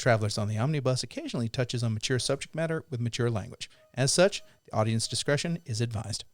Travelers on the Omnibus occasionally touches on mature subject matter with mature language. As such, the audience discretion is advised.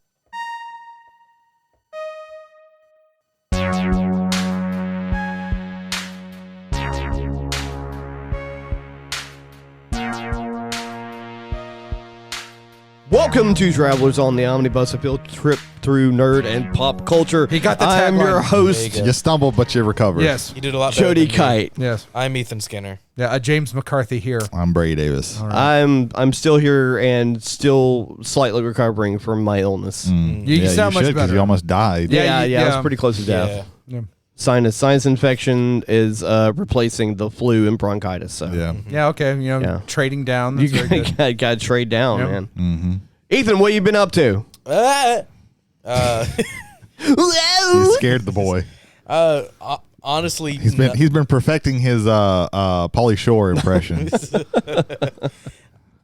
Welcome to Travelers on the Omnibus, a field trip through nerd and pop culture. He got the I'm tagline. your host, You stumbled, but you recovered. Yes. You did a lot better Jody than me. Kite. Yes. I'm Ethan Skinner. Yeah, James McCarthy here. I'm Brady Davis. I'm still here and still slightly recovering from my illness. You sound much should, 'cause better. You almost died. Yeah, I yeah. was pretty close to death. Yeah. Sinus infection is replacing the flu and bronchitis. So Yeah. Yeah, okay. Yeah. Trading down. you That's very good. got to trade down, Yep. man. Mm-hmm. Ethan, what you been up to? He scared the boy. Honestly, He's been perfecting his Pauly Shore impression.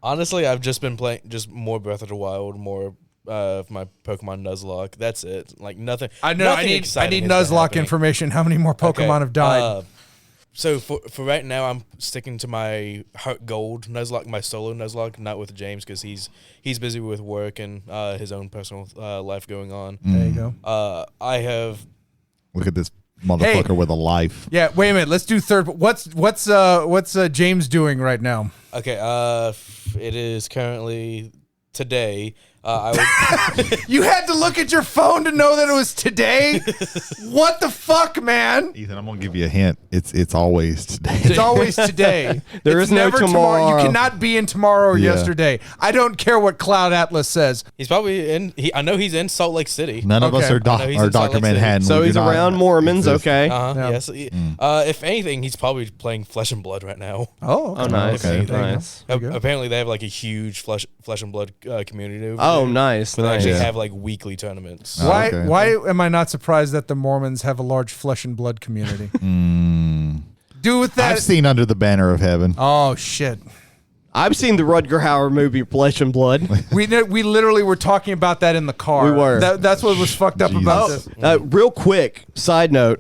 honestly, I've just been playing just more Breath of the Wild, more of my Pokemon Nuzlocke. That's it. Like nothing. I know. nothing I need exciting has been Nuzlocke happening. information. How many more Pokemon Okay, have died? So for right now, I'm sticking to my Heart Gold Nuzlocke, my solo Nuzlocke, not with James because he's busy with work and his own personal life going on. There you go. I have. Look at this motherfucker Hey. with a life. Yeah. Wait a minute. Let's do third. What's James doing right now? Okay. It is currently today. You had to look at your phone to know that it was today. What the fuck, man? Ethan, I'm gonna give you a hint. It's always today. It's always today. There It's is no never tomorrow. You cannot be in tomorrow or Yeah. yesterday. I don't care what Cloud Atlas says. He's probably in. I know he's in Salt Lake City. None of us Okay. are, I know he's in Salt Dr. Lake City. Manhattan. So We he's do not around Mormons, exist. okay. Yeah. Yes. If anything, he's probably playing Flesh and Blood right now. Oh, okay. Oh, nice. Okay. Nice. There you go. Apparently, they have like a huge Flesh and Blood community. Over Oh, there. nice. So they Nice. actually Yeah. have like weekly tournaments. Oh, Why? okay. Why am I not surprised that the Mormons have a large flesh and blood community? Do with that. I've seen Under the Banner of Heaven. Oh shit. I've seen the Rutger Hauer movie Flesh and Blood. We literally were talking about that in the car. We were. That's what was fucked up about this. Real quick, side note.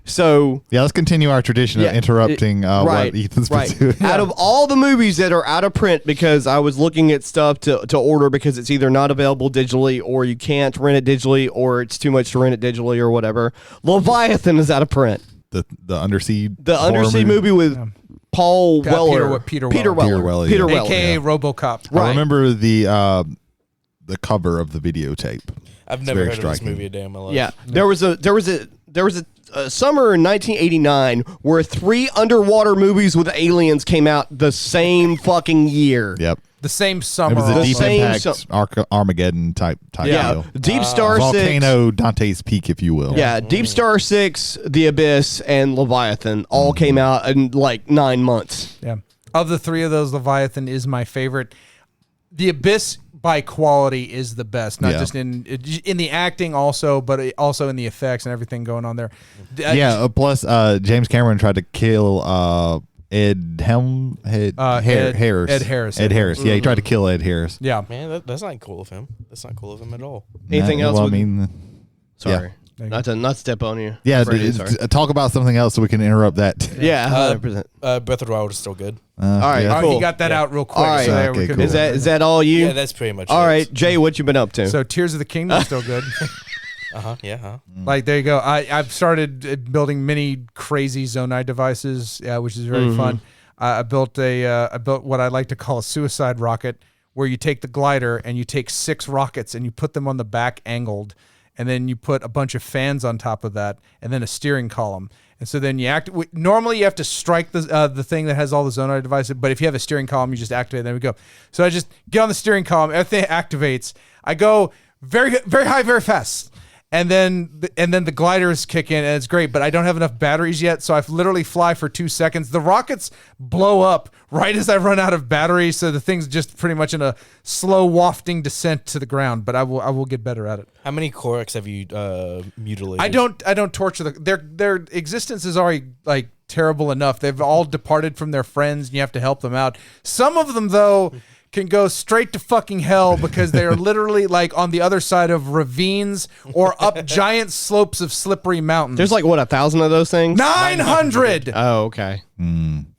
So Yeah, let's continue our tradition Yeah, of interrupting right, what Ethan's been right. doing. Out of all the movies that are out of print, because I was looking at stuff to order because it's either not available digitally or you can't rent it digitally or it's too much to rent it digitally or whatever. Leviathan is out of print. The undersea The horror undersea movie with Paul Yeah, Weller. Peter Peter Weller. Weller. Peter Peter Weller, Weller. AKA RoboCop. I Right. remember the cover of the videotape. I've never very heard of this striking. movie a day in my life. Yeah, there was a summer in 1989 where 3 underwater movies with aliens came out the same fucking year. Yep. The same It summer. was a also. Deep same Impact Armageddon type Yeah, deal. Deep Star 6. Volcano Dante's Peak, if you will. Yeah, Deep Star 6, The Abyss, and Leviathan all came out in like 9 months. Yeah. Of the three of those, Leviathan is my favorite. The Abyss by quality is the best, not Yeah. just in the acting also, but also in the effects and everything going on there. Plus, James Cameron tried to kill Ed Harris. Ed Harris. Ed Harris. Yeah, he tried to kill Ed Harris. Yeah. Man, that's not cool of him. That's not cool of him at all. Anything else? Well, with- I mean, Sorry. Yeah. Not to step on you. yeah. Brady, sorry. Talk about something else so we can interrupt that. Yeah, 100%. Breath of the Wild is still good. All right, All right, cool. he got that out real quick. All right. So there Okay, we could cool. Is that all you? Yeah, that's pretty much all it. right, Jay, what you been up to? So Tears of the Kingdom is still good. Yeah. Like there you go. I've started building mini crazy Zonai devices, which is very fun. I built what I like to call a suicide rocket, where you take the glider and you take 6 rockets and you put them on the back angled, and then you put a bunch of fans on top of that, and then a steering column. And so then normally you have to strike the thing that has all the Zonai devices, but if you have a steering column, you just activate. There we go. So I just get on the steering column, everything activates. I go very very high, very fast. And then the gliders kick in, and it's great, but I don't have enough batteries yet, so I literally fly for 2 seconds. The rockets blow up right as I run out of batteries, so the thing's just pretty much in a slow wafting descent to the ground. But I will get better at it. How many Korax have you mutilated? I don't torture their existence is already like terrible enough. They've all departed from their friends, and you have to help them out. Some of them though can go straight to fucking hell because they are literally like on the other side of ravines or up giant slopes of slippery mountains. There's like, what, 1,000 of those things? 900. Oh, okay.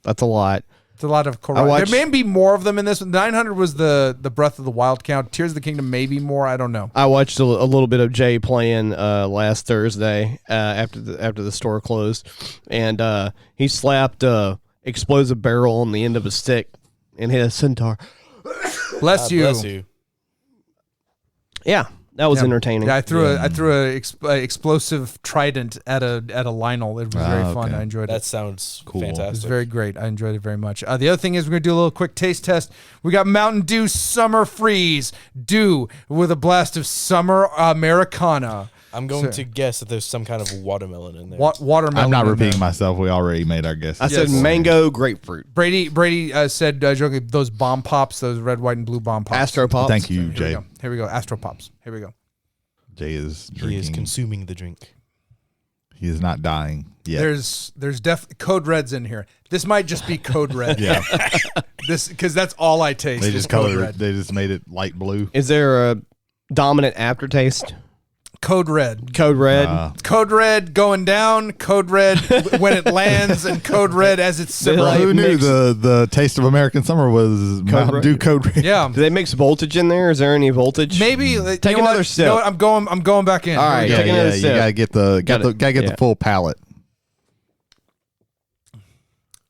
That's a lot. It's a lot of Korra. watched- There may be more of them in this. 900 was the Breath of the Wild count. Tears of the Kingdom, maybe more. I don't know. I watched a little bit of Jay playing last Thursday after the store closed, and he slapped a explosive barrel on the end of a stick and hit a centaur. Bless you. Bless you. Yeah, that was Yeah. entertaining. Yeah, I threw a explosive trident at a Lionel. It was very fun. okay. I enjoyed it. That sounds Cool. It was fantastic. very great. I enjoyed it very much. The other thing is we're going to do a little quick taste test. We got Mountain Dew Summer Freeze. Dew with a blast of summer Americana. I'm going to guess that there's some kind of watermelon in there. Watermelon. I'm not in repeating there. myself. We already made our guess. I said mango grapefruit. Brady said jokingly, those bomb pops, those red, white, and blue bomb pops. Astro Pops. Thank you, Jay. Here we go. Astro Pops. Here we go. Jay is He drinking. is consuming the drink. He is not dying yet. There's Code Red's in here. This might just be Code Red. Yeah, Because that's all I taste. they is just Code colored. Red. They just made it light blue. Is there a dominant aftertaste? Code Red. Code Red. Code Red going down, Code Red when it lands, and Code Red as it's They simmering. like Who knew mix- the taste of American summer was Mountain Red. Dew Code Red? Yeah. Do they mix voltage in there? Is there any voltage? Maybe Take you know another what? sip. You know what? I'm going back in. All right. Yeah, Take another you sip. gotta get Gotta- the full palette.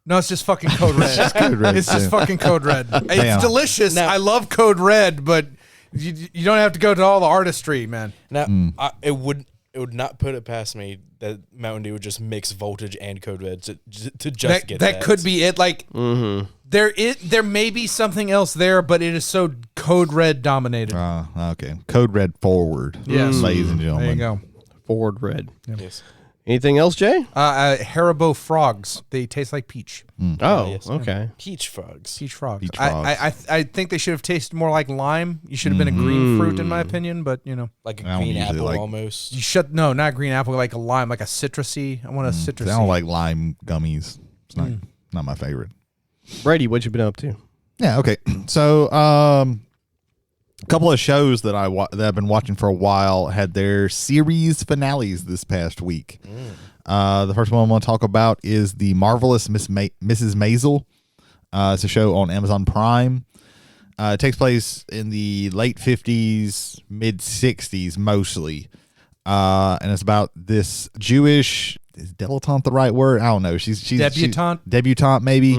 No, it's just fucking Code Red. Code Red, It's just too. fucking Code Red. Damn. It's delicious. Now- I love Code Red, but you don't have to go to all the artistry, man. Now, it would not put it past me that Mountain Dew would just mix voltage and Code Red to just get that. That could be it. Like there may be something else there, but it is so Code Red dominated. Okay. Code Red forward. Yes. ladies and There you gentlemen. go. Forward Red. Yes. Anything else, Jay? Haribo frogs. They taste like peach. Oh, yes. okay. Peach frogs. Peach frogs. Peach I think they should have tasted more like lime. You should have been a green fruit, in my opinion. But you know, Like a I don't green usually apple like- almost. not green apple, like a lime, like a citrusy. I want a citrusy. I don't like lime gummies. It's not my favorite. Brady, what you been up to? Yeah. Okay. So, a couple of shows that that I've been watching for a while had their series finales this past week. The first one I want to talk about is the Marvelous Mrs. Maisel. It's a show on Amazon Prime. It takes place in the late 50s, mid 60s mostly, and it's about this Jewish. Is debutante the right word? I don't know. She's debutante maybe,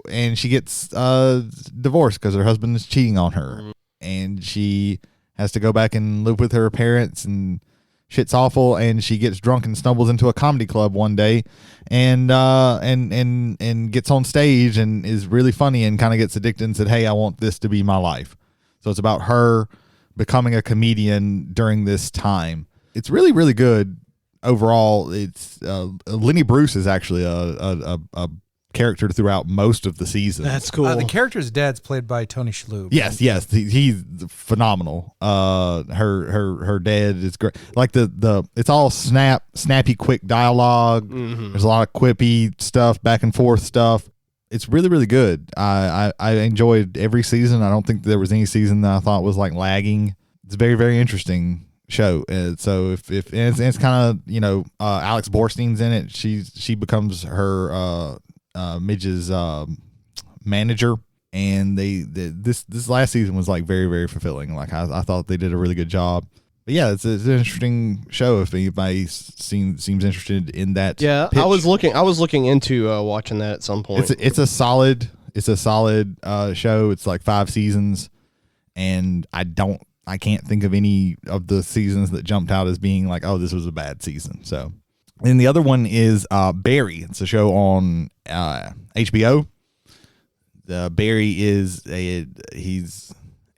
and she gets divorced because her husband is cheating on her, and she has to go back and live with her parents, and shit's awful. And she gets drunk and stumbles into a comedy club one day, and gets on stage and is really funny and kind of gets addicted and said, "Hey, I want this to be my life." So it's about her becoming a comedian during this time. It's really, really good. Overall, it's Lenny Bruce is actually a character throughout most of the season. That's cool. The character's dad's played by Tony Shalhoub. Yes, he's phenomenal. Her dad is great. Like it's all snappy, quick dialogue. There's a lot of quippy stuff, back and forth stuff. It's really, really good. I enjoyed every season. I don't think there was any season that I thought was like lagging. It's a very, very interesting show. So if it's kind of Alex Borstein's in it. She becomes her Midge's manager, and this last season was like very, very fulfilling. Like I thought they did a really good job. But yeah, it's an interesting show if anybody seems interested in that. Yeah, pitch. I was looking into watching that at some point. It's a solid show. It's like 5 seasons, and I can't think of any of the seasons that jumped out as being like, oh, this was a bad season. So, and the other one is Barry. It's a show on HBO. Barry he's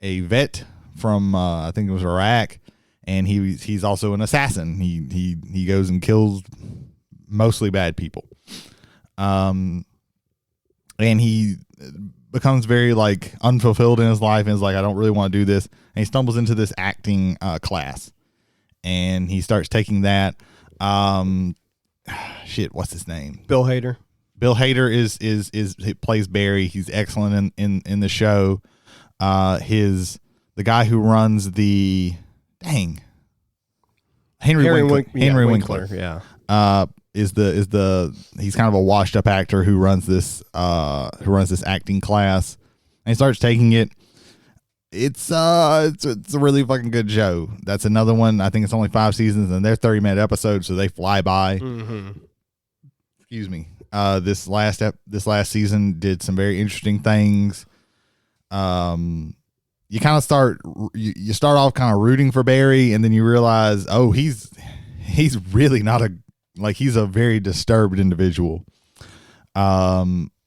a vet from I think it was Iraq, and he's also an assassin. He goes and kills mostly bad people. And he becomes very like unfulfilled in his life and is like, I don't really want to do this. And he stumbles into this acting class, and he starts taking that. What's his name? Bill Hader. Bill Hader he plays Barry. He's excellent in the show. The guy who runs Henry Winkler. Yeah. is the he's kind of a washed up actor who runs this acting class, and he starts taking it. It's a really fucking good show. That's another one. I think it's only 5 seasons and they're 30-minute episodes, so they fly by. Excuse me. This last season did some very interesting things. You kind of start off kind of rooting for Barry, and then you realize, oh, he's really not he's a very disturbed individual.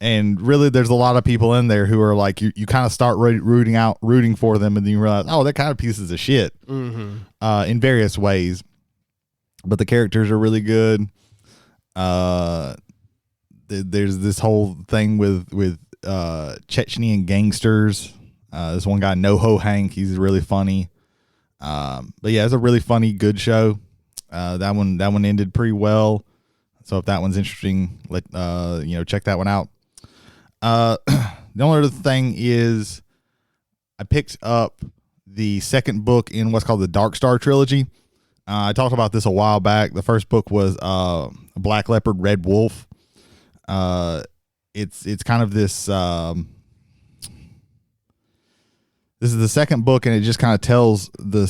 And really there's a lot of people in there who are like, you kind of start rooting for them, and then you realize, oh, they're kind of pieces of shit in various ways, but the characters are really good. There's this whole thing with Chechnyan gangsters. This one guy, NoHo Hank, he's really funny. But yeah, it's a really funny, good show. That one ended pretty well. So if that one's interesting, check that one out. The only other thing is I picked up the second book in what's called the Darkstar trilogy. I talked about this a while back. The first book was Black Leopard, Red Wolf. It's kind of this. This is the second book, and it just kind of tells the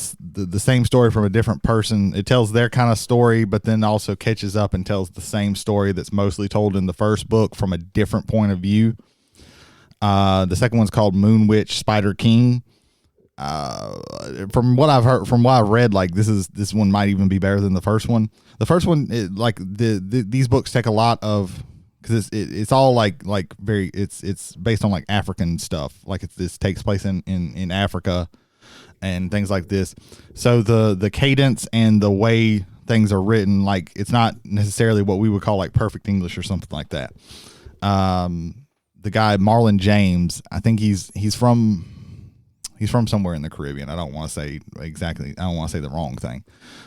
same story from a different person. It tells their kind of story, but then also catches up and tells the same story that's mostly told in the first book from a different point of view. The second one's called Moon Witch, Spider King. From what I've heard, from what I've read, like this one might even be better than the first one. The first one, these books take a lot of, because it's all like very it's based on like African stuff. Like this takes place in Africa and things like this. So the cadence and the way things are written, like it's not necessarily what we would call like perfect English or something like that. The guy Marlon James, I think he's from somewhere in the Caribbean. I don't want to say exactly. I don't want to say the wrong thing,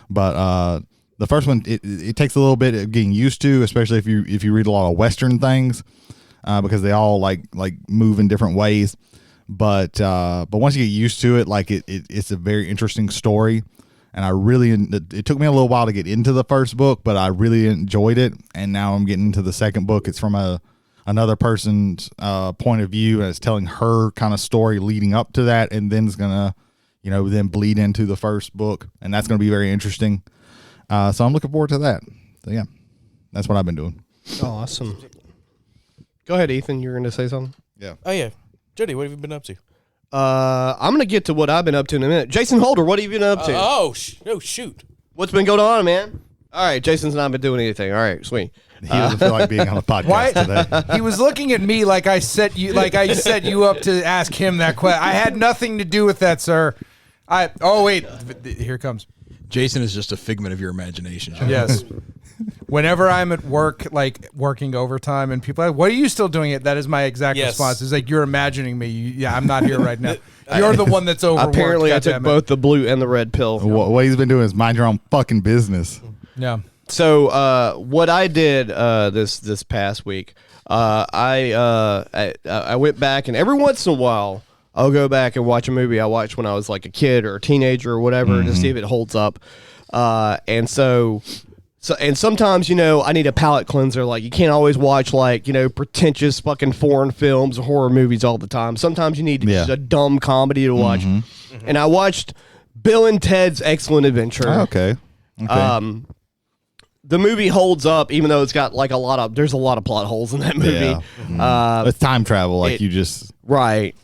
but the first one, it takes a little bit of getting used to, especially if you read a lot of Western things, because they all like move in different ways. But once you get used to it, like it's a very interesting story, and it took me a little while to get into the first book, but I really enjoyed it. And now I'm getting into the second book. It's from another person's point of view, and it's telling her kind of story leading up to that, and then it's gonna then bleed into the first book, and that's gonna be very interesting. So I'm looking forward to that. So yeah, that's what I've been doing. Oh, awesome. Go ahead, Ethan. You're going to say something? Yeah. Oh, yeah. Jody, what have you been up to? I'm going to get to what I've been up to in a minute. Jason Holder, what have you been up to? Shoot. What's been going on, man? All right, Jason's not been doing anything. All right, sweet. He doesn't feel like being on a podcast today. He was looking at me like I set you up to ask him that question. I had nothing to do with that, sir. Wait, here it comes. Jason is just a figment of your imagination, John. Yes. Whenever I'm at work, like working overtime, and people are like, "What are you still doing it?" That is my exact response. It's like, you're imagining me. Yeah, I'm not here right now. You're the one that's overworked. Apparently, I took both the blue and the red pill. What he's been doing is mind your own fucking business. Yeah. So what I did this past week, I went back, and every once in a while I'll go back and watch a movie I watched when I was like a kid or a teenager or whatever to see if it holds up. And sometimes, I need a palate cleanser. Like, you can't always watch like, pretentious fucking foreign films or horror movies all the time. Sometimes you need just a dumb comedy to watch. And I watched Bill and Ted's Excellent Adventure. Oh, okay. The movie holds up, even though it's got like there's a lot of plot holes in that movie. Yeah. It's time travel, like you just right.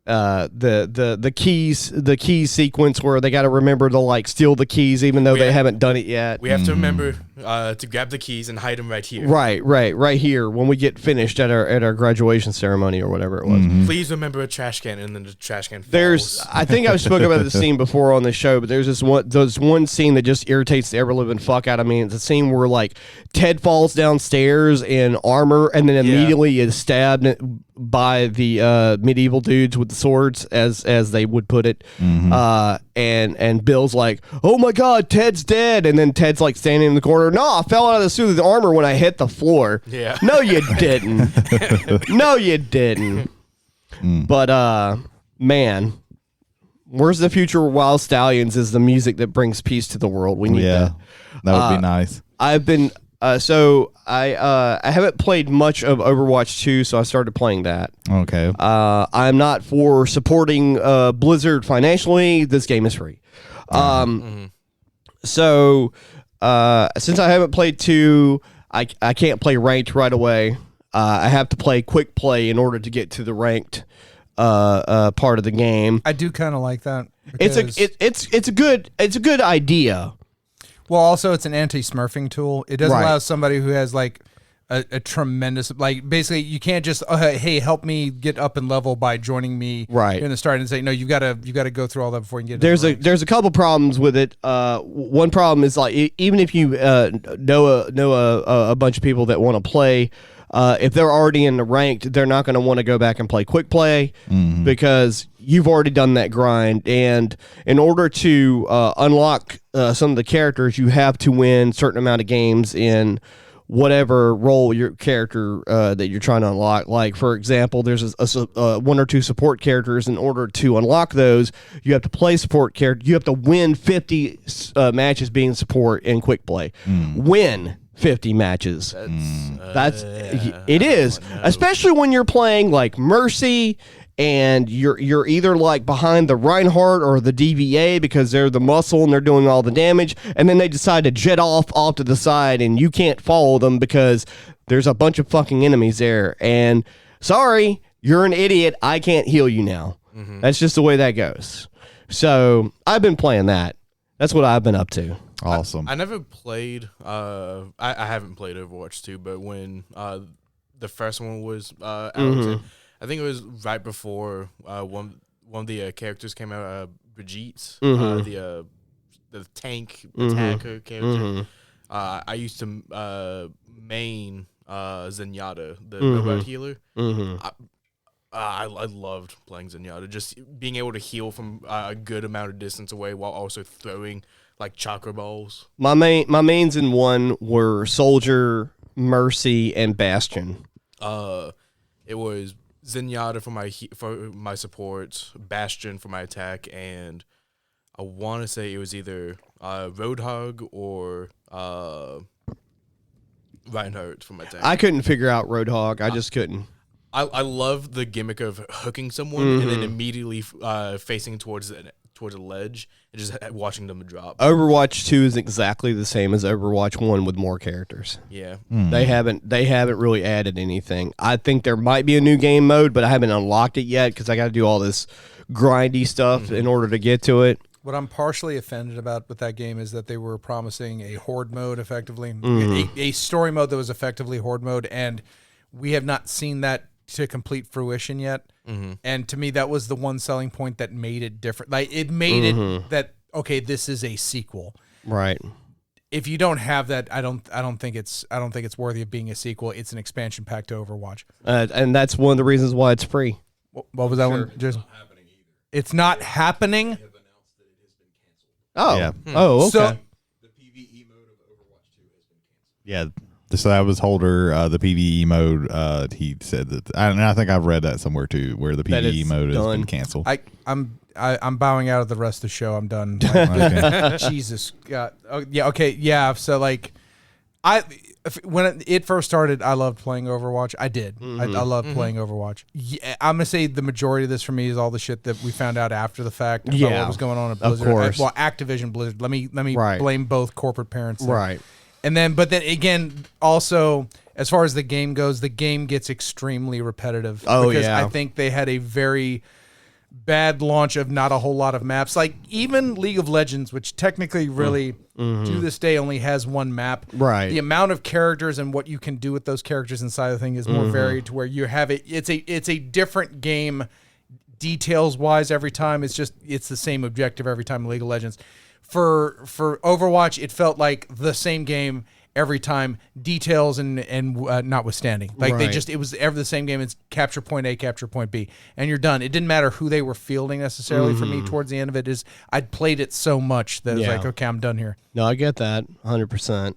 The keys sequence where they got to remember to like steal the keys even though they haven't done it yet. We have to remember to grab the keys and hide them right here. Right here when we get finished at our graduation ceremony or whatever it was. Please remember a trash can, and then the trash can falls. I think I've spoken about this scene before on the show, but there's one scene that just irritates the ever living fuck out of me. It's a scene where like Ted falls downstairs in armor and then immediately is stabbed by the medieval dudes with the swords, as they would put it. And Bill's like, "Oh my God, Ted's dead!" And then Ted's like standing in the corner. "No, I fell out of the suit of the armor when I hit the floor." Yeah. No, you didn't. No, you didn't. But man, Where's the Future Wild Stallions is the music that brings peace to the world. We need that. That would be nice. I've been So I haven't played much of Overwatch 2, so I started playing that. Okay. I'm not for supporting Blizzard financially. This game is free. So since I haven't played 2, I can't play ranked right away. I have to play quick play in order to get to the ranked part of the game. I do kind of like that. It's a good idea. Well, also it's an anti-smurfing tool. It doesn't Right. allow somebody who has like a tremendous, like basically you can't just hey, help me get up in level by joining me Right. in the start and say no, you gotta go through all that before you get. There's a couple problems with it. One problem is like even if you know a bunch of people that want to play. If they're already in the ranked, they're not going to want to go back and play quick play because you've already done that grind. And in order to unlock some of the characters, you have to win a certain amount of games in whatever role your character that you're trying to unlock. Like, for example, there's one or two support characters. In order to unlock those, you have to play support character. You have to win 50 matches being support in quick play. Win 50 matches. It is, especially when you're playing like Mercy and you're either like behind the Reinhardt or the DVA because they're the muscle and they're doing all the damage, and then they decide to jet off to the side and you can't follow them because there's a bunch of fucking enemies there, and sorry, you're an idiot, I can't heal you now. That's just the way that goes. So I've been playing that. That's what I've been up to. Awesome. I never played. I haven't played Overwatch 2, but when the first one was out, I think it was right before one of the characters came out. Brigitte, the tank attacker character. I used to main Zenyatta, the robot healer. I loved playing Zenyatta, just being able to heal from a good amount of distance away while also throwing like chakra balls. My mains in 1 were Soldier, Mercy, and Bastion. It was Zenyatta for my support, Bastion for my attack, and I want to say it was either Roadhog or Reinhardt for my attack. I couldn't figure out Roadhog. I just couldn't. I love the gimmick of hooking someone and then immediately facing towards a ledge and just watching them drop. Overwatch 2 is exactly the same as Overwatch 1 with more characters. Yeah. They haven't really added anything. I think there might be a new game mode, but I haven't unlocked it yet because I got to do all this grindy stuff in order to get to it. What I'm partially offended about with that game is that they were promising a horde mode, effectively a story mode that was effectively horde mode, and we have not seen that to complete fruition yet. And to me, that was the one selling point that made it different. Like it made it that okay, this is a sequel. Right. If you don't have that, I don't think it's worthy of being a sequel. It's an expansion pack to Overwatch. And that's one of the reasons why it's free. What was that one? Just it's not happening. Oh. Yeah. Oh, okay. So, The PvE mode of Overwatch 2 has been canceled. Yeah. So that was Holder, the PvE mode. He said that, and I think I've read that somewhere too, where the PvE mode has been canceled. I'm bowing out of the rest of the show. I'm done. Like, Jesus God. Oh, yeah. Okay. Yeah. So like, when it first started, I loved playing Overwatch. I did. I loved playing Overwatch. Yeah, I'm gonna say the majority of this for me is all the shit that we found out after the fact about what was going on at Blizzard. Of course. Well, Activision Blizzard. Let me Right. blame both corporate parents there. Right. And then, but then again, also as far as the game goes, the game gets extremely repetitive. Oh, because yeah. I think they had a very bad launch of not a whole lot of maps. Like even League of Legends, which technically really to this day only has one map. Right. The amount of characters and what you can do with those characters inside the thing is more varied to where you have it. It's a different game details wise every time. It's the same objective every time in League of Legends. For Overwatch, it felt like the same game every time, details and notwithstanding. Like it was ever the same game. It's capture point A, capture point B, and you're done. It didn't matter who they were fielding necessarily for me towards the end of it. I'd played it so much that it was like, okay, I'm done here. No, I get that 100%.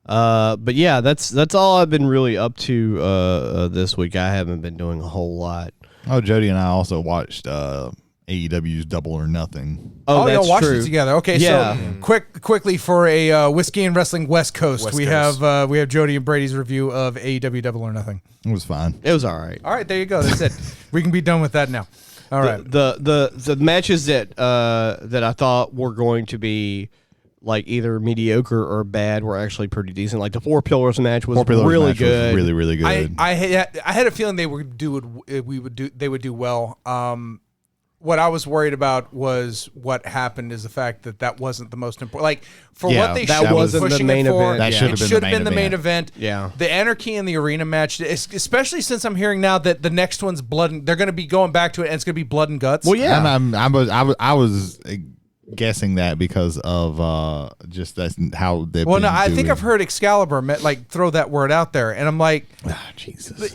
But yeah, that's all I've been really up to this week. I haven't been doing a whole lot. Oh, Jody and I also watched AEW's Double or Nothing. Oh, y'all that's watched true. it together. Okay, Yeah. so quickly for a Whiskey and Wrestling West Coast, West we Coast. have Jody and Brady's review of AEW Double or Nothing. It was fine. It was all right. All right, there you go. That's it. We can be done with that now. All right. The matches that I thought were going to be like either mediocre or bad were actually pretty decent. Like the Four Pillars match was really good. Really, really good. I had a feeling they would do well. What I was worried about was what happened is the fact that wasn't the most important. Like for what they that showed, wasn't the pushing main it forward, event. That Yeah. should have it been should the have been the main event. event. Yeah. The Anarchy in the Arena match, especially since I'm hearing now that the next one's blood. They're going to be going back to it, and it's going to be blood and guts. Well, yeah. I was guessing that because of just that's how they've Well, been no, I think doing. I've heard Excalibur throw that word out there, and I'm like, Jesus.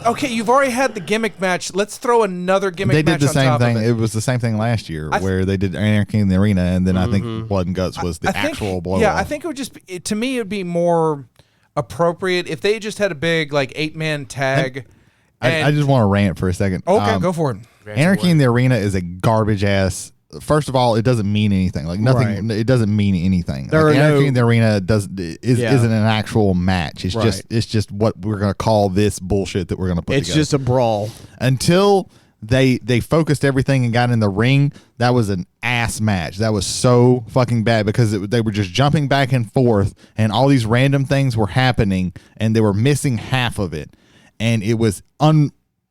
okay, you've already had the gimmick match. Let's throw another gimmick. They did match the on same top thing. Of It was the same thing last year where they did Anarchy in the Arena, and then I think Blood and Guts was the I think- actual blow. Yeah, I think it would to me, it'd be more appropriate if they just had a big like 8-man tag. I just want to rant for a second. Okay, go for it. Anarchy in the Arena is a garbage ass. First of all, it doesn't mean anything. Like nothing. Right. It doesn't mean anything. There Like, are Anarchy no- in the Arena isn't an actual match. It's Right. just what we're gonna call this bullshit that we're gonna put It's together. just a brawl. Until they focused everything and got in the ring. That was an ass match. That was so fucking bad because they were just jumping back and forth, and all these random things were happening, and they were missing half of it, and it was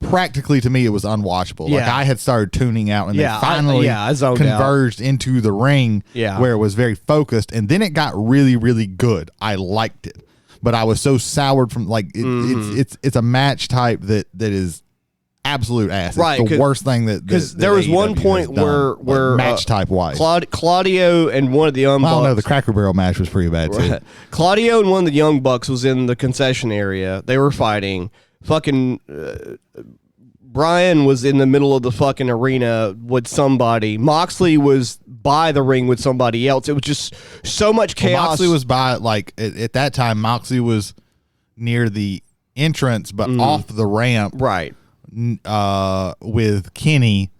practically to me it was unwatchable. Like Yeah. I had started tuning out, and Yeah, they finally I zoned out. converged into the ring, Yeah. where it was very focused, and then it got really, really good. I liked it, but I was so soured from like it's a match type that is absolute ass. Right, It's the worst thing that Because that there was AEW one has point done, where match type wise. Claudio and one of the Young I don't know. Bucks. The Cracker Barrel match was pretty bad too. Claudio and one of the Young Bucks was in the concession area. They were fighting. Fucking Brian was in the middle of the fucking arena with somebody. Moxley was by the ring with somebody else. It was just so much chaos. Well, Moxley was by like at that time. Moxley was near the entrance, but off the ramp, right. with Kenny.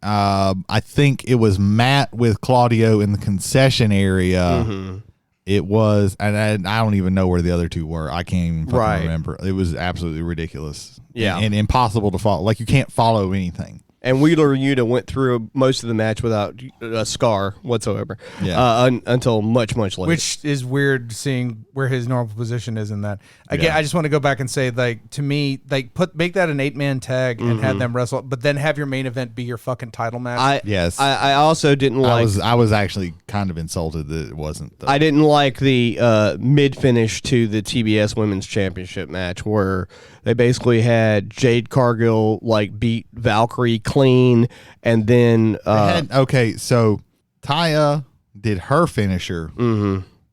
I think it was Matt with Claudio in the concession area. It was, and I don't even know where the other two were. I can't even fucking remember. It was absolutely ridiculous. Yeah. and impossible to follow. Like you can't follow anything. And Wheeler Yuta went through most of the match without a scar whatsoever. Yeah. Until much later. Which is weird seeing where his normal position is in that. Again, I just want to go back and say, like, to me, like, make that an 8-man tag and have them wrestle, but then have your main event be your fucking title match. Yes. I also didn't like. I was actually kind of insulted that it wasn't. I didn't like the mid finish to the TBS Women's Championship match where they basically had Jade Cargill like beat Valkyrie clean, and then so Taya did her finisher,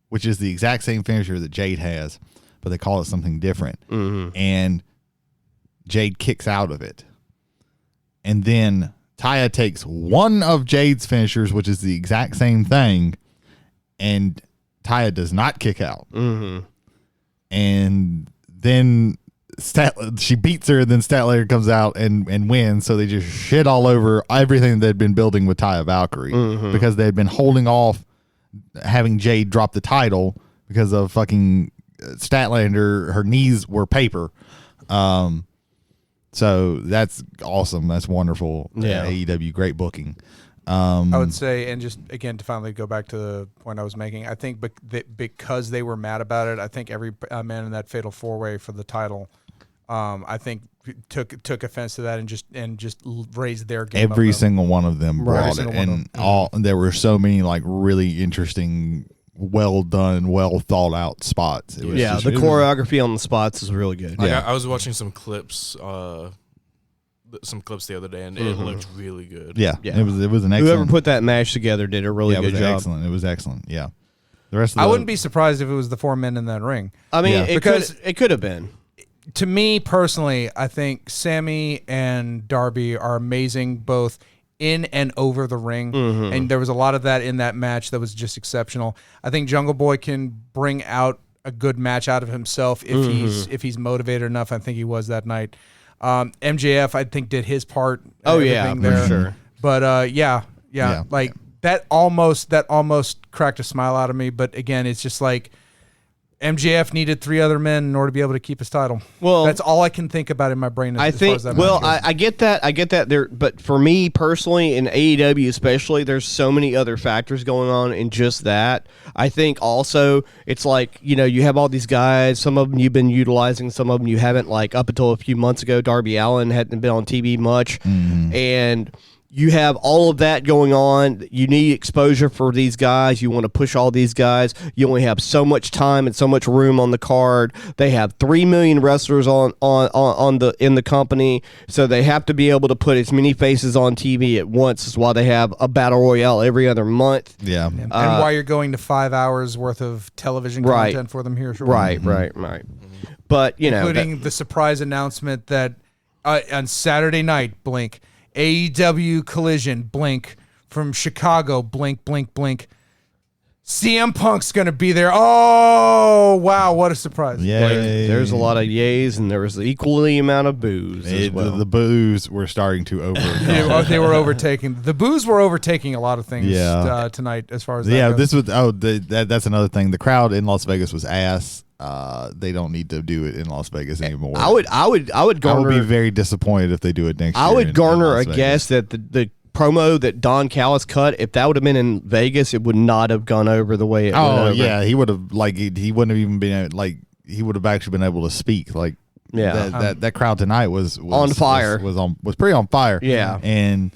which is the exact same finisher that Jade has, but they call it something different. And Jade kicks out of it, and then Taya takes one of Jade's finishers, which is the exact same thing, and Taya does not kick out. And then she beats her, and then Statlander comes out and wins. So they just shit all over everything they'd been building with Taya Valkyrie because they had been holding off having Jade drop the title because of fucking Statlander. Her knees were paper. So that's awesome. That's wonderful. Yeah. AEW, great booking. I would say, and just again to finally go back to the point I was making, I think because they were mad about it, I think every man in that fatal 4-way for the title, I think took offense to that and just raised their game. Every single one of them brought it, Every single one of and all there were so many like really interesting, well done, well thought out spots. It was the choreography on the spots is really good. Like, I was watching some clips the other day, and it looked really good. Yeah. Yeah. It was an excellent. Whoever put that match together did a really it good was job. excellent. It was excellent. Yeah. The rest of I wouldn't be surprised if it was the 4 men in that ring. I mean, Yeah. it could have been. To me personally, I think Sammy and Darby are amazing both in and over the ring. And there was a lot of that in that match that was just exceptional. I think Jungle Boy can bring out a good match out of himself if he's motivated enough. I think he was that night. MJF, I think, did his part. Oh, yeah, everything for there. sure. But yeah, like that almost cracked a smile out of me. But again, it's just like MJF needed 3 other men in order to be able to keep his title. Well, that's all I can think about in my brain. I get that. I get that there, but for me personally, in AEW especially, there's so many other factors going on in just that. I think also it's like, you have all these guys. Some of them you've been utilizing, some of them you haven't. Like up until a few months ago, Darby Allin hadn't been on TV much, and you have all of that going on. You need exposure for these guys. You want to push all these guys. You only have so much time and so much room on the card. They have 3 million wrestlers in the company, so they have to be able to put as many faces on TV at once. Is why they have a battle royale every other month. Yeah, and why you're going to 5 hours worth of television content for them here. Sure. Right. But including the surprise announcement that on Saturday night, blink. AEW Collision, blink, from Chicago, blink. CM Punk's going to be there. Oh, wow, what a surprise. Yay. There's a lot of yays, and there was equally amount of boos as well. The boos were starting to overcome. They were overtaking. The boos were overtaking a lot of things tonight as far as that goes. That's another thing. The crowd in Las Vegas was ass. They don't need to do it in Las Vegas anymore. I would be very disappointed if they do it next year. I would garner a guess that the promo that Don Callis cut, if that would have been in Vegas, it would not have gone over the way it went over. Yeah, he would have he wouldn't have even been he would have actually been able to speak. That crowd tonight was on fire. Was pretty on fire. Yeah, and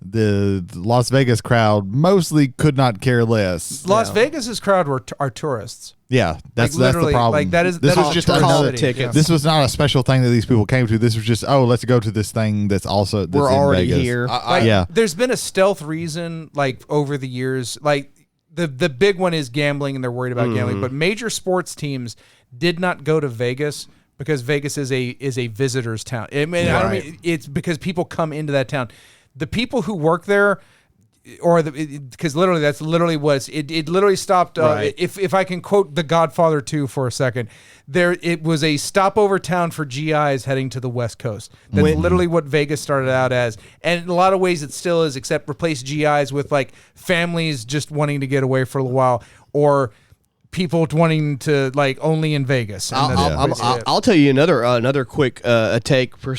the Las Vegas crowd mostly could not care less. Las Vegas's crowd are tourists. Yeah, that's the problem. Like this was just another tickets. This was not a special thing that these people came to. This was just let's go to this thing that's also we're already Vegas. here. There's been a stealth reason over the years. The big one is gambling, and they're worried about gambling. But major sports teams did not go to Vegas because Vegas is a visitor's town. I mean, it's because people come into that town. The people who work there, because literally that's literally what it literally stopped. If I can quote The Godfather 2 for a second, it was a stopover town for GIs heading to the West Coast. That's literally what Vegas started out as, and in a lot of ways it still is, except replace GIs with families just wanting to get away for a little while, or people wanting to only in Vegas. I'll tell you another quick take for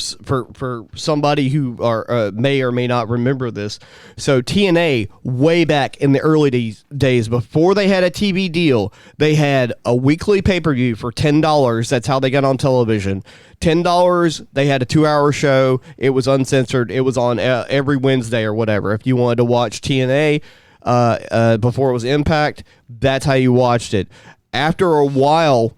somebody who may or may not remember this. So TNA, way back in the early days before they had a TV deal, they had a weekly pay-per-view for $10. That's how they got on television. $10. They had a 2-hour show. It was uncensored. It was on every Wednesday or whatever. If you wanted to watch TNA before it was Impact, that's how you watched it. After a while,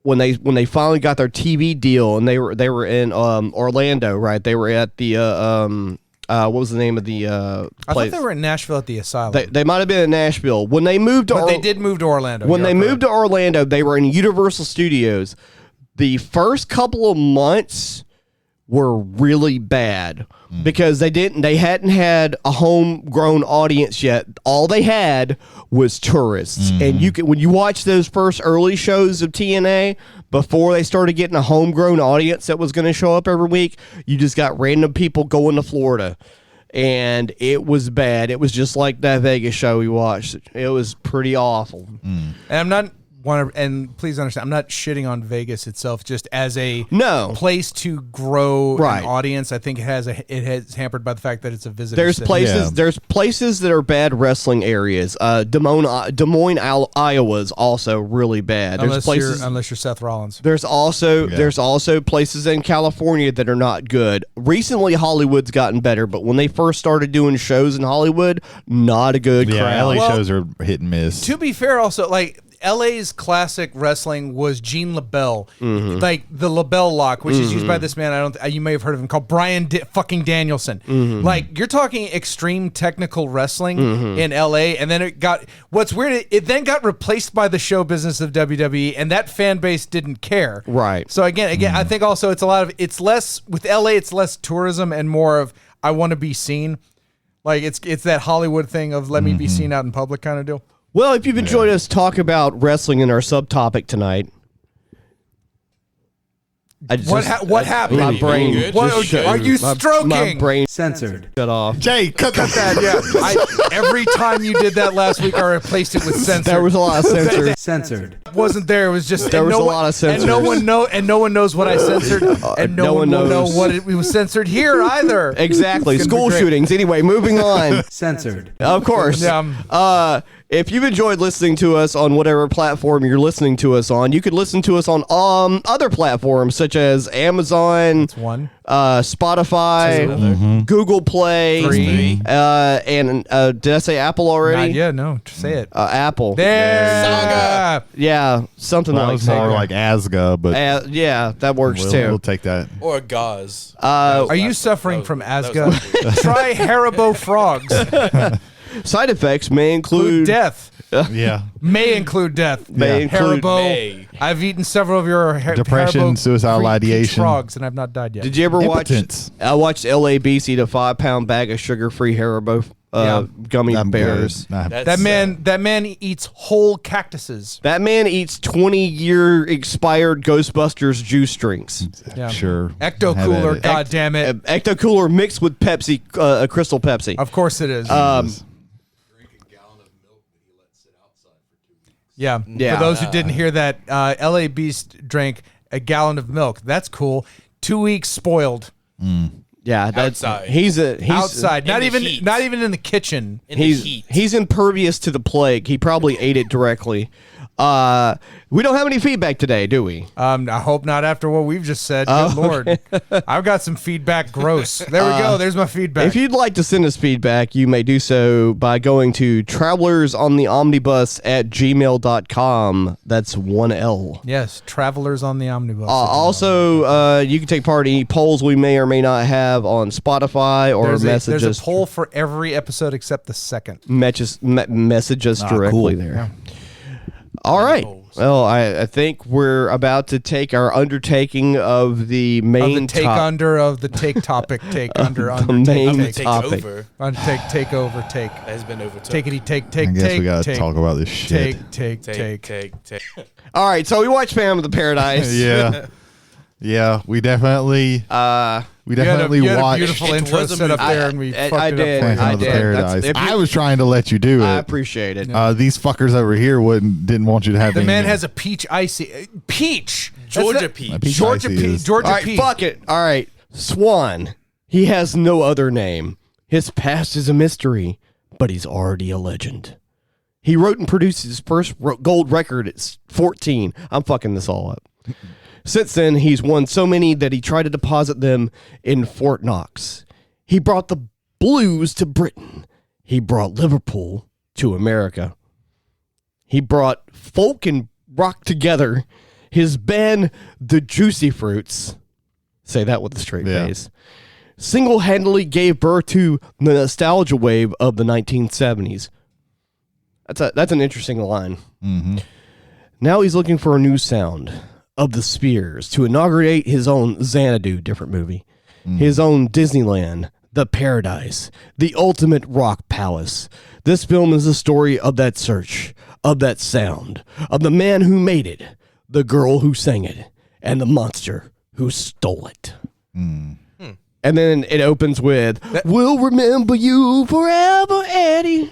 when they finally got their TV deal, and they were in Orlando, right? They were at the what was the name of the place? I thought they were in Nashville at the Asylum. They might have been in Nashville when they moved to. But they did move to Orlando. When they moved to Orlando, they were in Universal Studios. The first couple of months were really bad because they hadn't had a homegrown audience yet. All they had was tourists. And when you watch those first early shows of TNA before they started getting a homegrown audience that was going to show up every week, you just got random people going to Florida. And it was bad. It was just like that Vegas show we watched. It was pretty awful. And I'm not and please understand, I'm not shitting on Vegas itself, just as a place to grow an audience. I think it has hampered by the fact that it's a visitor. There's places that are bad wrestling areas. Des Moines, Iowa is also really bad. Unless you're Seth Rollins. There's also places in California that are not good. Recently, Hollywood's gotten better, but when they first started doing shows in Hollywood, not a good crowd. LA shows are hit and miss. To be fair, also LA's classic wrestling was Gene LaBelle, like the LaBelle lock, which is used by this man. You may have heard of him, called Brian fucking Danielson. Like, you're talking extreme technical wrestling in LA, and then what's weird, it then got replaced by the show business of WWE, and that fan base didn't care. Right. So again, I think also it's less with LA. It's less tourism and more of I want to be seen. Like it's that Hollywood thing of let me be seen out in public kind of deal. Well, if you've enjoyed us talk about wrestling in our subtopic tonight, What happened? My brain. Good. What, just shut- are you my- stroking? My brain Censored. shut off. Jay, cut Cut that. Yeah. Every time you did that last week, I replaced it with censored. There was a lot of censor. Censored. Wasn't there. It was just There and was no a one- lot of censors. and no one knows what I censored, and no one will know knows. what it was censored here either. Exactly. It's gonna School be great. shootings. Anyway, moving on. Censored. Of course. Yeah. If you've enjoyed listening to us on whatever platform you're listening to us on, you could listen to us on other platforms such as Amazon, One. Spotify, Google Play, Three. and did I say Apple already? Yeah, no. Say it. Apple. There. Yeah, something That like was more that. like Asga, but Yeah, that works we'll too. take that. Or a gauze. Are you suffering from Asga? Try Haribo frogs. Side effects may Include include death. Yeah. May include death. May include- Haribo. May. I've eaten several of your Depression, Haribo suicidal peach ideation. frogs, and I've not died yet. Did you ever watch? Impotence. I watched LABC, the 5-pound bag of sugar-free Haribo gummy I'm bears. good. Nah, That's, that man eats whole cactuses. That man eats 20-year expired Ghostbusters juice drinks. Yeah. Sure. Ecto Have Cooler. at it. God damn it. Ecto Cooler mixed with Pepsi, Crystal Pepsi. Of course it is. Drink a gallon of milk that he let sit outside for 2 weeks. yeah. Yeah. For those who didn't hear that, LA Beast drank a gallon of milk. That's cool. 2 weeks spoiled Yeah, that's Outside. he's outside. Not the even heat. not even in the kitchen. in the heat. he's impervious to the plague. He probably ate it directly. We don't have any feedback today, do we? I hope not after what we've just said. Good Lord. I've got some feedback. Gross. There we go. There's my feedback. If you'd like to send us feedback, you may do so by going to travelersontheomnibus@gmail.com. That's 1L. Yes, travelers on the omnibus. Also, you can take part in any polls we may or may not have on Spotify or there's messages. a poll for every episode except the second. Message us directly there. Yeah. All right. Well, I think we're about to take our undertaking of the Of main the take top- under of the take topic take under the under main take Take topic. over. take over take That has been overtook. takety take I take guess take we gotta take talk about this shit. take. All right, so we watched Phantom of the Paradise. Yeah. Yeah, we definitely You had a watched beautiful It intro was a set up movie. there, and we I fucked did. it up. Phantom I of the did. Paradise. If you- I was trying to let you do I it. appreciate it. These fuckers over here didn't want you to have The man anything. has a peach icy peach. Georgia That's peach. A peach Georgia icy peach. is- Georgia All right, peach. fuck it. All right, Swan. He has no other name. His past is a mystery, but he's already a legend. He wrote and produced his first gold record at 14. I'm fucking this all up. Since then, he's won so many that he tried to deposit them in Fort Knox. He brought the blues to Britain. He brought Liverpool to America. He brought folk and rock together. His band, The Juicy Fruits, say that with a straight face, single-handedly gave birth to the nostalgia wave of the 1970s. That's an interesting line. Mm-hmm. Now he's looking for a new sound of the Spears to inaugurate his own Xanadu, different movie, his own Disneyland, the Paradise, the ultimate rock palace. This film is the story of that search, of that sound, of the man who made it, the girl who sang it, and the monster who stole it. And then it opens with, "We'll remember you forever, Eddie."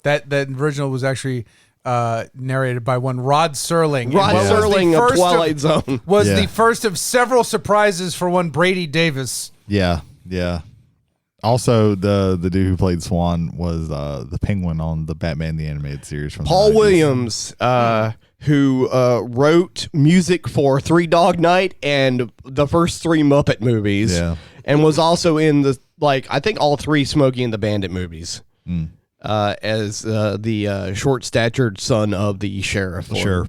That original was actually narrated by one Rod Serling. And Rod what was the Serling of first Twilight Zone. was Yeah. the first of several surprises for one Brady Davis. Yeah. Also, the dude who played Swan was the Penguin on the Batman the Animated Series from the Paul 90s. Williams, who wrote music for Three Dog Night and the first three Muppet movies. Yeah. And was also in I think all three Smokey and the Bandit movies. As the short-statured son of the sheriff. Sure.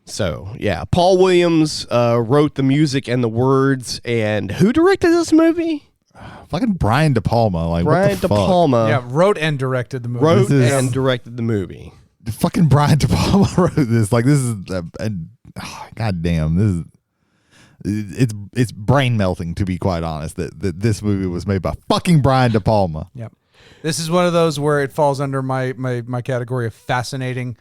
So, yeah. Paul Williams wrote the music and the words. And who directed this movie? Fucking Brian DePalma. Like, Brian what the fuck? DePalma Yeah, wrote and directed the movie. wrote This is- and directed the movie. Fucking Brian DePalma wrote this. Like, this is god damn. This is it's brain melting, to be quite honest, that this movie was made by fucking Brian DePalma. Yep. This is one of those where it falls under my category of fascinating.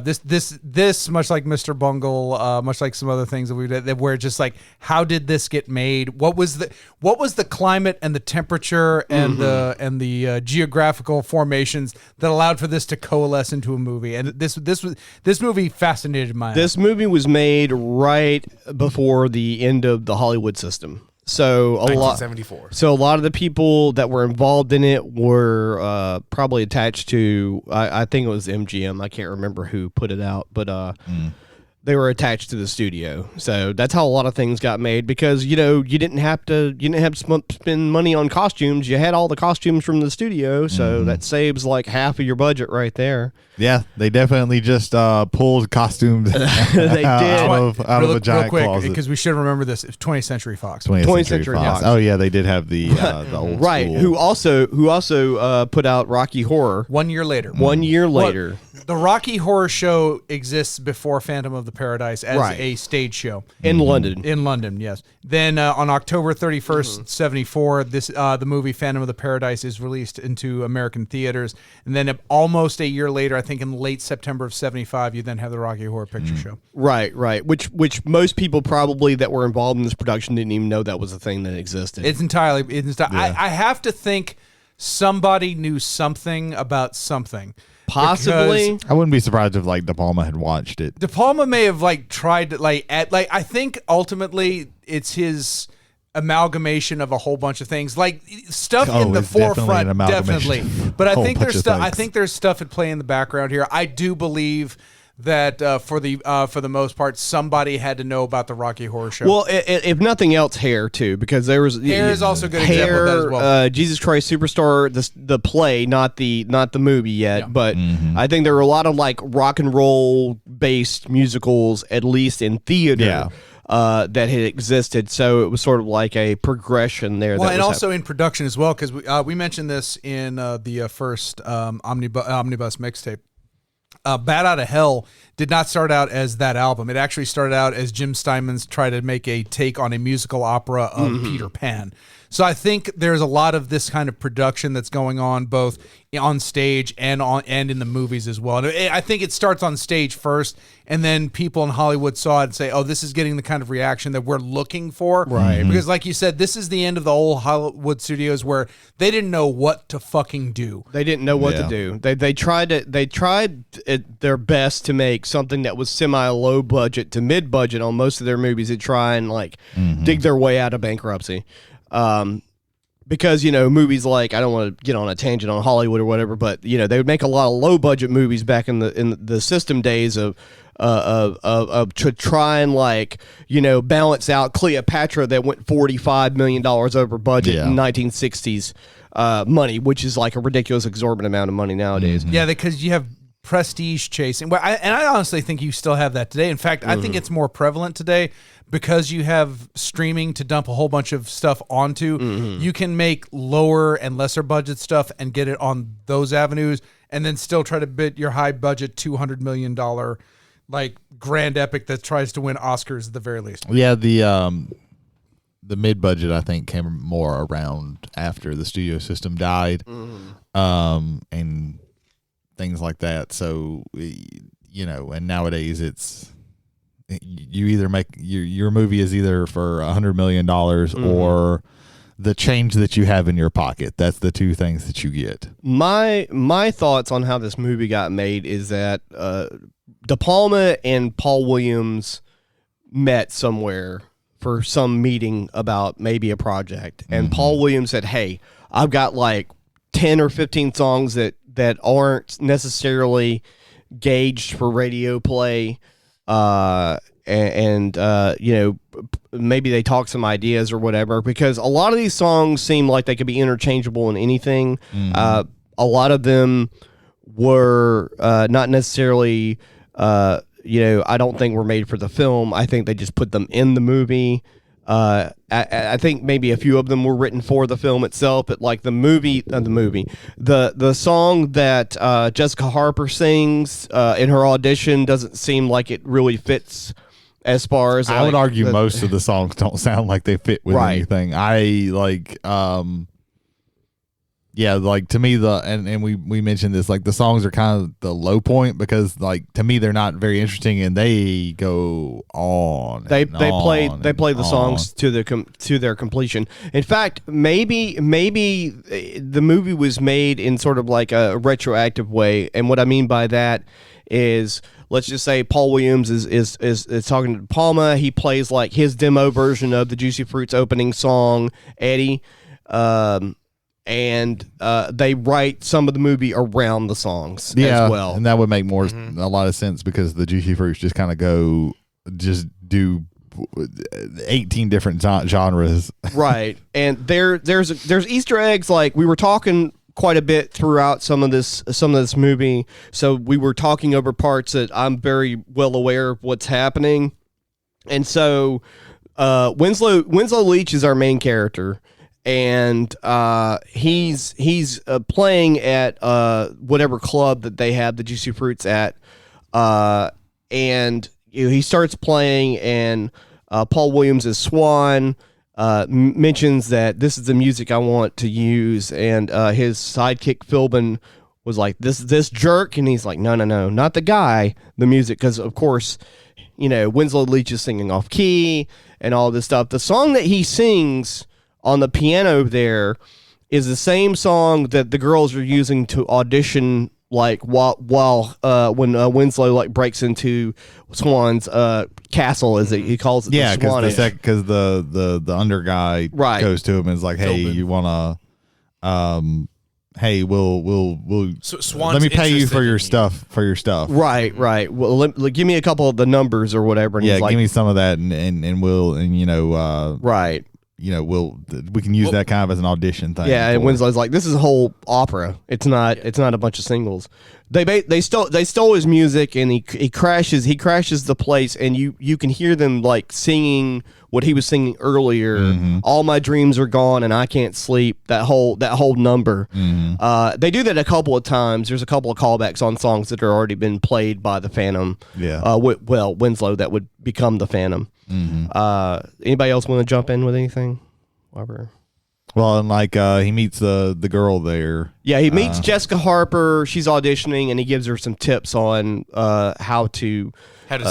This much like Mr. Bungle, much like some other things that we did, where just like, how did this get made? What was the climate and the temperature and the geographical formations that allowed for this to coalesce into a movie? And this movie fascinated my eye. This movie was made right before the end of the Hollywood system. So a lot. 1974. So a lot of the people that were involved in it were probably attached to. I think it was MGM. I can't remember who put it out, but they were attached to the studio. So that's how a lot of things got made, because you didn't have to spend money on costumes. You had all the costumes from the studio, so that saves like half of your budget right there. Yeah, they definitely just pulled costumes They did. out of a giant real quick, closet. because we should remember this. It's 20th Century Fox. 20th Century Fox. Oh yeah, they did have the old Right, school. who also put out Rocky Horror 1 year later. 1 year later. The Rocky Horror Show exists before Phantom of the Paradise as Right. a stage show. In London. In London, yes. Then on October 31st, 74, the movie Phantom of the Paradise is released into American theaters. And then almost a year later, I think in late September of 75, you then have the Rocky Horror Picture Show. Right. Which most people probably that were involved in this production didn't even know that was a thing that existed. I have to think somebody knew something about something. Possibly. Because I wouldn't be surprised if like dePalma had watched it. dePalma may have tried to I think ultimately it's his amalgamation of a whole bunch of things, like stuff in the it's definitely forefront, an amalgamation definitely. of But a I whole think bunch there's of stuff. I things. think there's stuff at play in the background here. I do believe that for the most part, somebody had to know about the Rocky Horror Show. Well, if nothing else, Hair too, because there was Hair is also a good Hair, example of that as well. Jesus Christ Superstar, the play, not the movie yet, Yeah. but I think there were a lot of like rock and roll based musicals, at least in theater. Yeah. That had existed, so it was sort of like a progression there. Well, that and was also in production as well, because we mentioned this in the first Omnibus mixtape. Bat Out of Hell did not start out as that album. It actually started out as Jim Steinman's try to make a take on a musical opera of Peter Pan. So I think there's a lot of this kind of production that's going on both on stage and in the movies as well. And I think it starts on stage first, and then people in Hollywood saw it and say, "Oh, this is getting the kind of reaction that we're looking for." Right. Because like you said, this is the end of the old Hollywood studios where they didn't know what to fucking do. They didn't know what to do. They tried their best to make something that was semi low budget to mid budget on most of their movies to try and dig their way out of bankruptcy. Because movies like, I don't want to get on a tangent on Hollywood or whatever, but they would make a lot of low budget movies back in the system days of to try and balance out Cleopatra that went $45 million over budget in 1960s money, which is like a ridiculous exorbitant amount of money nowadays. Yeah, because you have prestige chasing. Well, I honestly think you still have that today. In fact, I think it's more prevalent today because you have streaming to dump a whole bunch of stuff onto. You can make lower and lesser budget stuff and get it on those avenues, and then still try to bid your high budget $200 million like grand epic that tries to win Oscars at the very least. Yeah, the mid budget I think came more around after the studio system died, and things like that. So and nowadays it's you either make your movie is either for $100 million or the change that you have in your pocket. That's the two things that you get. My thoughts on how this movie got made is that dePalma and Paul Williams met somewhere for some meeting about maybe a project, and Paul Williams said, "Hey, I've got like 10 or 15 songs that aren't necessarily gauged for radio play, and maybe they talk some ideas or whatever, because a lot of these songs seem like they could be interchangeable in anything. A lot of them were not necessarily I don't think were made for the film. I think they just put them in the movie. I think maybe a few of them were written for the film itself, but like the song that Jessica Harper sings in her audition doesn't seem like it really fits. As far as I would argue most of the songs don't sound like they fit with anything. yeah, like to me and we mentioned this, like the songs are kind of the low point because like to me they're not very interesting and they go on. They play the songs to their completion. In fact, maybe the movie was made in sort of like a retroactive way, and what I mean by that is, let's just say Paul Williams is talking to dePalma. He plays like his demo version of the Juicy Fruits opening song, Eddie. And they write some of the movie around the songs as well. And that would make a lot of sense because the Juicy Fruits just kind of do 18 different genres. Right. And there's Easter eggs. Like, we were talking quite a bit throughout some of this movie, so we were talking over parts that I'm very well aware of what's happening. And so Winslow Leach is our main character. And he's playing at whatever club that they have the Juicy Fruits at, and he starts playing, and Paul Williams as Swan mentions that this is the music I want to use, and his sidekick Philbin was like, this jerk, and he's like, no, not the guy, the music, because of course, Winslow Leach is singing off key and all this stuff. The song that he sings on the piano there is the same song that the girls are using to audition, like while when Winslow like breaks into Swan's castle, as he calls it. Yeah, because the the under guy goes to him and is like, hey, you wanna hey, we'll Swan's let me pay you for your interested stuff. Right. Well, give me a couple of the numbers or whatever. And yeah, he's like, give me some of that, and we'll right. We can use that kind of as an audition thing. Yeah, and Winslow's like, this is a whole opera. It's not a bunch of singles. They stole his music, and he crashes the place, and you can hear them like singing what he was singing earlier. Mm-hmm. All my dreams are gone and I can't sleep. That whole number. Mm-hmm. They do that a couple of times. There's a couple of callbacks on songs that are already been played by the Phantom. Yeah. Winslow that would become the Phantom. Mm-hmm. Anybody else want to jump in with anything? Whatever. Well, and like he meets the girl there. Yeah, he meets Jessica Harper. She's auditioning, and he gives her some tips on how to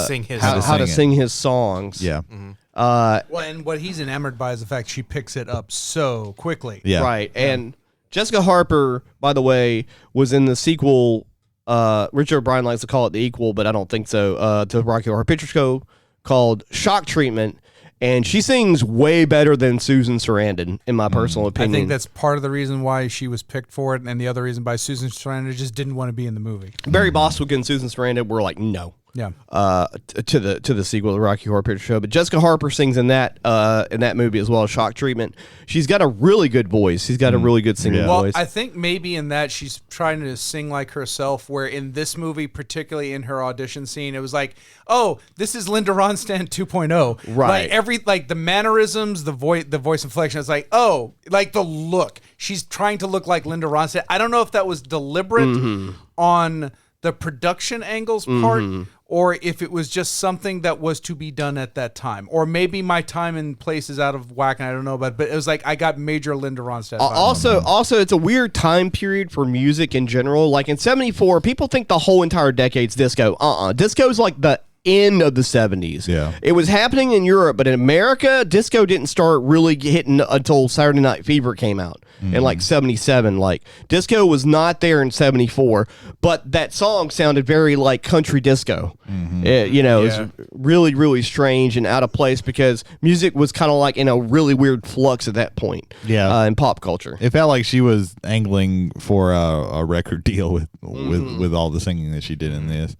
sing his songs. Yeah. Mm-hmm. Well, and what he's enamored by is the fact she picks it up so quickly. Yeah. Right. And Jessica Harper, by the way, was in the sequel. Richard O'Brien likes to call it the equal, but I don't think so. To Rocky Horror Picture Show, called Shock Treatment. And she sings way better than Susan Sarandon, in my personal opinion. I think that's part of the reason why she was picked for it, and the other reason why Susan Sarandon just didn't want to be in the movie. Barry Bostwick and Susan Sarandon were like, no. Yeah. To the sequel, the Rocky Horror Picture Show, but Jessica Harper sings in that movie as well, Shock Treatment. She's got a really good voice. She's got a really good singing voice. Well, I think maybe in that she's trying to sing like herself. Where in this movie, particularly in her audition scene, it was like, oh, this is Linda Ronstadt 2.0. Right. Like the mannerisms, the voice inflection. It's like, oh, like the look. She's trying to look like Linda Ronstadt. I don't know if that was deliberate on the production angles part, or if it was just something that was to be done at that time, or maybe my time and place is out of whack and I don't know about it, but it was like I got major Linda Ronstadt vibes. Also, it's a weird time period for music in general. Like in '74, people think the whole entire decade's disco. Disco's like the end of the 70s. Yeah. It was happening in Europe, but in America, disco didn't start really hitting until Saturday Night Fever came out in like 77. Like disco was not there in 74, but that song sounded very like country disco. It was really, really strange and out of place because music was kind of like in a really weird flux at that point. Yeah. In pop culture. It felt like she was angling for a record deal with all the singing that she did in this.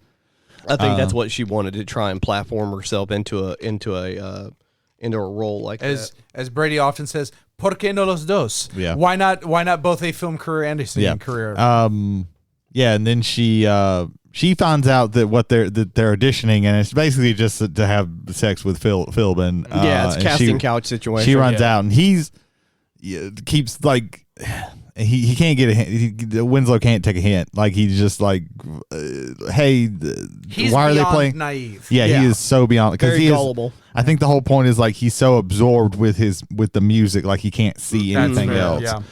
I think that's what she wanted to try and platform herself into a role like that. As Brady often says, ¿Por qué no los dos? Yeah. Why not both a film career and a singing career? Yeah, and then she finds out that they're auditioning, and it's basically just to have sex with Philbin. It's a casting couch situation. She runs out, and keeps like. He can't get a hint. Winslow can't take a hint. Like he's just like, hey, he's why are they playing? Naive. Yeah, he is so beyond because he is gullible. I think the whole point is like he's so absorbed with the music, like he can't see anything else. Yeah.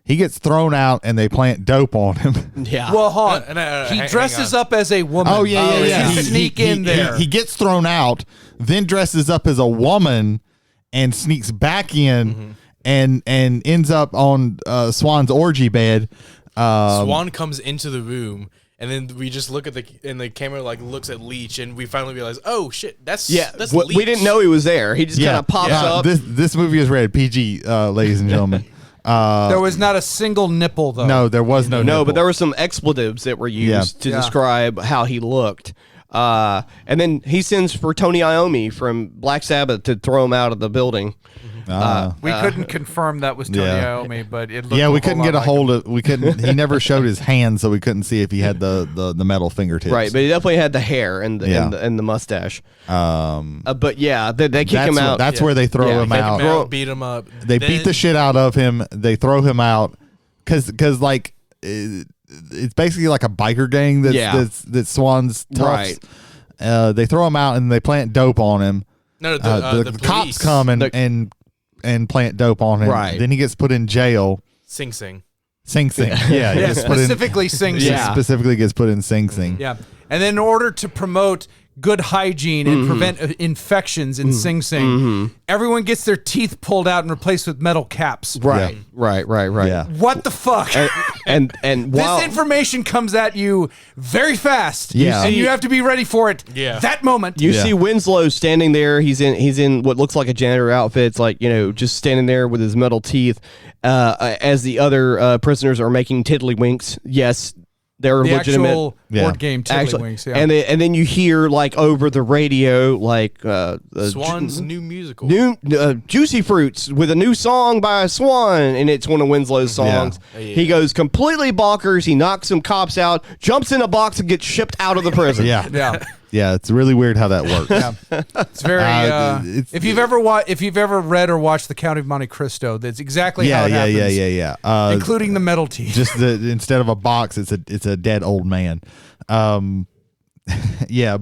He gets thrown out, and they plant dope on him. Yeah. Well, hold on. hang He dresses on. up as a woman. Oh yeah. He sneak in there. He gets thrown out, then dresses up as a woman, and sneaks back in, and ends up on Swan's orgy bed. Swan comes into the room, and then we just look at the camera like looks at Leech, and we finally realize, oh shit, that's Leech. We didn't know he was there. He just kind of pops up. This movie is rated PG, ladies and gentlemen. There was not a single nipple, though. No, there was no No, nipple. but there were some expletives that were used to describe how he looked. And then he sends for Tony Iommi from Black Sabbath to throw him out of the building. We couldn't confirm that was Tony Iommi, but it looked we a couldn't whole get a lot hold of. We couldn't. He never showed his hand, so we couldn't see if he had the metal fingertips. Right, but he definitely had the hair and the mustache. But yeah, they kick him out. That's where they throw him out. Beat him up. They beat the shit out of him. They throw him out because like it's basically like a biker gang that Swan's toughs. Right. They throw him out and they plant dope on him. No, the cops police. come and plant dope on him. Right. Then he gets put in jail. Sing Sing. Sing Sing. Yeah. Yeah, specifically Sing Sing. Specifically gets put in Sing Sing. Yeah. And then in order to promote good hygiene and prevent infections in Sing Sing, everyone gets their teeth pulled out and replaced with metal caps. Right, right. Yeah. What the fuck? And while This information comes at you very fast. Yeah. And you have to be ready for it. Yeah. That moment. you see Winslow standing there, he's in what looks like a janitor outfit. It's like, just standing there with his metal teeth, as the other prisoners are making tiddlywinks. Yes, they're The legitimate. actual board game Tiddlywinks. Yeah. And then you hear like over the radio like Swan's new musical. Juicy Fruits with a new song by Swan, and it's one of Winslow's songs. Yeah. Yeah. He goes completely bonkers. He knocks some cops out, jumps in a box, and gets shipped out of the prison. Yeah. Yeah. Yeah. It's really weird how that works. It's very. If you've ever read or watched The Count of Monte Cristo, that's exactly how it happens. Yeah. Including the metal teeth. Just instead of a box, it's a dead old man. Yeah.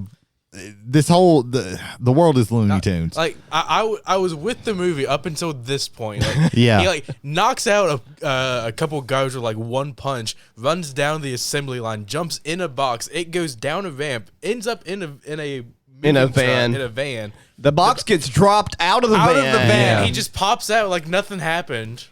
This whole the world is Looney Tunes. Like I was with the movie up until this point. Like, Yeah. he like knocks out a couple guys with like one punch, runs down the assembly line, jumps in a box. It goes down a ramp, ends up in a van. The box gets dropped out of the van. Yeah. He just pops out like nothing happened.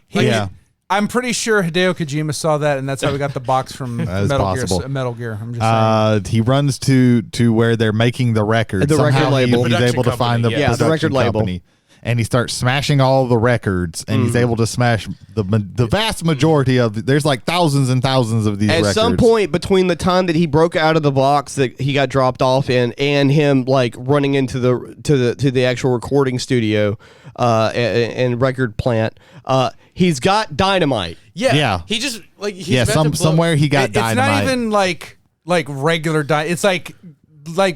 I'm pretty sure Hideo Kojima saw that, and that's how we got the box from Metal Gear. I'm just saying. He runs to where they're making the record. The record Somehow label. He's able to find the Yeah, the production record label. company. And he starts smashing all the records, and he's able to smash the vast majority of. There's like thousands and thousands of these. At records. some point between the time that he broke out of the box that he got dropped off in, and him like running into the actual recording studio, and record plant, he's got dynamite. Yeah. He just like he's somewhere he got It's dynamite. not even like regular dynamite. It's like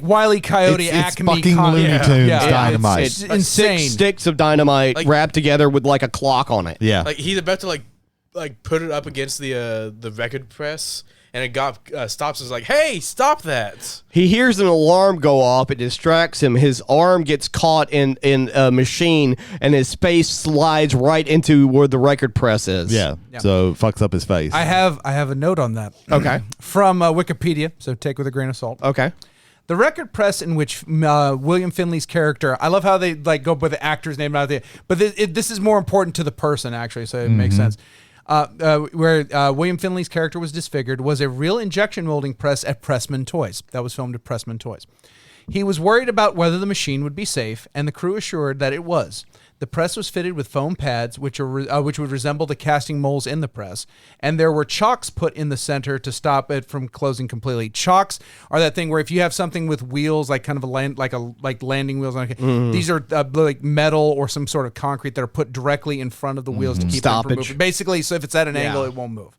Wile E. Coyote it's Acme. fucking Looney Tunes dynamite. It's insane. 6 sticks of dynamite wrapped together with like a clock on it. Yeah. like he's about to like put it up against the record press, and it got stops. Is like, hey, stop that! He hears an alarm go off. It distracts him. His arm gets caught in a machine, and his face slides right into where the record press is. Yeah. So it fucks up his face. I have a note on that. Okay. From Wikipedia, so take with a grain of salt. Okay. The record press in which William Finley's character, I love how they like go by the actor's name, not the, but this is more important to the person actually, so it makes sense. Where William Finley's character was disfigured was a real injection molding press at Pressman Toys. That was filmed at Pressman Toys. He was worried about whether the machine would be safe, and the crew assured that it was. The press was fitted with foam pads, which would resemble the casting molds in the press, and there were chocks put in the center to stop it from closing completely. Chocks are that thing where if you have something with wheels, like kind of like landing wheels, these are like metal or some sort of concrete that are put directly in front of the wheels to keep them from moving. Basically, so if it's at an angle, it won't move.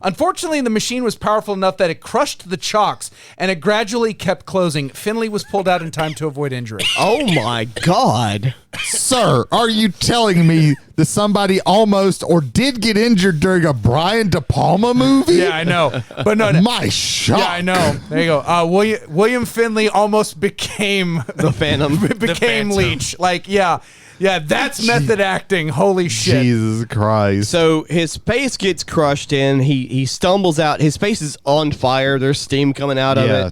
Unfortunately, the machine was powerful enough that it crushed the chocks, and it gradually kept closing. Finley was pulled out in time to avoid injury. Oh my God. Sir, are you telling me that somebody almost or did get injured during a Brian dePalma movie? Yeah, I know. But no. My shock. Yeah, I know. There you go. William Finley almost became The Phantom. became Phantom. Leech. Like, yeah. Yeah, that's method acting. Holy shit. Jesus Christ. So his face gets crushed in. He stumbles out. His face is on fire. There's steam coming out of Yeah.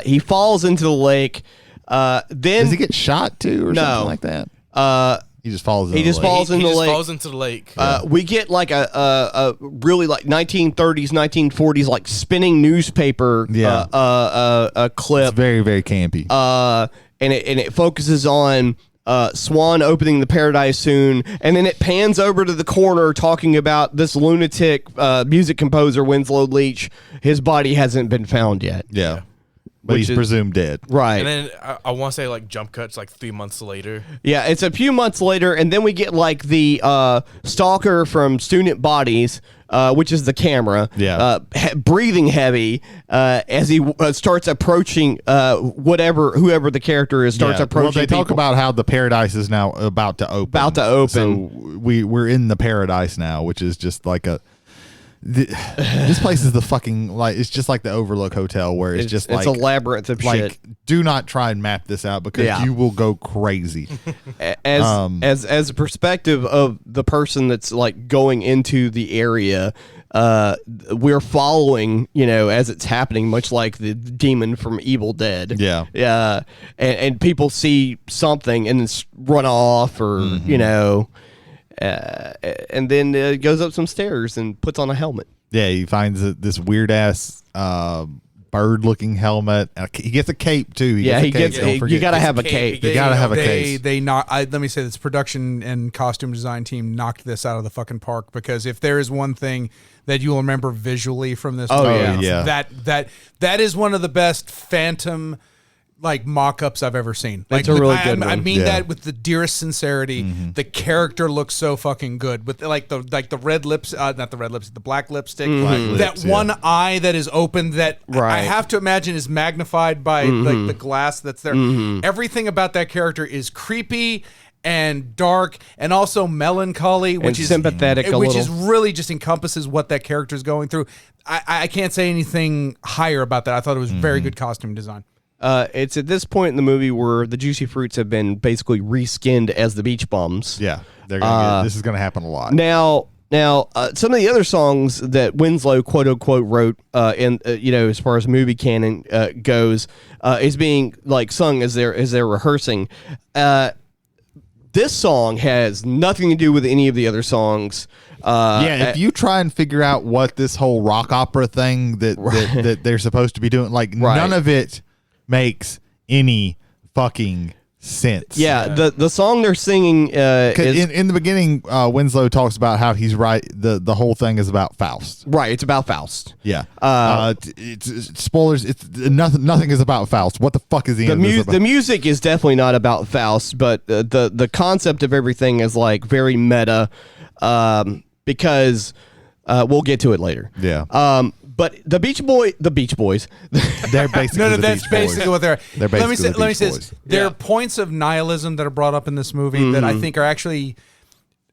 it. He falls into the lake. Then Does he get shot too or No. something like that? He just falls in he the just lake. falls in He the just lake. falls into the lake. We get like a really like 1930s, 1940s like spinning newspaper a clip. It's very, very campy. And it focuses on Swan opening the Paradise soon, and then it pans over to the corner talking about this lunatic music composer Winslow Leach. His body hasn't been found yet. yeah. But Which he's is- presumed dead. Right. and then I want to say like jump cuts like 3 months later. Yeah, it's a few months later, and then we get like the stalker from Student Bodies, which is the camera, Yeah. breathing heavy as he starts approaching whoever the character is starts Yeah. approaching. Well, they talk people. about how the paradise is now about to open. About to open. So we're in the paradise now, which is just like this place is the fucking like it's just like the Overlook Hotel where it's just like a labyrinth of like shit. do not try and map this out because Yeah. you will go crazy. As a perspective of the person that's like going into the area, we're following, as it's happening, much like the demon from Evil Dead. Yeah. Yeah. And people see something and then run off or, and then goes up some stairs and puts on a helmet. Yeah, he finds this weird ass bird looking helmet. He gets a cape too. He gets a gets. cape. Don't forget. You got to It's have a cape. cape. You gotta have a case. They let me say this production and costume design team knocked this out of the fucking park because if there is one thing that you will remember visually from this movie, yeah. it's that is one of the best Phantom like mock-ups I've ever seen. Like, It's a really good I one. mean Yeah. that with the dearest sincerity. The character looks so fucking good with the red lips, not the red lips, the black lipstick. That lips, one eye that is open that I Right. have to imagine is magnified by like the glass that's there. Everything about that character is creepy and dark and also melancholy, which is sympathetic a which little. is really just encompasses what that character is going through. I can't say anything higher about that. I thought it was very good costume design. It's at this point in the movie where the Juicy Fruits have been basically reskinned as the Beach Bums. Yeah, they're gonna this is gonna happen a lot. Now, some of the other songs that Winslow quote unquote wrote, as far as movie canon goes, is being like sung as they're rehearsing. This song has nothing to do with any of the other songs. If you try and figure out what this whole rock opera thing that they're supposed to be doing, like none of it makes any fucking sense. Yeah, the song they're singing is in the beginning, Winslow talks about how he's right. The whole thing is about Faust. right. It's about Faust. Yeah. It's spoilers. It's nothing is about Faust. What the fuck is the end of this about? The music is definitely not about Faust, but the concept of everything is like very meta, because we'll get to it later. Yeah. But the Beach Boys, They're basically No, the that's Beach Boys. basically what they're. They're let me basically say, the let me Beach say Boys. this. There are points of nihilism that are brought up in this movie that I think are actually,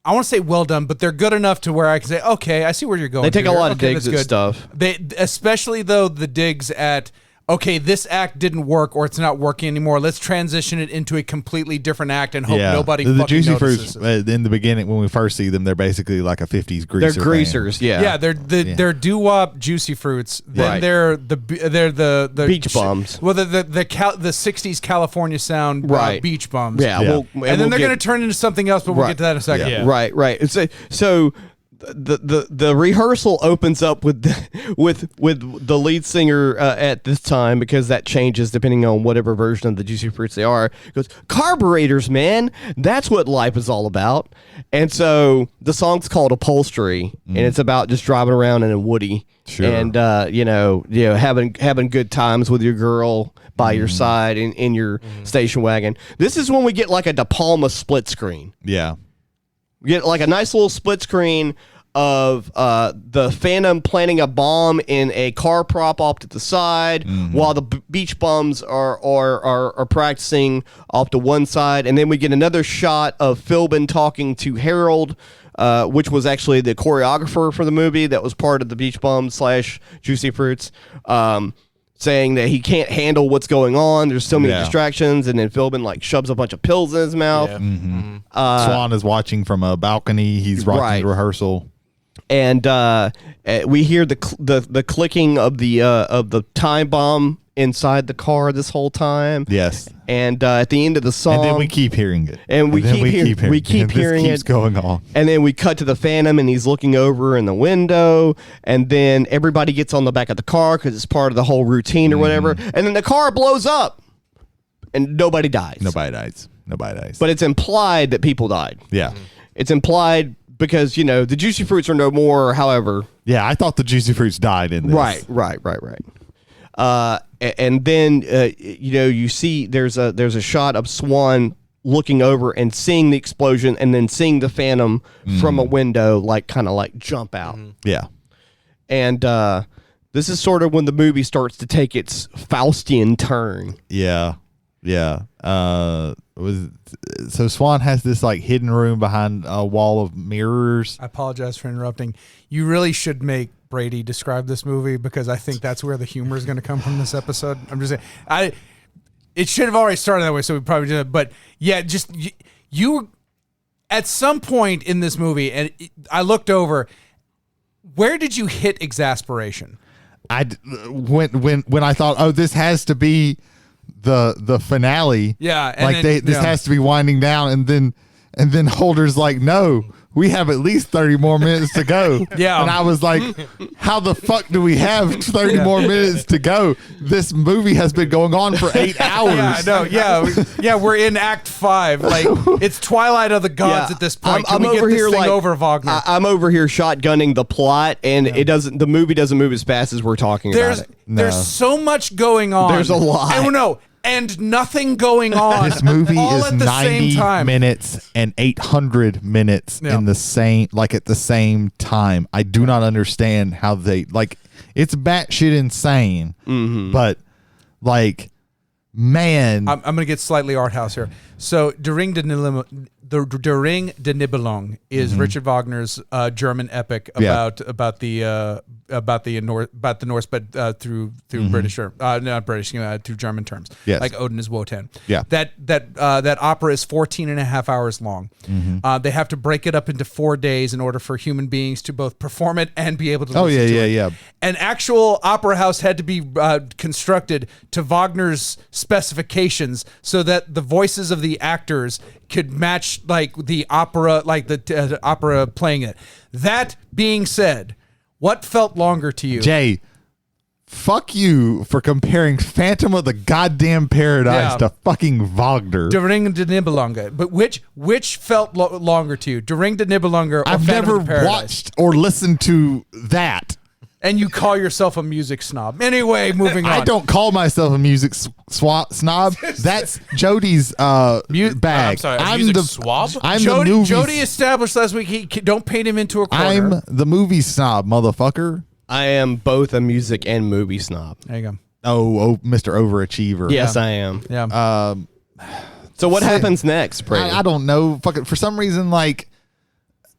I want to say well done, but they're good enough to where I can say, okay, I see where you're going. They take a here. lot of Okay, digs that's at good. stuff. They, especially though the digs at, okay, this act didn't work or it's not working anymore. Let's transition it into a completely different act and hope nobody the fucking Juicy notices. Fruits in the beginning when we first see them, they're basically like a 50s greaser. they're greasers. band. Yeah, Yeah, they're doo-wop Juicy Fruits. Then Right. they're the Beach Bums. Well, the 60s California sound Right. Beach Bums. Yeah, Yeah. we'll- and we'll then they're get- going to turn into something else, but we'll Right. get to that in a second. Yeah. Right. So the rehearsal opens up with the lead singer at this time, because that changes depending on whatever version of the Juicy Fruits they are. Goes, carburetors, man. That's what life is all about. And so the song's called Upholstery, and it's about just driving around in a Woody. Sure. And having good times with your girl by your side in your station wagon. This is when we get like a dePalma split screen. Yeah. We get like a nice little split screen of the Phantom planting a bomb in a car prop off to the side, while the Beach Bums are practicing off to one side, and then we get another shot of Philbin talking to Harold, which was actually the choreographer for the movie that was part of the Beach Bums / Juicy Fruits. saying that he can't handle what's going on. There's so many Yeah. distractions, and then Philbin like shoves a bunch of pills in his mouth. Yeah. Swan is watching from a balcony. He's watching Right. the rehearsal. And we hear the clicking of the time bomb inside the car this whole time. Yes. And at the end of the song, And then we keep hearing it. And we then keep hearing this keeps it. going on. and then we cut to the Phantom, and he's looking over in the window, and then everybody gets on the back of the car because it's part of the whole routine or whatever, and then the car blows up, and nobody dies. Nobody dies. But it's implied that people died. Yeah. It's implied because, the juicy fruits are no more, however. Yeah, I thought the juicy fruits died in this. Right. And then you see there's a shot of Swan looking over and seeing the explosion, and then seeing the Phantom from a window, kind of jump out. Yeah. And this is sort of when the movie starts to take its Faustian turn. Yeah. So Swan has this hidden room behind a wall of mirrors. I apologize for interrupting. You really should make Brady describe this movie, because I think that's where the humor is going to come from this episode. I'm just saying, it should have already started that way, so we probably did. But yeah, just you at some point in this movie, and I looked over. Where did you hit exasperation? When I thought, oh, this has to be the finale. Yeah, and this has to be winding down, and then Holder's like, no, we have at least 30 more minutes to go. Yeah. And I was like, how the fuck do we have 30 more minutes to go? This movie has been going on for 8 hours. Yeah, I know. Yeah, we're in Act 5. It's Twilight of the Gods at this point. Can we get this thing over, Wagner? I'm over here shotgunning the plot, and the movie doesn't move as fast as we're talking about it. There's so much going on. There's a lot. I don't know. And nothing going on. This movie all is at the 90 same time. minutes and 800 minutes in the same, at the same time. I do not understand how they, it's batshit insane, but man. I'm going to get slightly art house here. So, Der Ring der Nibelung is Richard Wagner's German epic about the Norse, but through British, not British, through German terms. Yes. Like Odin is Wotan. Yeah. That opera is 14 and a half hours long. They have to break it up into 4 days in order for human beings to both perform it and be able to listen to it. Yeah. An actual opera house had to be constructed to Wagner's specifications so that the voices of the actors could match the opera, the opera playing it. That being said, what felt longer to you? Jay, fuck you for comparing Phantom of the Goddamn Paradise to fucking Wagner. Der Ring der Nibelunge. But which felt longer to you? Der Ring der Nibelunge or I've Phantom never of the Paradise? watched or listened to that. And you call yourself a music snob. Anyway, moving on. I don't call myself a music snob. That's Jody's bag. I'm sorry, a music swab? I'm Jody, the movie. Jody established last week, don't paint him into a corner. I'm the movie snob, motherfucker. I am both a music and movie snob. There you go. Oh, Mr. Overachiever. Yes, I am. Yeah. So what happens next, Brady? I don't know. Fucking for some reason,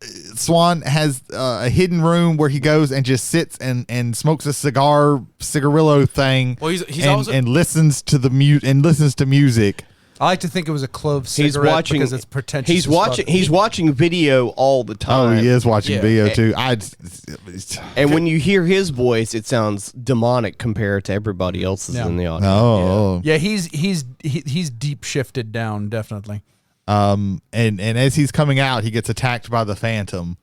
Swan has a hidden room where he goes and just sits and smokes a cigarillo thing. Well, he's and, also and listens to the listens to music. I like to think it was a clove cigarette because it's pretentious. He's watching video all the Oh, time. he is watching video too. And when you hear his voice, it sounds demonic compared to everybody else's in the audience. Oh, Yeah, he's deep shifted down, definitely. and as he's coming out, he gets attacked by the Phantom.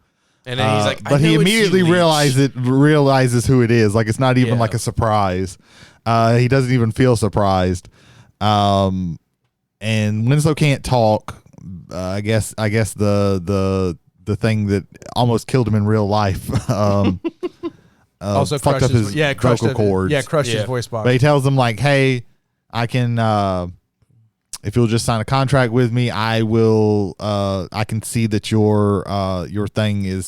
and then he's like, but he immediately realizes who it is. It's not even a surprise. He doesn't even feel surprised. And Winslow can't talk. I guess the thing that almost killed him in real life. Also fucked up his vocal cords. Crushed his voice box. But he tells him hey, I can. If you'll just sign a contract with me, I will. I can see that your thing the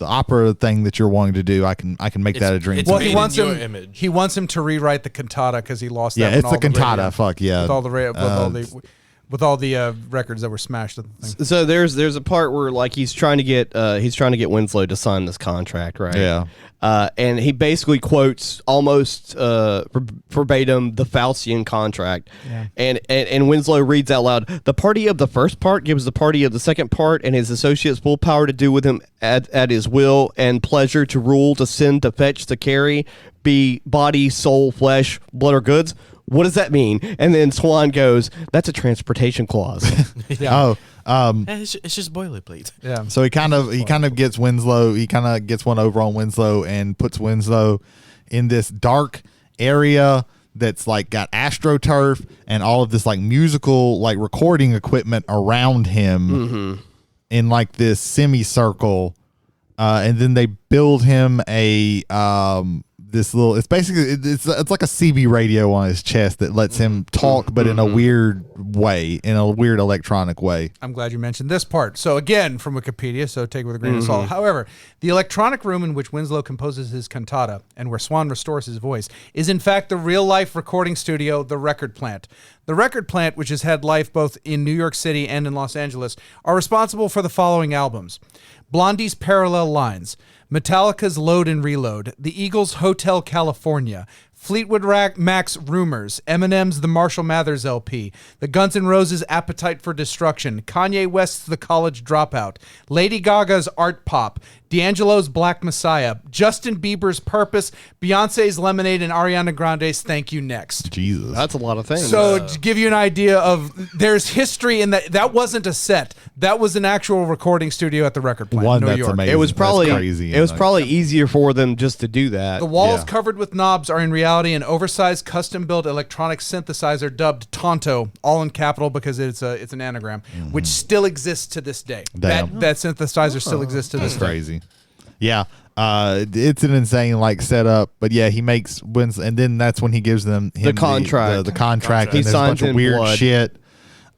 opera thing that you're wanting to do. I can make that a dream. Well, made he wants in your him. image. He wants him to rewrite the cantata because he lost. Yeah, that it's the cantata. Fuck yeah. With all the with all the records that were smashed at the thing. So there's a part where like he's trying to get Winslow to sign this contract, right? Yeah. And he basically quotes almost verbatim the Faustian contract. Yeah. And Winslow reads out loud, "The party of the first part gives the party of the second part and his associates full power to do with him at his will and pleasure, to rule, to send, to fetch, to carry, be body, soul, flesh, blood, or goods." What does that mean? And then Swan goes, "That's a transportation clause." Oh, It's just boilerplate. Yeah. so he kind of gets Winslow. He kind of gets one over on Winslow and puts Winslow in this dark area that's like got AstroTurf and all of this like musical like recording equipment around him in like this semicircle, and then they build him a this little. It's basically it's like a CB radio on his chest that lets him talk, but in a weird way, in a weird electronic way. I'm glad you mentioned this part. So again, from Wikipedia, so take it with a grain of salt. However, the electronic room in which Winslow composes his cantata and where Swan restores his voice is in fact the real-life recording studio, the Record Plant. The Record Plant, which has had life both in New York City and in Los Angeles, are responsible for the following albums: Blondie's Parallel Lines, Metallica's Load and Reload, The Eagles' Hotel California, Fleetwood Mac's Rumors, Eminem's The Marshall Mathers LP, the Guns N' Roses' Appetite for Destruction, Kanye West's The College Dropout, Lady Gaga's Art Pop, D'Angelo's Black Messiah, Justin Bieber's Purpose, Beyonce's Lemonade, and Ariana Grande's Thank You Next. Jesus. That's a lot of things. So to give you an idea of, there's history in that wasn't a set. That was an actual recording studio at the Record Plant in New That's York. amazing. it was probably That's crazy. it was probably easier for them just to do that. The walls Yeah. covered with knobs are in reality an oversized, custom-built electronic synthesizer dubbed Tonto, all in capital because it's an anagram, which still exists to this day. Damn. That synthesizer still exists to this That's day. crazy. Yeah. It's an insane like setup, but yeah, he makes wins, and then that's when he gives them The contract. the contract, He and there's a bunch signs of in weird blood. shit.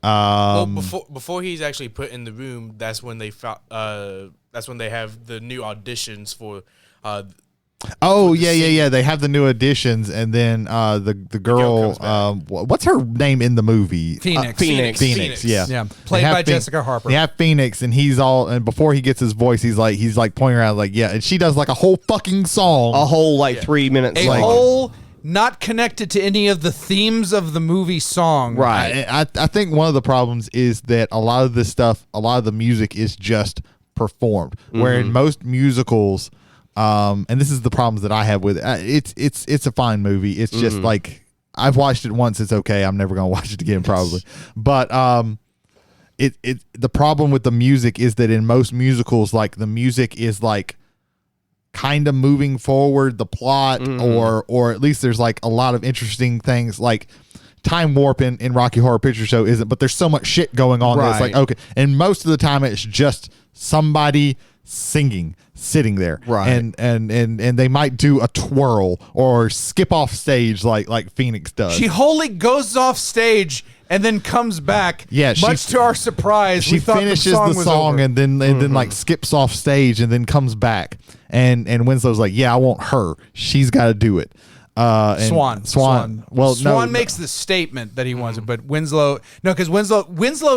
Well, before he's actually put in the room, that's when they that's when they have the new auditions for. Oh yeah. They have the new additions, and then the girl, comes back. what's her name in the movie? Phoenix. Phoenix. Yeah, Yeah, They played have by Jessica Harper. They have Phoenix, and and before he gets his voice, he's like pointing around like, yeah, and she does like a whole fucking song. a whole 3 minutes. A long. whole not connected to any of the themes of the movie song. Right. I think one of the problems is that a lot of this stuff, a lot of the music is just performed. Where in most musicals, and this is the problems that I have with it. It's a fine movie. It's just like I've watched it once. It's okay. I'm never gonna watch it again probably. But the problem with the music is that in most musicals, like the music is like kind of moving forward the plot, or at least there's like a lot of interesting things like. Time Warp in Rocky Horror Picture Show isn't, but there's so much shit going on that it's like, okay. And most of the time it's just somebody singing, sitting there. Right. And they might do a twirl or skip off stage like Phoenix does. She wholly goes off stage and then comes back. Yeah, much to our surprise, she we thought finishes the the was song over. and then like skips off stage and then comes back. And Winslow's like, yeah, I want her. She's got to do it. And Swan. Well, Swan no, makes the statement that he wants it, but Winslow, no, because Winslow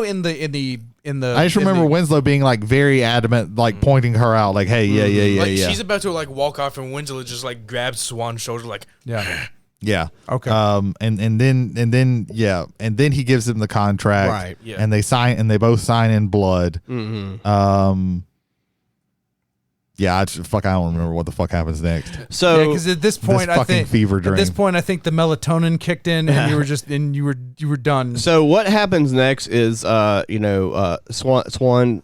in the. I just remember Winslow being like very adamant, like pointing her out, like, "Hey, yeah." She's about to like walk off, and Winslow just like grabs Swan's shoulder, like, Yeah. Okay. And then he gives him the contract. Right, yeah. And they both sign in blood. Yeah, I don't remember what the fuck happens next. So because at this point, I fucking think fever at this dream. point, I think the melatonin kicked in, and you were done. So what happens next is, Swan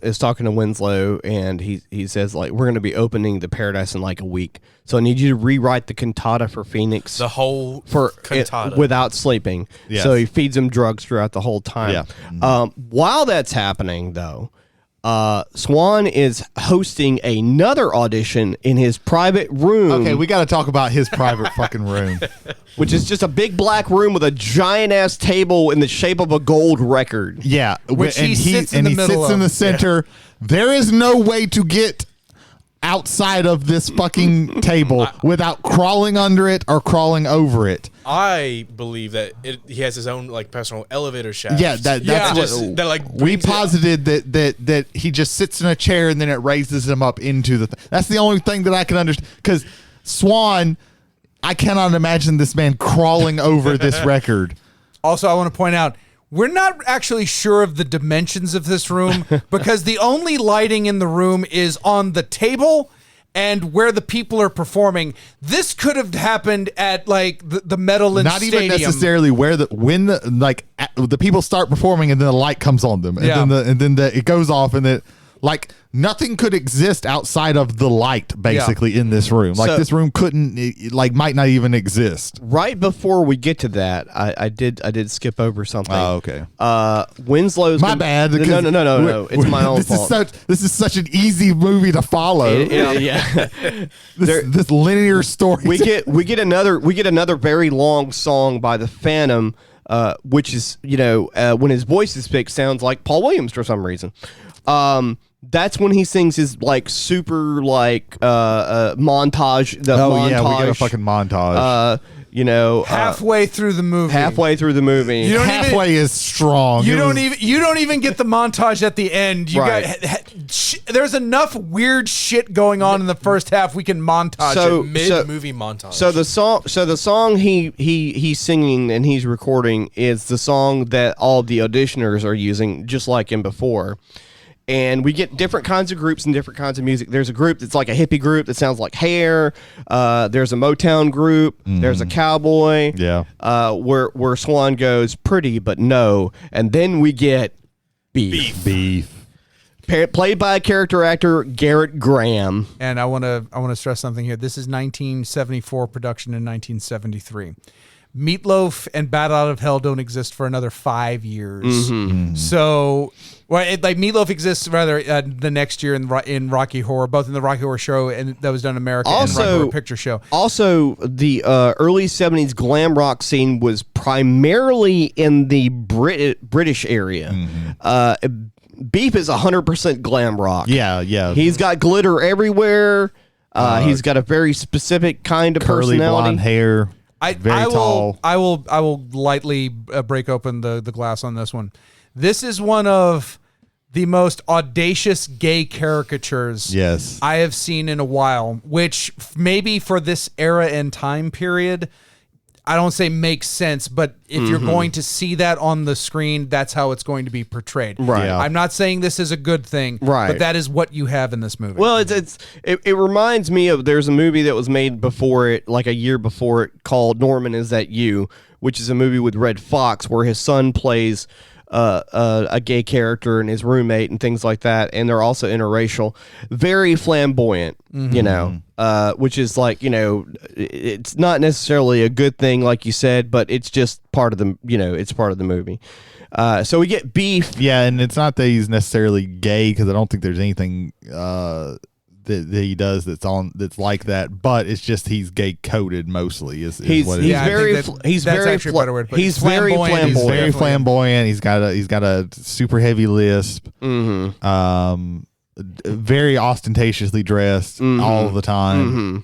is talking to Winslow, and he says like, we're going to be opening the Paradise in like a week, so I need you to rewrite the cantata for Phoenix the whole for cantata without sleeping. Yes. So he feeds him drugs throughout the whole time. Yeah. While that's happening, though, Swan is hosting another audition in his private room. Okay, we got to talk about his private fucking room. Which is just a big black room with a giant ass table in the shape of a gold record. Yeah, Which and he sits in and the he middle sits in of. the center. There is no way to get outside of this fucking table without crawling under it or crawling over it. I believe that he has his own like personal elevator shaft. Yeah, that's what that like we brings it- posited that he just sits in a chair and then it raises him up into the thing. That's the only thing that I can understand, because Swan, I cannot imagine this man crawling over this record. Also, I want to point out, we're not actually sure of the dimensions of this room because the only lighting in the room is on the table and where the people are performing. This could have happened at like the Meadowlands Not Stadium. even necessarily when the people start performing and then the light comes on them and then it goes off and then like nothing could exist outside of the light basically in this room. Like So- this room might not even exist. Right before we get to that, I did skip over something. Oh, okay. Winslow's My bad. No, because no. It's my own this fault. This is such an easy movie to follow. Yeah. This linear story. we get another very long song by the Phantom, which is when his voice is picked, sounds like Paul Williams for some reason. That's when he sings his like super like montage. The montage. Yeah, we get a fucking montage. halfway through the movie. Halfway through the movie. You don't Halfway is strong. You don't even get the montage at the end. You Right. there's enough weird shit going on in the first half. We can montage So- it. mid-movie montage. So the song he's singing and he's recording is the song that all the auditioners are using, just like in before. And we get different kinds of groups and different kinds of music. There's a group that's like a hippie group that sounds like Hair. There's a Motown group. There's a cowboy. Yeah. Where Swan goes pretty but no, and then we get Beef. Played by character actor Garrett Graham. And I want to stress something here. This is 1974 production in 1973. Meatloaf and Bat Out of Hell don't exist for another 5 years. So, Meatloaf exists rather the next year in Rocky Horror, both in the Rocky Horror Show and that was done in America and Rocky Horror Picture Show. Also, the early 70s glam rock scene was primarily in the British area. Beef is 100% glam rock. Yeah. He's got glitter everywhere. He's got a very specific kind of Curly personality. blonde hair. Very tall. I will lightly break open the glass on this one. This is one of the most audacious gay caricatures Yes. I have seen in a while, which maybe for this era and time period, I don't say makes sense, but if you're going to see that on the screen, that's how it's going to be portrayed. Right. Yeah. I'm not saying this is a good thing, Right. but that is what you have in this movie. Well, it reminds me of there's a movie that was made before it, like a year before it, called Norman Is That You, which is a movie with Red Fox where his son plays a gay character and his roommate and things like that, and they're also interracial, very flamboyant, which is like it's not necessarily a good thing, like you said, but it's just part of the it's part of the movie. So we get Beef. Yeah, and it's not that he's necessarily gay, because I don't think there's anything that he does that's like that, but it's just he's gay coded mostly. Is what it is. I think that's actually a better word to put it. He's very flamboyant. He's very flamboyant. He's got a super heavy lisp. Very ostentatiously dressed all the time.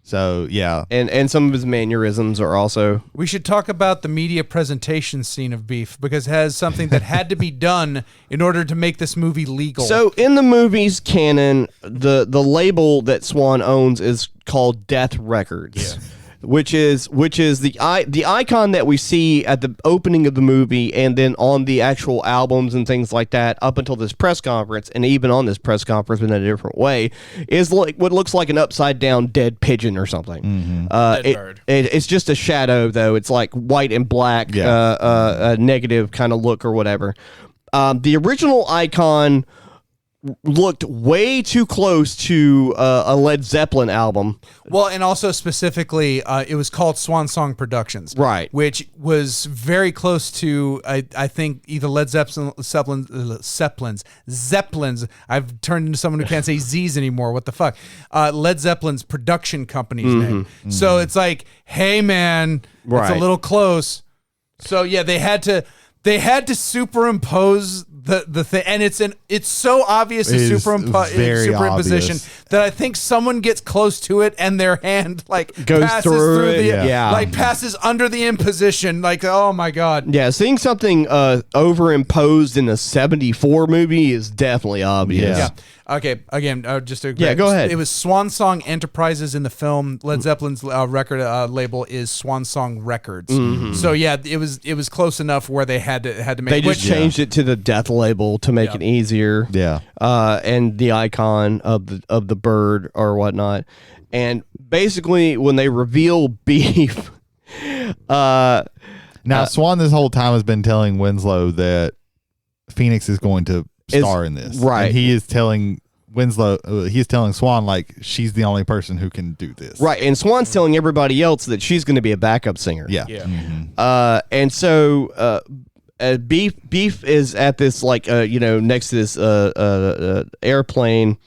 So yeah, and some of his mannerisms are also. We should talk about the media presentation scene of Beef because it has something that had to be done in order to make this movie legal. So in the movie's canon, the label that Swan owns is called Death Records. Which is the icon that we see at the opening of the movie, and then on the actual albums and things like that up until this press conference, and even on this press conference in a different way, is like what looks like an upside down dead pigeon or something. Dead bird. It's just a shadow though. It's like white and black, a negative kind of look or whatever. The original icon looked way too close to a Led Zeppelin album. Well, and also specifically, it was called Swan Song Productions, Right. Which was very close to, I think, either Led Zeppelins. I've turned into someone who can't say Z's anymore. What the fuck? Led Zeppelin's production company's name. So it's like, hey man, it's Right. a little close. So yeah, they had to. They had to superimpose the thing, and it's so obvious It a is very superimposition obvious. that I think someone gets close to it and their hand like Goes passes through it, the yeah. like passes under the imposition. Like, oh my god. Yeah, seeing something overimposed in a 74 movie is definitely obvious. Yeah. Okay. Again, just to go ahead. It was Swan Song Enterprises in the film. Led Zeppelin's record label is Swan Song Records. So yeah, it was close enough where they had to make. They just changed it to the death label to make it easier. Yeah. And the icon of the bird or whatnot. And basically, when they reveal Beef, Now, Swan this whole time has been telling Winslow that Phoenix is going to star in this. Right. And he is telling Winslow, he's telling Swan, like, she's the only person who can do this. right, and Swan's telling everybody else that she's going to be a backup singer. Yeah. Yeah. And so Beef is at this next to this airplane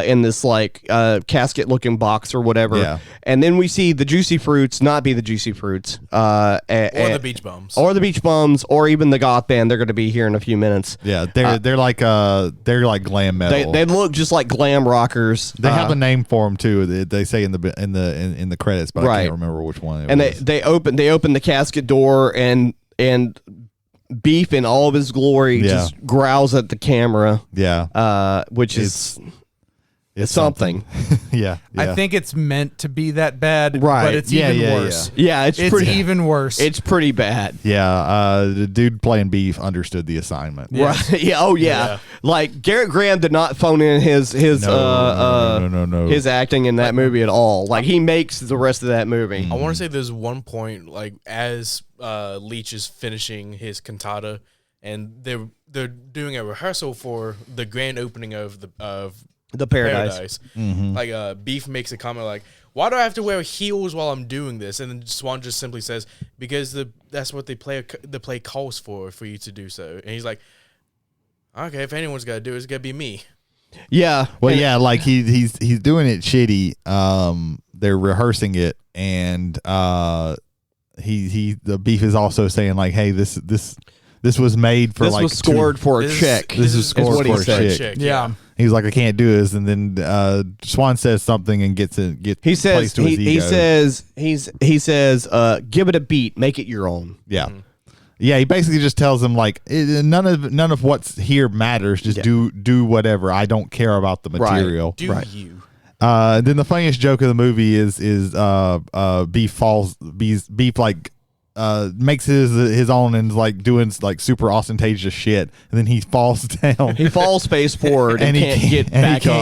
in this casket looking box or whatever. Yeah. And then we see the Juicy Fruits not be the Juicy Fruits, Or the Beach Bums. or the Beach Bums, or even the goth band. They're going to be here in a few minutes. Yeah. They're like glam metal. They look just like glam rockers. They have a name for them too. They say in the credits, but I Right. can't remember which one. And they open the casket door and Beef in all of his glory just growls at the camera. yeah, Which is it's something. yeah. I think it's meant to be that bad, Right. but it's Yeah, even yeah, worse. Yeah, it's pretty even worse. It's pretty bad. Yeah, the dude playing Beef understood the assignment. Yes. Right. Yeah. Oh yeah. Yeah. Like Garrett Graham did not phone in his No. his acting in that movie at all. Like he makes the rest of that movie. I want to say there's one point, like, as Leach is finishing his cantata, and they're doing a rehearsal for the grand opening of The Paradise. Like Beef makes a comment like, "Why do I have to wear heels while I'm doing this?" And then Swan just simply says, "Because that's what the play calls for you to do so." And he's like, "Okay, if anyone's got to do it, it's gonna be me." Yeah. Well, And- yeah, like he's doing it shitty. They're rehearsing it, and the Beef is also saying like, "Hey, this was made for This like was scored for a check. This is scored what he for a said. check." yeah. He's like, "I can't do this," and then Swan says something and gets He says plays to his ego. he says give it a beat, make it your own. Yeah. Yeah, he basically just tells him like none of what's here matters. Just do whatever. I don't care about the Right. material. Do you? Then the funniest joke of the movie is Beef like makes his own and is like doing like super ostentatious shit, and then he falls down. He falls face forward and can't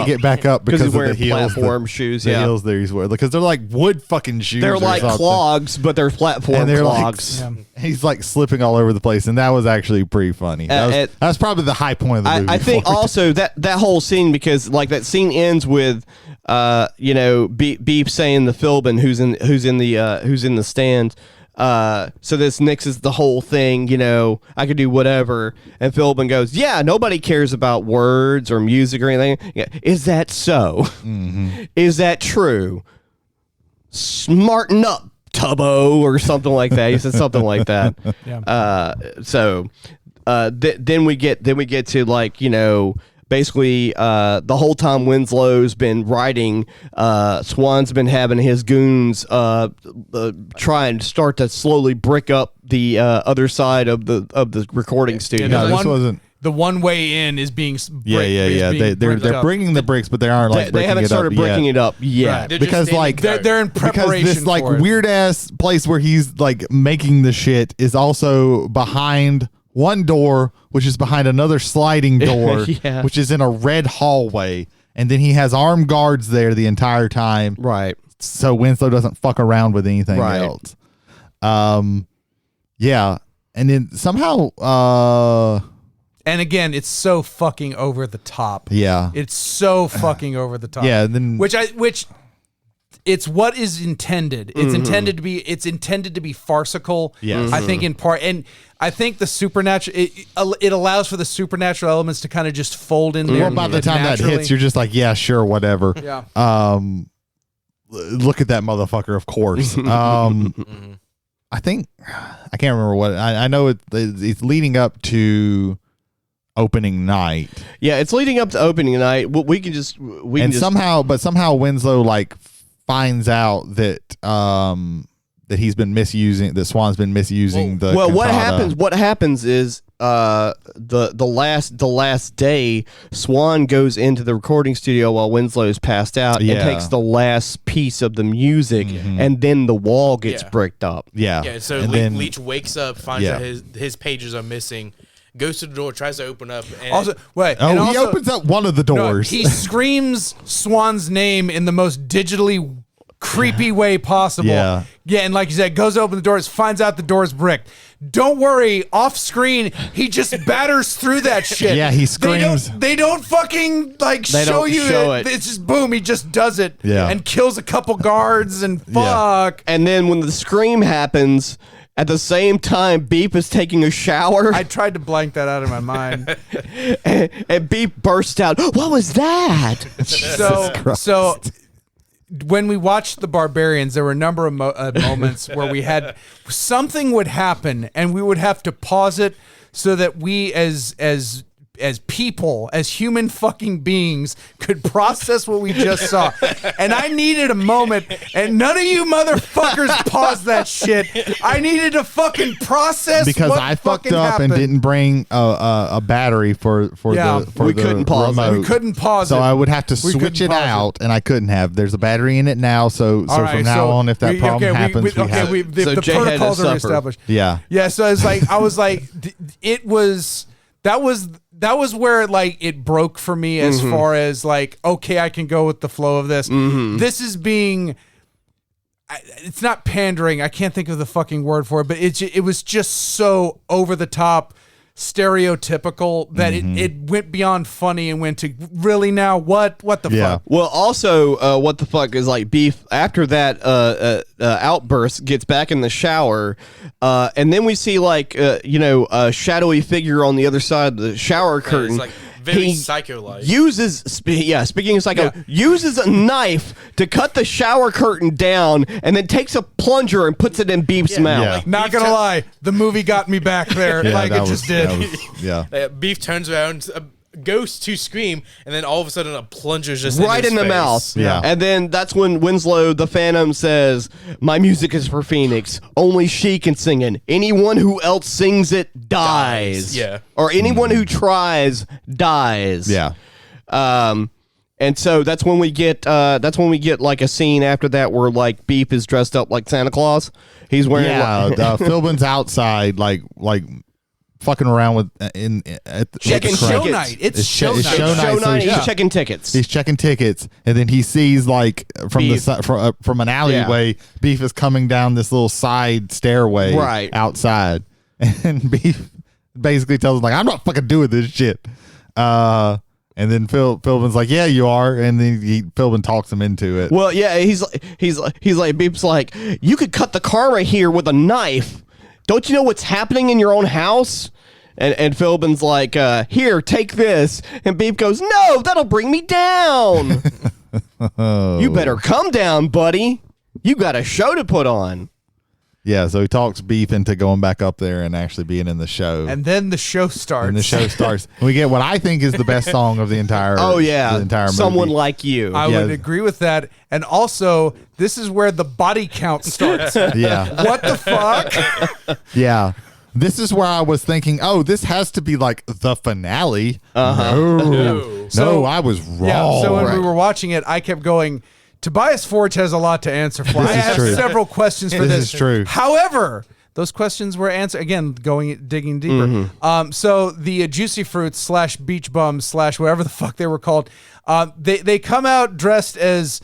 get back up because he's of the wearing heels, platform shoes. the Yeah, heels there he's wearing, because they're like wood fucking shoes. they're or like something. clogs, but they're platform And they're clogs. like, he's like slipping all over the place, and that was actually pretty funny. That was probably the high point of the movie. I think for it. also that whole scene, because like that scene ends with Beef saying the Philbin who's in the stand. So this nixes the whole thing, I could do whatever. And Philbin goes, yeah, nobody cares about words or music or anything. Yeah. Is that so? Mm-hmm. Is that true? Smarten up, Tubbo, or something like that. He said something like that. Yeah. Then we get to like, basically the whole time Winslow's been writing, Swan's been having his goons try and start to slowly brick up the other side of the recording studio. No, the this wasn't. The one way in is being Yeah. They're bringing the bricks, but they aren't like They breaking haven't it started up breaking yet. it up yet. Right. They're just Because standing like there. They're in preparation because this like for it. weird ass place where he's like making the shit is also behind one door, which is behind another sliding door, Yeah. which is in a red hallway, and then he has armed guards there the entire time, Right. so Winslow doesn't fuck around with anything Right. else. Yeah, and then somehow, And again, it's so fucking over the top. yeah, It's so fucking over the top. yeah, and then Which it's what is intended. It's intended to be farcical. Yes. I think in part, and I think the supernatural it allows for the supernatural elements to kind of just fold in there. well, by the time that naturally. hits, you're just like, yeah, sure, whatever. Yeah. Look at that motherfucker, of course. I think I can't remember what I know. It's leading up to opening night. Yeah, it's leading up to opening night. We can just somehow Winslow like finds out that that he's been misusing, that Swan's been misusing the. Well, cantata. what happens is the last day, Swan goes into the recording studio while Winslow is passed out and takes the last piece of the music, and then the wall gets bricked up. Yeah, so Leech wakes up, finds out his pages are missing, goes to the door, tries to open up. And he opens up one of the doors. No, he screams Swan's name in the most digitally creepy way possible. Yeah, and like you said, goes to open the doors, finds out the door's bricked. Don't worry, off screen, he just batters through that shit. Yeah, he screams. They don't fucking show it. It's just boom, he just does it and kills a couple guards and fuck. And then when the scream happens, at the same time, Beep is taking a shower. I tried to blank that out of my mind. and Beep bursts out, "What was that?" So when we watched The Barbarians, there were a number of moments where we had something would happen and we would have to pause it so that we as people, as human fucking beings, could process what we just saw. And I needed a moment, and none of you motherfuckers paused that shit. I needed to fucking process because what I fucked fucking up happened. and didn't bring a battery for the couldn't pause remote. We couldn't pause it. So I would have to switch it out, and I couldn't have. There's a battery in it now, so from now on, if that problem happens, the protocols are established. Yeah. So it's like I was like, that was where like it broke for me as far as like, okay, I can go with the flow of this. This is being, it's not pandering. I can't think of the fucking word for it, but it was just so over the top, stereotypical that it went beyond funny and went to really now what the fuck. Well, also what the fuck is like Beef after that outburst gets back in the shower, and then we see like a shadowy figure on the other side of the shower curtain. It's like very psycho-like. Speaking of psycho, uses a knife to cut the shower curtain down, and then takes a plunger and puts it in Beef's mouth. Yeah. Like, Not gonna lie, the movie got me back there. Beef turns around, goes to scream, and then all of a sudden a plunger's just right in the face. mouth. Yeah. And then that's when Winslow the Phantom says, "My music is for Phoenix. Only she can sing it. Anyone who else sings it dies. Yeah. Or anyone who tries dies." Yeah. And so that's when we get like a scene after that where like Beef is dressed up like Santa Claus. He's wearing Philbin's outside like fucking around with checking show tickets. night. It's show night. Show so night. He's checking tickets. He's checking tickets, and then he sees like from from an alleyway, Beef is coming down this little side stairway outside, and Beef basically tells him like, "I'm not fucking doing this shit." And then Philbin's like, "Yeah, you are," and then Philbin talks him into it. Well, yeah, he's like Beef's like, "You could cut the car right here with a knife. Don't you know what's happening in your own house?" And Philbin's like, "Here, take this." And Beef goes, "No, that'll bring me down." You better come down, buddy. You got a show to put on. Yeah, so he talks Beef into going back up there and actually being in the show. And then the show starts. And the show starts. We get what I think is the best song of the entire the entire movie. Someone Like You. I would agree with that. And also, this is where the body count starts. Yeah. What the fuck? Yeah. This is where I was thinking, oh, this has to be like the finale. No, I was wrong. Yeah, so when we were watching it, I kept going, Tobias Forge has a lot to answer for. I have several questions for this. This is true. However, those questions were answered, again, digging deeper. So the Juicy Fruits / Beach Bums / whatever the fuck they were called, they come out dressed as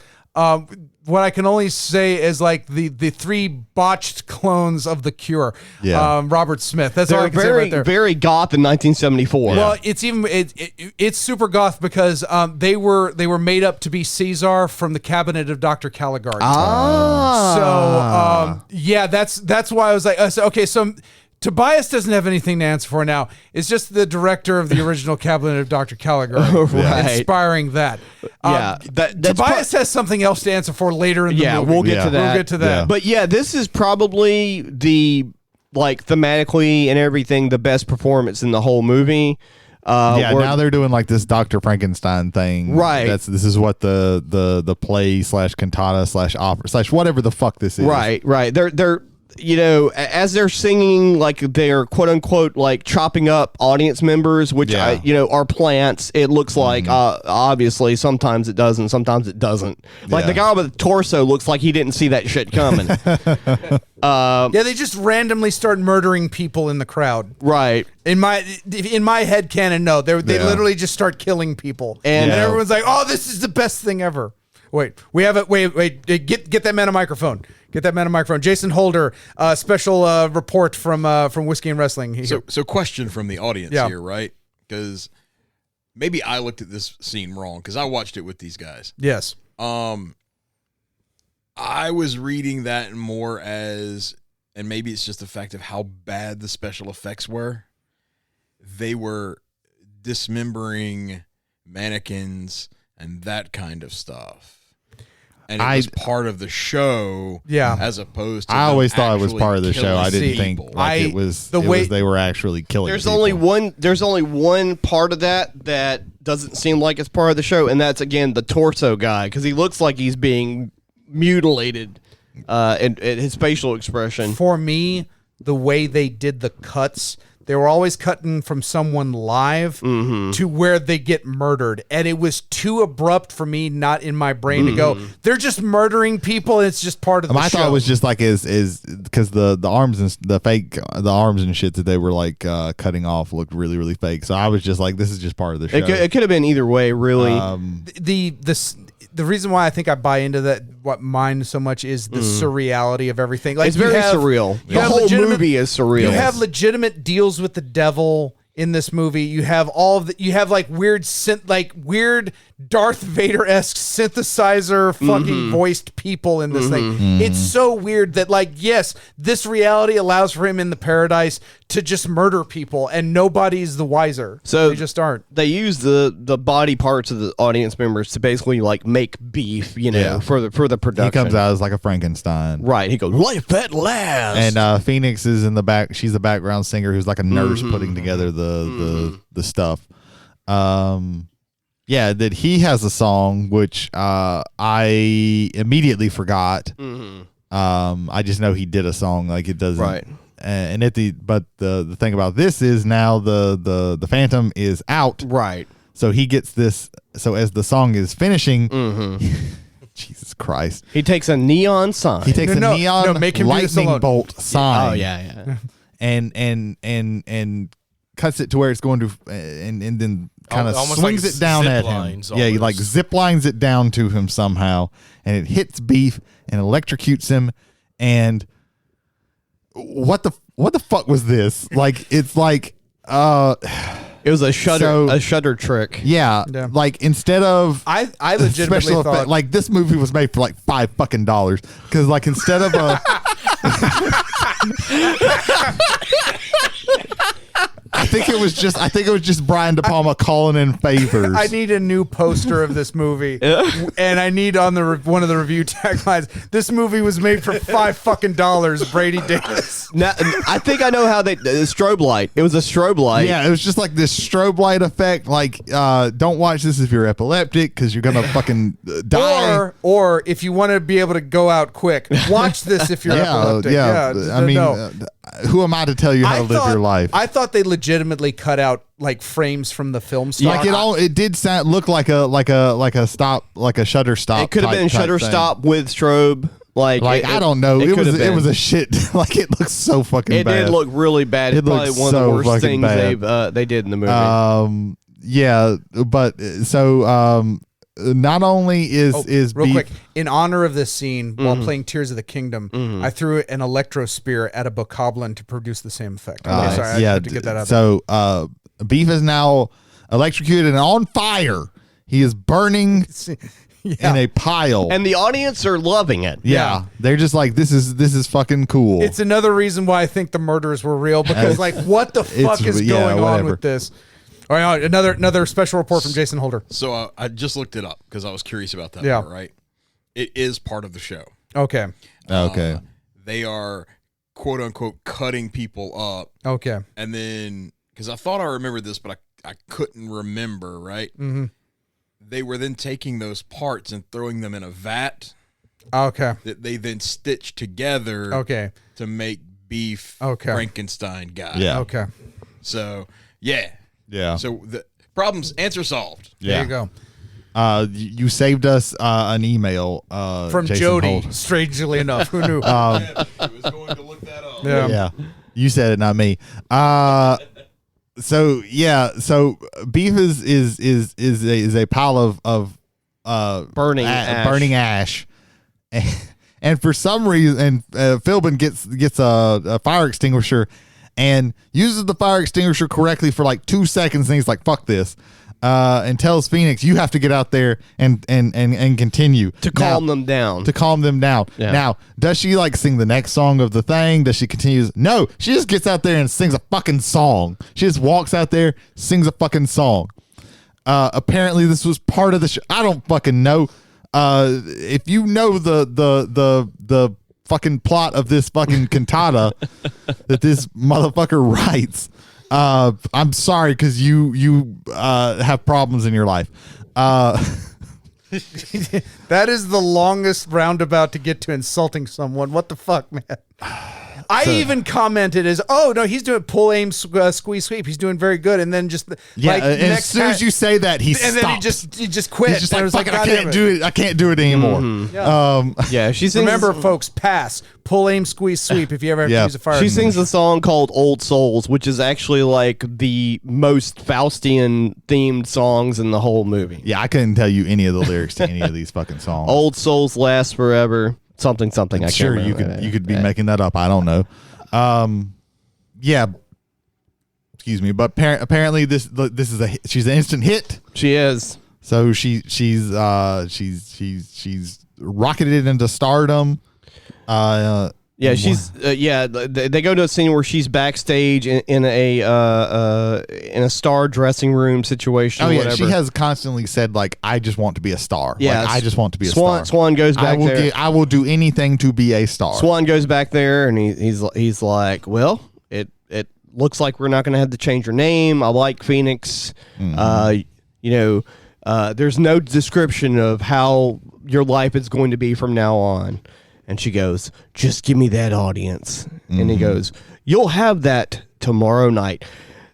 what I can only say is like the three botched clones of The Cure. Yeah. Robert Smith. That's all I They're can say right there. very goth in 1974. Well, it's even it's super goth because they were made up to be Caesar from the Cabinet of Dr. Caligari. So yeah, that's why I was like, okay, so Tobias doesn't have anything to answer for now. It's just the director of the original Cabinet of Dr. Caligari. Right. Inspiring that. Yeah, Tobias has something else to answer for later in the movie. We'll get to that. We'll get to that. But yeah, this is probably thematically and everything, the best performance in the whole movie. Now they're doing like this Dr. Frankenstein thing. Right. This is what the play / cantata / opera / whatever the fuck this is. Right. They're as they're singing, like they're quote unquote like chopping up audience members, which are plants. It looks like obviously sometimes it does and sometimes it doesn't. Like the guy with the torso looks like he didn't see that shit coming. They just randomly start murdering people in the crowd. Right. In my head canon, no, they literally just start killing people, and everyone's like, "Oh, this is the best thing ever." Wait, we have it. Wait, get that man a microphone. Get that man a microphone. Jason Holder, special report from Whiskey and Wrestling. So question from the audience here, right? Because maybe I looked at this scene wrong because I watched it with these guys. Yes. I was reading that more as, and maybe it's just the fact of how bad the special effects were. They were dismembering mannequins and that kind of stuff. And it was part of the show, as opposed to. I always thought it was part of the show. I didn't think it was they were actually killing. There's people. only one part of that doesn't seem like it's part of the show, and that's again the torso guy, because he looks like he's being mutilated, and his facial expression. For me, the way they did the cuts, they were always cutting from someone live to where they get murdered. And it was too abrupt for me, not in my brain, to go, they're just murdering people and it's just part of the show. I thought it was just like is because the arms and the arms and shit that they were like cutting off looked really, really fake. So I was just like, this is just part of the show. It could have been either way, really. The reason why I think I buy into that, what mine so much, is the surreality of everything. Like, it's very surreal. The whole movie is surreal. You have legitimate deals with the devil in this movie. You have like weird Darth Vader-esque synthesizer fucking voiced people in this thing. It's so weird that, like, yes, this reality allows for him in the paradise to just murder people and nobody's the wiser. So they just aren't. They use the body parts of the audience members to basically like make beef, for the production. He comes out as like a Frankenstein. Right. He goes, life at last. And Phoenix is in the back. She's the background singer who's like a nurse putting together the stuff. That he has a song which I immediately forgot. I just know he did a song, like it doesn't. Right. And but the thing about this is now the Phantom is out. Right. So he gets this. So as the song is finishing, Jesus Christ, he takes a neon sign. He takes a neon make him lightning bolt sign. Oh yeah. and cuts it to where it's going to, and then kind of swings like it down at him. Yeah, he like zip lines it down to him somehow, and it hits Beef and electrocutes him. And what the fuck was this? Like, it's like it was a shutter trick. Yeah, like instead of I legitimately thought like this movie was made for like $5 fucking because like instead of a I think it was just Brian DePalma calling in favors. I need a new poster of this movie, and I need on one of the review taglines, "This movie was made for $5 fucking Brady Davis." Now, I think I know how they strobe light. It was a strobe light. Yeah, it was just like this strobe light effect. Like, don't watch this if you're epileptic because you're gonna fucking die. Or if you want to be able to go out quick, watch this if you're epileptic. I mean, who am I to tell you how to live your life? I thought they legitimately cut out like frames from the film stock. Like it did look like a shutter stop. It could have been shutter stop with strobe. Like I don't know. It was a shit. Like it looks so fucking bad. It did look really bad. It's probably one of the worst things they did in the movie. But so not only is real quick, in honor of this scene, while playing Tears of the Kingdom, I threw an electro spear at a bokoblin to produce the same effect. Okay, sorry, I had to get that out. So Beef is now electrocuted and on fire. He is burning. in a pile. And the audience are loving it. Yeah, they're just like, this is fucking cool. It's another reason why I think the murders were real, because like, what the fuck is going on with this? All right, another special report from Jason Holder. So I just looked it up because I was curious about that Yeah. part, right? It is part of the show. Okay. Okay. They are, quote unquote, cutting people up. Okay. And then, because I thought I remembered this, but I couldn't remember, right? Mm-hmm. They were then taking those parts and throwing them in a vat Okay. that they then stitched together Okay. to make beef Frankenstein guy. Yeah. Okay. So, yeah. Yeah. So the problems, answer solved. There you go. You saved us an email From Jason Jody, Holder. strangely enough. Who knew? I was going to look that up. Yeah. You said it, not me. So beef is a pile of Burning ash. burning ash, and for some reason, Philbin gets a fire extinguisher and uses the fire extinguisher correctly for like 2 seconds, and he's like, "Fuck this." And tells Phoenix, you have to get out there and continue To calm them down. to calm them down. Yeah. Now, does she like sing the next song of the thing? Does she continue? No, she just gets out there and sings a fucking song. She just walks out there, sings a fucking song. Apparently this was part of the show. I don't fucking know. If you know the fucking plot of this fucking cantata that this motherfucker writes, I'm sorry, because you have problems in your life. That is the longest roundabout to get to insulting someone. What the fuck, man? I even commented as, oh no, he's doing pull, aim, squeeze, sweep. He's doing very good, and then just And as soon as you say that, he and stops. then he just quit. He's just And like, it was fuck it, I God can't damn it. do it. I can't do it anymore. Yeah, she sings. Remember, folks, pass, pull, aim, squeeze, sweep. If you ever have to use a fire, She sings a song called "Old Souls," which is actually like the most Faustian themed songs in the whole movie. Yeah, I couldn't tell you any of the lyrics to any of these fucking songs. "Old Souls last forever." Something. I can't Sure, remember. you could be making that up. I don't know. Yeah. Excuse me, but apparently this is she's an instant hit. She is. So she's rocketed into stardom. Yeah, she's they go to a scene where she's backstage in a star dressing room situation. Oh or yeah, whatever. she has constantly said like, I just want to be a star. Yeah, like, I just want to be a Swan. star. Swan goes back there. I will do anything to be a star. Swan goes back there and he's like, well, it looks like we're not going to have to change your name. I like Phoenix. There's no description of how your life is going to be from now on. And she goes, just give me that audience. And he goes, you'll have that tomorrow night.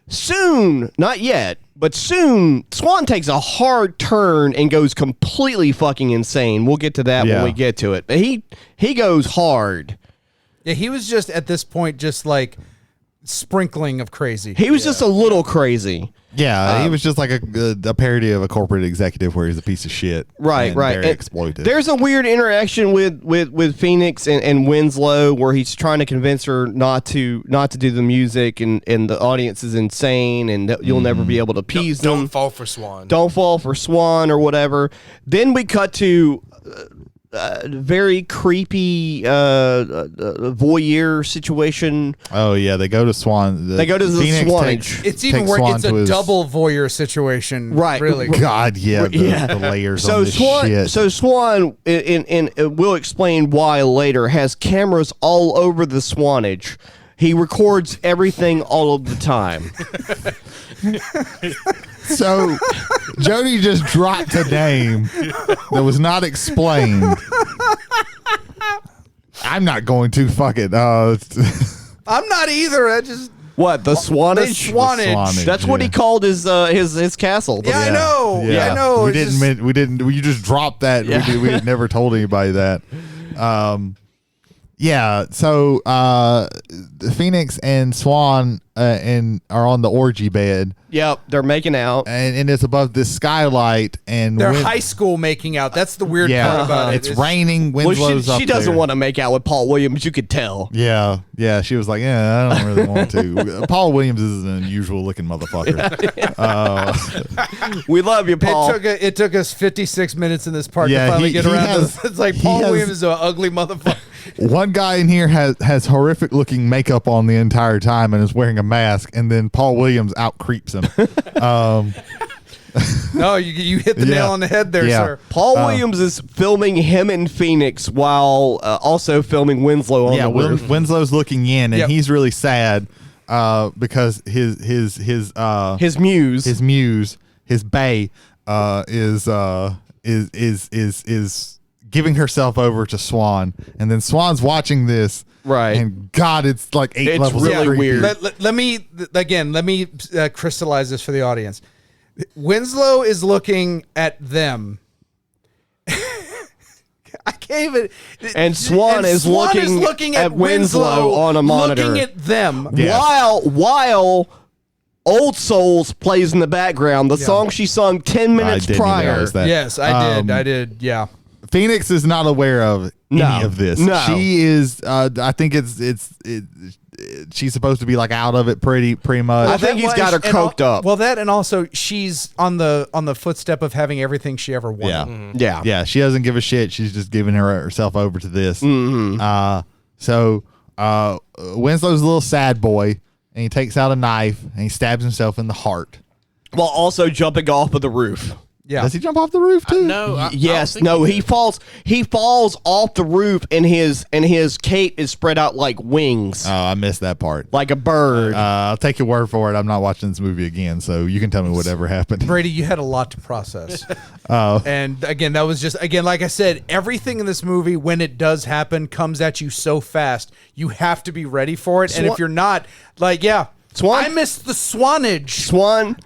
Soon, not yet, but soon, Swan takes a hard turn and goes completely fucking insane. We'll get to that when we get to it. But he goes hard. Yeah, he was just at this point just like sprinkling of crazy. He was just a little crazy. Yeah, he was just like a parody of a corporate executive where he's a piece of shit. Right. Very And exploited. there's a weird interaction with Phoenix and Winslow where he's trying to convince her not to do the music, and the audience is insane, and that you'll never be able to appease them. Don't fall for Swan. Don't fall for Swan or whatever. Then we cut to very creepy voyeur situation. Oh yeah, they go to Swan. They go to the Phoenix Swanage. It's even takes where Swan it's to a his- double voyeur situation. Right. Really. God, yeah, the layers So on this Swan, shit. so Swan, in we'll explain why later, has cameras all over the Swanage. He records everything all of the time. So Jody just dropped a name that was not explained. I'm not going to fuck it. I'm not either. I just What, the Swanage? The Swanage. Swanage, That's what he called his castle. Yeah, I know. Yeah. I know. We It's didn't. We just dropped that. Yeah. We had never told anybody that. Yeah. So Phoenix and Swan and are on the orgy bed. Yep, they're making out. And it's above this skylight, and They're high school making out. That's the weird part about it. It's raining. Winslow's she up doesn't there. want to make out with Paul Williams. You could tell. Yeah. She was like, yeah, I don't really want to. Paul Williams is an unusual looking motherfucker. We love you, Paul. It took us 56 minutes in this part Yeah, to finally get around has- to this. It's like he Paul has- Williams is an ugly motherfucker. One guy in here has horrific looking makeup on the entire time and is wearing a mask, and then Paul Williams out creeps him. No, you hit the nail on the head there, sir. Paul Williams is filming him in Phoenix while also filming Winslow on the roof. Winslow's looking in, and Yep. he's really sad because his Muse. his bae is giving herself over to Swan, and then Swan's watching this, Right. And God, it's like 8 It's levels. really creepy. weird. Let me crystallize this for the audience. Winslow is looking at them. I can't even. And Swan is looking at Winslow on a monitor. Looking at them. Yeah. While Old Souls plays in the background, the song she sung 10 I minutes didn't even prior. notice that. Yes, I did. Yeah. Phoenix is not aware of any of this. No. She is. I think she's supposed to be like out of it pretty much. I think he's got her coked up. Well, that and also she's on the footstep of having everything she ever wanted. Yeah. Yeah, she doesn't give a shit. She's just giving herself over to this. So Winslow's a little sad boy, and he takes out a knife and he stabs himself in the heart. While also jumping off of the roof. Yeah. Does he jump off the roof too? No. Yes. No. He falls off the roof, and his cape is spread out like wings, Oh, I missed that part. like a bird. I'll take your word for it. I'm not watching this movie again, so you can tell me whatever happened. Brady, you had a lot to process. And again, that was just like I said, everything in this movie, when it does happen, comes at you so fast. You have to be ready for it. And if you're not, Swan? I missed the swanage. Swan.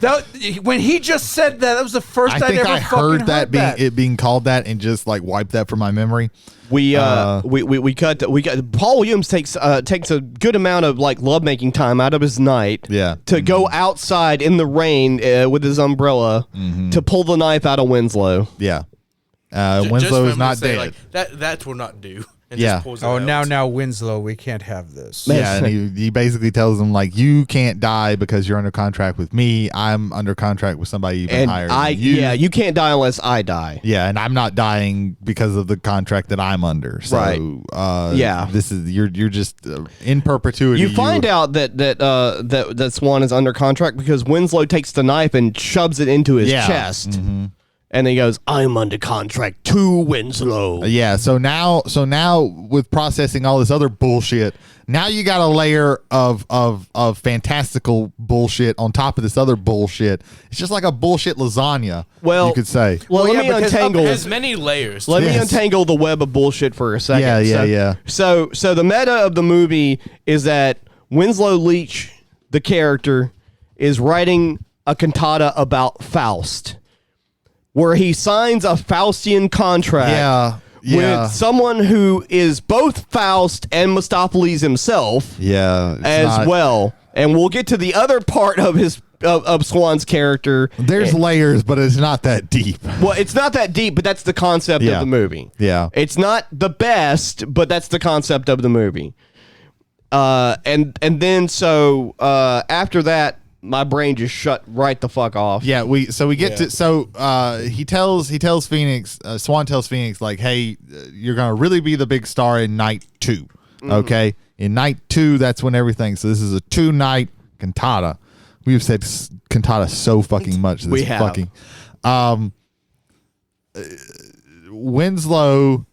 When he just said that was the first I think ever I fucking heard that that. being called that and just like wiped that from my memory. We got Paul Williams takes a good amount of like lovemaking time out of his night to go outside in the rain with his umbrella to pull the knife out of Winslow. Yeah. Just Winslow for is him not to say, dead. Like, that will not do. And Yeah. just pulls it Oh, out. now Winslow, we can't have this. Yeah, and he basically tells him like, you can't die because you're under contract with me. I'm under contract with somebody even And higher than you. you can't die unless I die. Yeah, and I'm not dying because of the contract that I'm under. So, Yeah. this is you're just in perpetuity. You find out that Swan is under contract because Winslow takes the knife and shoves it into his chest. And he goes, "I'm under contract to Winslow." Yeah, so now with processing all this other bullshit, now you got a layer of fantastical bullshit on top of this other bullshit. It's just like a bullshit lasagna. Well, you could say. Well, let me because untangle. It has many layers. Let me Yes. untangle the web of bullshit for a second. Yeah. So the meta of the movie is that Winslow Leach, the character, is writing a cantata about Faust, where he signs a Faustian contract with someone who is both Faust and Mephistopheles himself as well. And we'll get to the other part of of Swan's character. There's layers, but it's not that deep. Well, it's not that deep, but that's the concept of the movie. Yeah. It's not the best, but that's the concept of the movie. And then after that, my brain just shut right the fuck off. Yeah, he tells Phoenix, Swan tells Phoenix like, hey, you're gonna really be the big star in night 2. Okay, in night 2, that's when everything. So this is a 2-night cantata. We've said cantata so fucking much. We have. Fucking, Winslow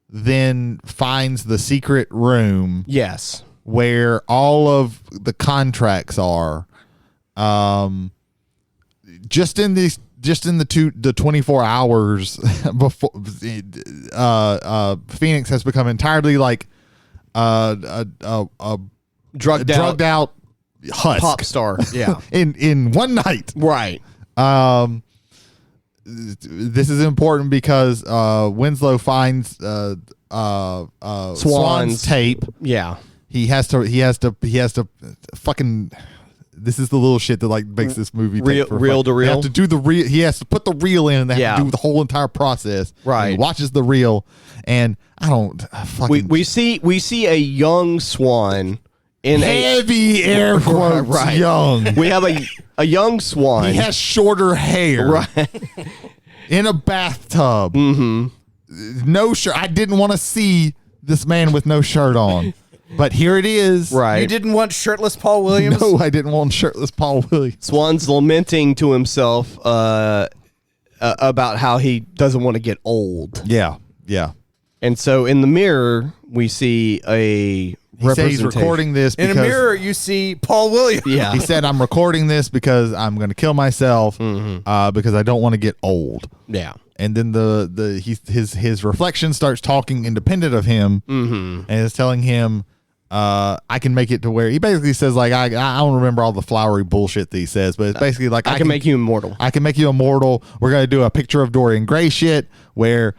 then finds the secret room. Yes. Where all of the contracts are. Just in the 24 hours before Phoenix has become entirely like drugged out husk Pop star. Yeah. in one night. Right. This is important because Winslow finds Swan's tape. Yeah. He has to fucking this is the little shit that like makes this movie Reel to They reel? have to do the reel. He has to put the reel in, and they have to Yeah. do the whole entire process. Right. And he watches the reel, and I don't fucking We see a young Swan in heavy air quotes Right. young. we have a young Swan. He has shorter hair. right. In a bathtub. Mm-hmm. No shirt. I didn't want to see this man with no shirt on. But here it is. Right. You didn't want shirtless Paul Williams? No, I didn't want shirtless Paul Williams. Swan's lamenting to himself about how he doesn't want to get old. Yeah. Yeah. And so in the mirror, we see a He said he's representation. recording this In because a mirror, you see Paul Williams. Yeah. he said, I'm recording this because I'm going to kill myself because I don't want to get old. Yeah. And then his reflection starts talking independent of him and is telling him, I can make it to where he basically says like I don't remember all the flowery bullshit that he says, but it's basically like I can make you immortal. I can make you immortal. We're gonna do a picture of Dorian Gray shit where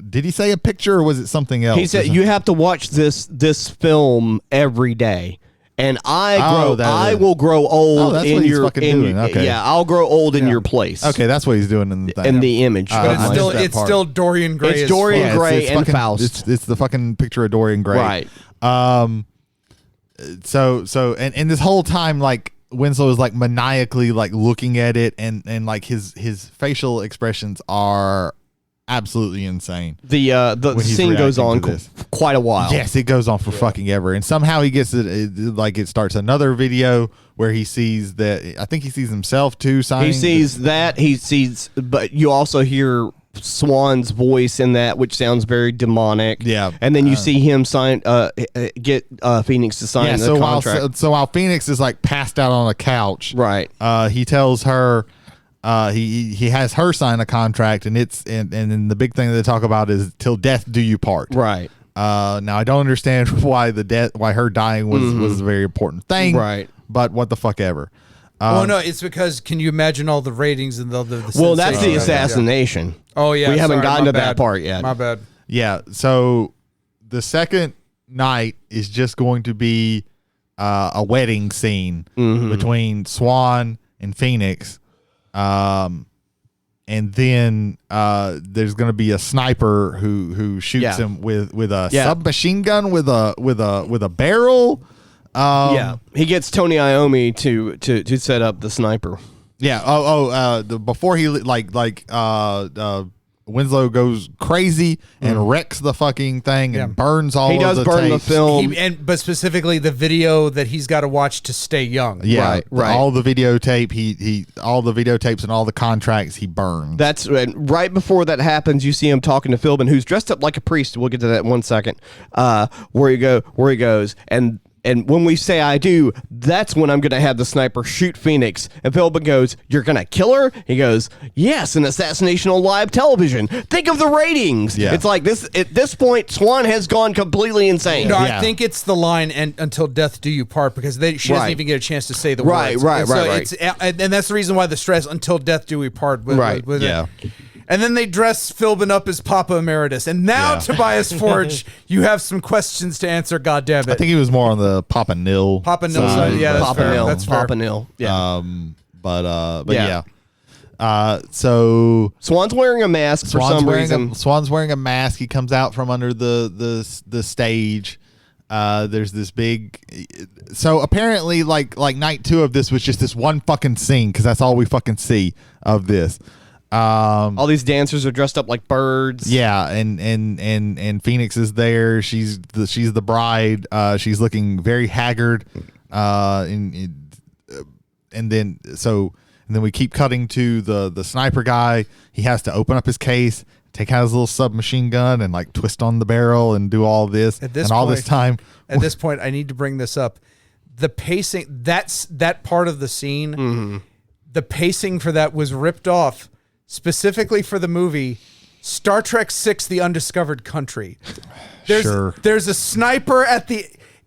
did he say a picture or was it something else? He said you have to watch this film every day. And I will grow old that's in what he's your fucking doing. Okay. Yeah, I'll grow old in your place. Okay, that's what he's doing in the thing. In the image. But But I it's missed that part. still Dorian Gray. It's as Dorian fuck. Gray it's and fucking, Faust. It's the fucking picture of Dorian Gray. Right. So and this whole time like Winslow is like maniacally like looking at it and like his facial expressions are absolutely insane. The When he's scene goes reacting on to this. quite a while. Yes, it goes on for fucking ever, and somehow he gets it starts another video where he sees that I think he sees himself too signing. He sees that. He sees, but you also hear Swan's voice in that, which sounds very demonic. Yeah. And then you see him get Phoenix to sign the contract. So while Phoenix is like passed out on a couch, Right. He tells her. He has her sign a contract, and then the big thing that they talk about is till death do you part. Right. Now I don't understand why her dying was a very important thing. Right. But what the fuck ever. Well, no, it's because can you imagine all the ratings and the Well, that's the sensation? assassination. Oh yeah, We haven't sorry, gotten my to that bad. part yet. My bad. Yeah. So the second night is just going to be a wedding scene between Swan and Phoenix. And then there's going to be a sniper who shoots him with a submachine gun with a barrel. Yeah. He gets Tony Iommi to set up the sniper. Yeah. Before he Winslow goes crazy and wrecks the fucking thing and burns all. He does of the burn the tapes. film. But specifically the video that he's got to watch to stay young. Yeah, Right. All the videotape, all the videotapes and all the contracts he burns. That's right before that happens. You see him talking to Philbin, who's dressed up like a priest. We'll get to that in 1 second. Where he goes, and when we say I do, that's when I'm going to have the sniper shoot Phoenix. And Philbin goes, "You're going to kill her?" He goes, "Yes, an assassination on live television. Think of the ratings." Yeah. It's like this. At this point, Swan has gone completely insane. No, Yeah. I think it's the line "and until death do you part" because she doesn't even get a chance to say the Right, words. right, And so right, it's, and that's the reason why the stress "until death do we part." With Yeah. it. And then they dress Philbin up as Papa Emeritus. And now, Tobias Forge, you have some questions to answer. God damn it! I think he was more on the Papa Nil. Papa Nil side. Yeah, that's Papa fair. Nil. That's fair. Papa Nil. Yeah. But Yeah. yeah. So Swan's wearing a mask for some reason. Swan's wearing a mask. He comes out from under the stage. There's this big. So apparently, like night 2 of this was just this one fucking scene because that's all we fucking see of this. All these dancers are dressed up like birds. Yeah, and Phoenix is there. She's the bride. She's looking very haggard. And then we keep cutting to the sniper guy. He has to open up his case, take out his little submachine gun, and like twist on the barrel and do all this. At this and all point- this time, At this point, I need to bring this up. The pacing, that part of the scene, the pacing for that was ripped off specifically for the movie Star Trek VI: The Undiscovered Country. There's a sniper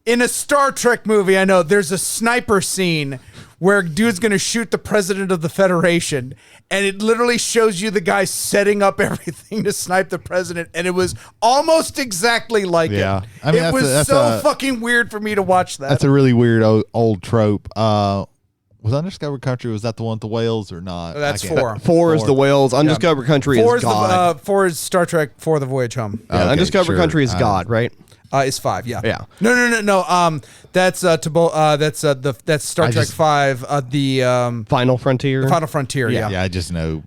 in a Star Trek movie. I know there's a sniper scene where dude's going to shoot the president of the Federation, and it literally shows you the guy setting up everything to snipe the president, and it was almost exactly like Yeah. it. I mean, it was so fucking weird for me to watch that. That's a really weird old trope. Was Undiscovered Country, was that the one with the whales or not? That's I can't- 4. 4 is the whales. Undiscovered Country Four is is God. 4 is Star Trek 4: The Voyage Home. Yeah, Okay, Undiscovered sure. Country is God, right? It's 5. Yeah. Yeah. No. That's that's Star I Trek just- 5. The Final Frontier. Final Frontier. Yeah. Yeah, I just know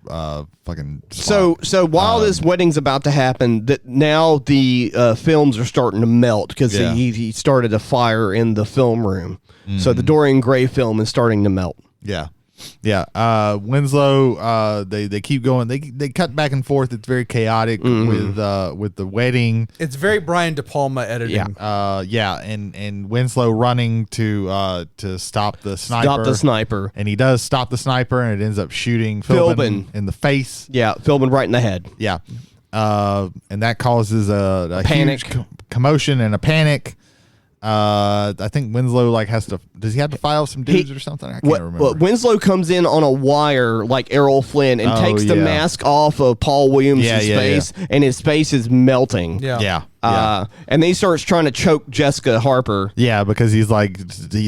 fucking. So while this wedding's about to happen, that now the films are starting to melt because Yeah. he started a fire in the film room. So the Dorian Gray film is starting to melt. Yeah. Yeah. Winslow, they keep going. They cut back and forth. It's very chaotic with the wedding. It's very Brian dePalma editing. Yeah. And Winslow running to stop the sniper. Stop the sniper. And he does stop the sniper, and it ends up shooting Philbin Philbin. in the face. Yeah, Philbin right in the head. Yeah. And that causes a Panic. huge commotion and a panic. I think Winslow does he have to file some dudes or something? I can't remember. Winslow comes in on a wire like Errol Flynn and takes the yeah. mask off of Paul Williams' Yeah, yeah, face, and his face is melting. Yeah. Yeah. And then he starts trying to choke Jessica Harper. Yeah, because he's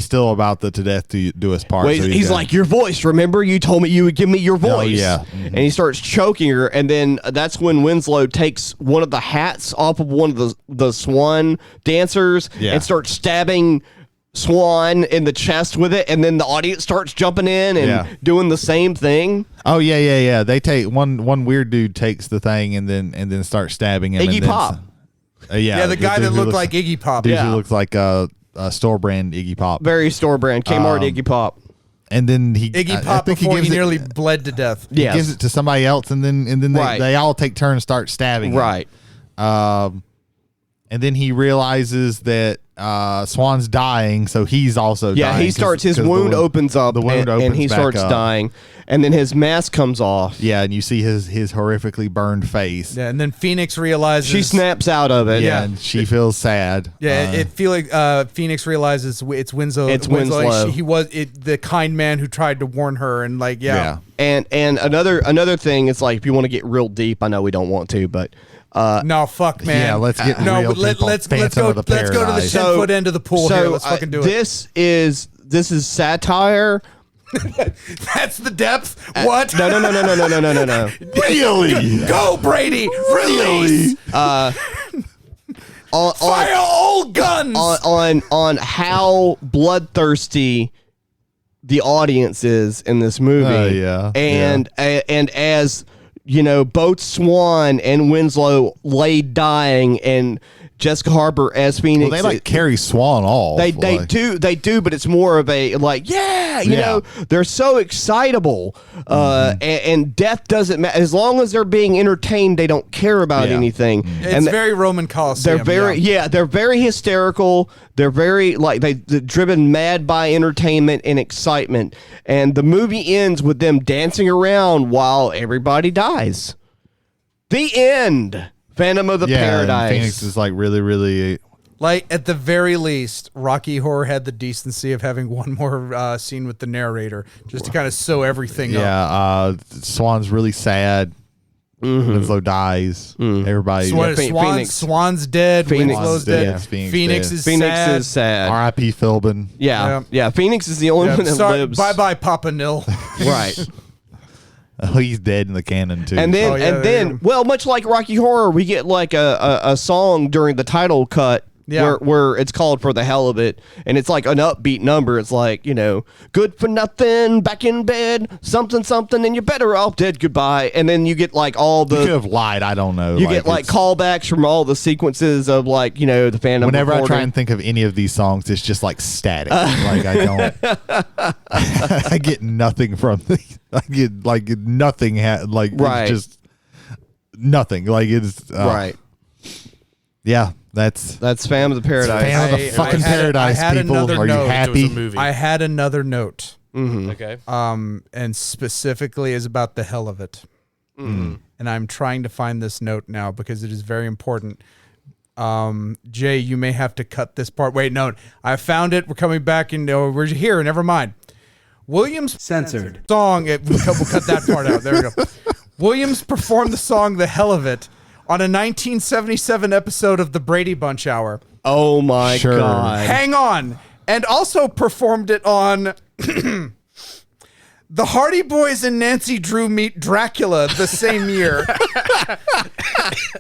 still about the to death to do his part. Wait, so he's like, your voice, remember? You told me you would give me your voice. yeah. And he starts choking her, and then that's when Winslow takes one of the hats off of one of the Swan dancers and starts stabbing Swan in the chest with it, and then the audience starts jumping in and doing the same thing. Oh yeah. They take one weird dude takes the thing and then starts stabbing him. Iggy and then Pop. Yeah, the guy dude that who looked looks- like Iggy Pop. Dude Yeah. who looks like a store brand Iggy Pop. Very store brand. Kmart Iggy Pop. And then I Iggy Pop think before he gives it- nearly bled to death. he Yes. gives it to somebody else, and then Right. they all take turns start stabbing him. Right. And then he realizes that Swan's dying, so he's also Yeah, dying. he starts, his 'cause wound opens up, the wound and opens he back starts up. dying. And then his mask comes off. Yeah, and you see his horrifically burned face. Yeah, and then Phoenix realizes She snaps out of it. Yeah, and she feels sad. Yeah, it feel like Phoenix realizes it's Winslow. It's Like, Winslow. he was the kind man who tried to warn her, and like Yeah. And another thing, it's like, if you want to get real deep, I know we don't want to, but no, fuck, man. Yeah, let's get no. real Let's people. let's Phantom go of the let's go to the Paradise. 10-foot end of the pool here. Let's fucking do it. This is satire. That's the depth. What? No. Really? Go, Brady. Release. On, Fire all guns. on how bloodthirsty the audience is in this movie. Yeah. And as you know, both Swan and Winslow lay dying, and Jessica Harper as Phoenix. Well, they carry Swan off. They like- do, but it's more of a like, you know, they're so excitable, and death doesn't matter as long as they're being entertained. They don't care about Yeah. anything. It's And very Roman Coliseum. they're very they're very hysterical. They're very they're driven mad by entertainment and excitement. And the movie ends with them dancing around while everybody dies. The end. Phantom of the and Paradise. Phoenix is like really. Like, at the very least, Rocky Horror had the decency of having one more scene with the narrator just to kind of sew everything up. Yeah. Swan's really sad. Winslow dies. Everybody. Swan's dead. Phoenix Winslow's is dead. dead. Phoenix is Phoenix sad. is sad. R.I.P. Philbin. Yeah. Phoenix is the only one that Sorry, lives. bye, Papa Nil. Right. Oh, he's dead in the canon too. And then, Oh, yeah, there you go. well, much like Rocky Horror, we get like a song during the title cut. Yeah. Where it's called For the Hell of It, and it's like an upbeat number. It's like, you know, good for nothing, back in bed, something, and you're better off dead, goodbye. And then you get like all you could the, have lied. I don't know. you get like it's- callbacks from all the sequences of like, you know, the Phantom. Whenever I try recording. and think of any of these songs, it's just like static. Like I don't. I get nothing from these. I get like nothing. Like Right. it's just nothing. Like it's Right. Yeah, that's That's Phantom of the Paradise. Phantom of the fucking I had Paradise. People, another are you note. It was a happy? movie. I had another note, Okay. and specifically is about the hell of it. And I'm trying to find this note now because it is very important. Jay, you may have to cut this part. Wait, no, I found it. We're coming back, and we're here. Never mind. Williams Censored. song. We'll cut that part out. There we go. Williams performed the song "The Hell of It" on a 1977 episode of the Brady Bunch Hour. Oh my Sure. God. Hang on. And also performed it on The Hardy Boys and Nancy Drew Meet Dracula the same year.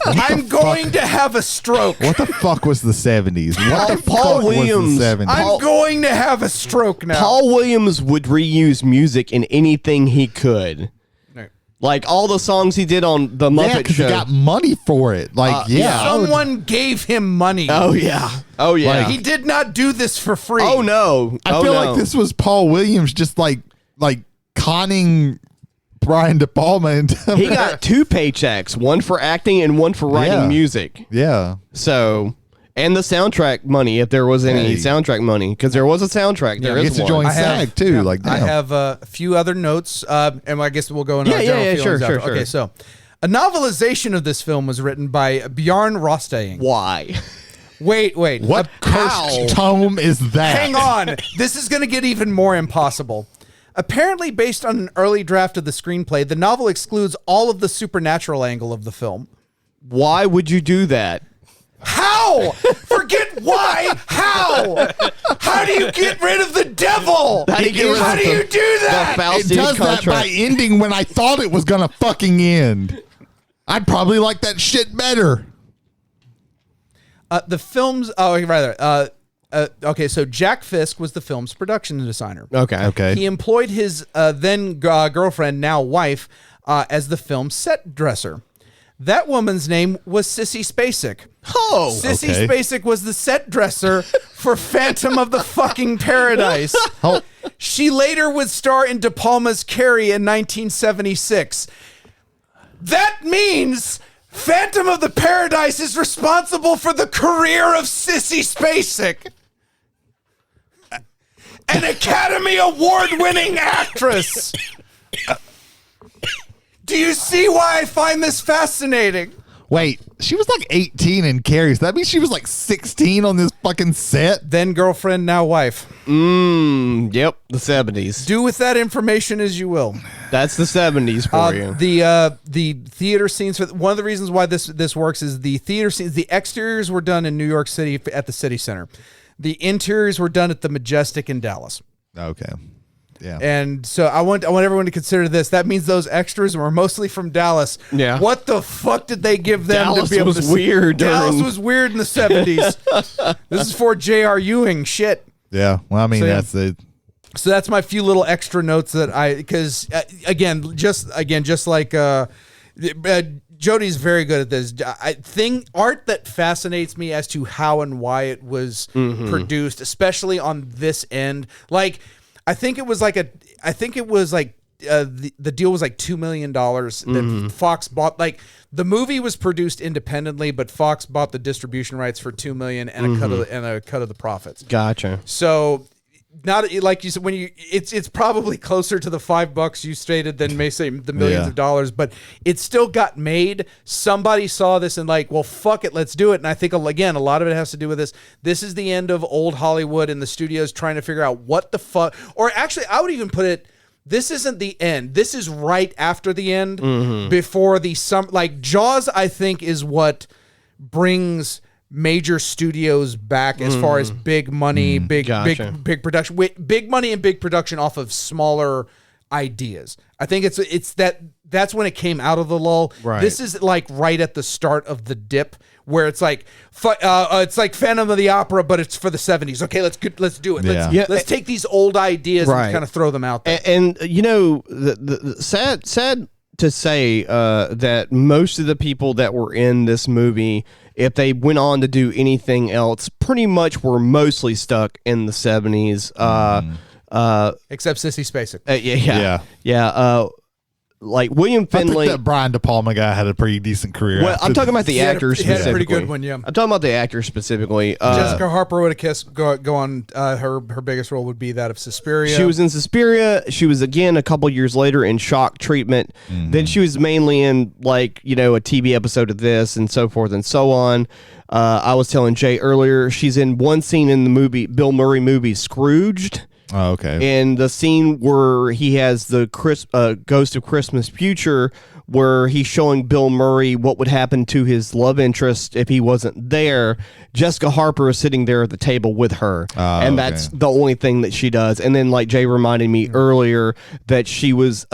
I'm going to have a stroke. What the fuck was the 70s? What the Paul fuck Williams. was the 70s? I'm going to have a stroke now. Paul Williams would reuse music in anything he could. Right. Like all the songs he did on the yeah, Muppet because he Show. got money for it. Like, Someone gave him money. Oh yeah. Oh yeah. He did not do this for free. Oh no. I Oh, feel no. like this was Paul Williams just like conning Brian DePalma into He got 2 paychecks, one for acting and one for writing Yeah. music. Yeah. So, and the soundtrack money, if there was any Hey. soundtrack money, because there was a soundtrack. There Gets is to one. join I have- SAG too. Like, I damn. have a few other notes, and I guess we'll go into our Yeah, general yeah, feelings sure, after. sure. Okay, so a novelization of this film was written by Bjarne Rostang. Why? Wait. What cursed tome is that? Hang on. This is going to get even more impossible. Apparently, based on an early draft of the screenplay, the novel excludes all of the supernatural angle of the film. Why would you do that? How? Forget why. How? How do you get rid of the devil? How do you get rid How of do the- you do that? The It Faustian does that contract. by ending when I thought it was gonna fucking end. I'd probably like that shit better. The film's okay, so Jack Fisk was the film's production designer. Okay. Okay. He employed his then girlfriend, now wife, as the film's set dresser. That woman's name was Sissy Spacek. Oh. Sissy Okay. Spacek was the set dresser for Phantom of the fucking Paradise. Oh, She later would star in dePalma's Carrie in 1976. That means Phantom of the Paradise is responsible for the career of Sissy Spacek, an Academy Award-winning actress. Do you see why I find this fascinating? wait. She was like 18 in Carrie. So that means she was like 16 on this fucking set. Then girlfriend, now wife. Yep. The 70s. Do with that information as you will. That's the 70s for you. The theater scenes. One of the reasons why this works is the theater scenes. The exteriors were done in New York City at the City Center. The interiors were done at the Majestic in Dallas. Okay. Yeah. And so I want everyone to consider this. That means those extras were mostly from Dallas. Yeah. What the fuck did they give them Dallas to be able was to weird Dallas during- was weird in the 70s. This is for J.R. Ewing shit. Yeah. Well, I mean, So, yeah. that's the. So that's my few little extra notes that because just like Jody's very good at this. Art that fascinates me as to how and why it was produced, especially on this end. Like, I think it was like the deal was like $2 million that Fox bought. Like, the movie was produced independently, but Fox bought the distribution rights for $2 million and a cut of the profits. Gotcha. So, not like you said, it's probably closer to the $5 you stated than may say the millions of dollars, but it still got made. Somebody saw this and like, well, fuck it, let's do it. And I think again, a lot of it has to do with this. This is the end of old Hollywood and the studios trying to figure out what the fuck. Or actually, I would even put it. This isn't the end. This is right after the end, before the like Jaws. I think is what brings major studios back as far as big money, big production, big money and big production off of smaller ideas. I think that's when it came out of the lull. Right. This is like right at the start of the dip where it's like Phantom of the Opera, but it's for the 70s. Okay, let's do it. Let's take these old ideas and kind of throw them out there. And you know, the sad to say that most of the people that were in this movie, if they went on to do anything else, pretty much were mostly stuck in the 70s. Except Sissy Spacek. Yeah. Like William I think Finley. that Brian DePalma guy had a pretty decent career. Well, I'm talking about the actors He had specifically. a pretty good one, yeah. I'm talking about the actors specifically. Jessica Harper would have go on. Her biggest role would be that of Suspiria. She was in Suspiria. She was again a couple years later in Shock Treatment. Then she was mainly in a TV episode of this and so forth and so on. I was telling Jay earlier, she's in one scene in the Bill Murray movie Scrooged. Oh, okay. In the scene where he has the Ghost of Christmas Future, where he's showing Bill Murray what would happen to his love interest if he wasn't there, Jessica Harper is sitting there at the table with her. And that's the only thing that she does. And then, like Jay reminded me earlier, that she was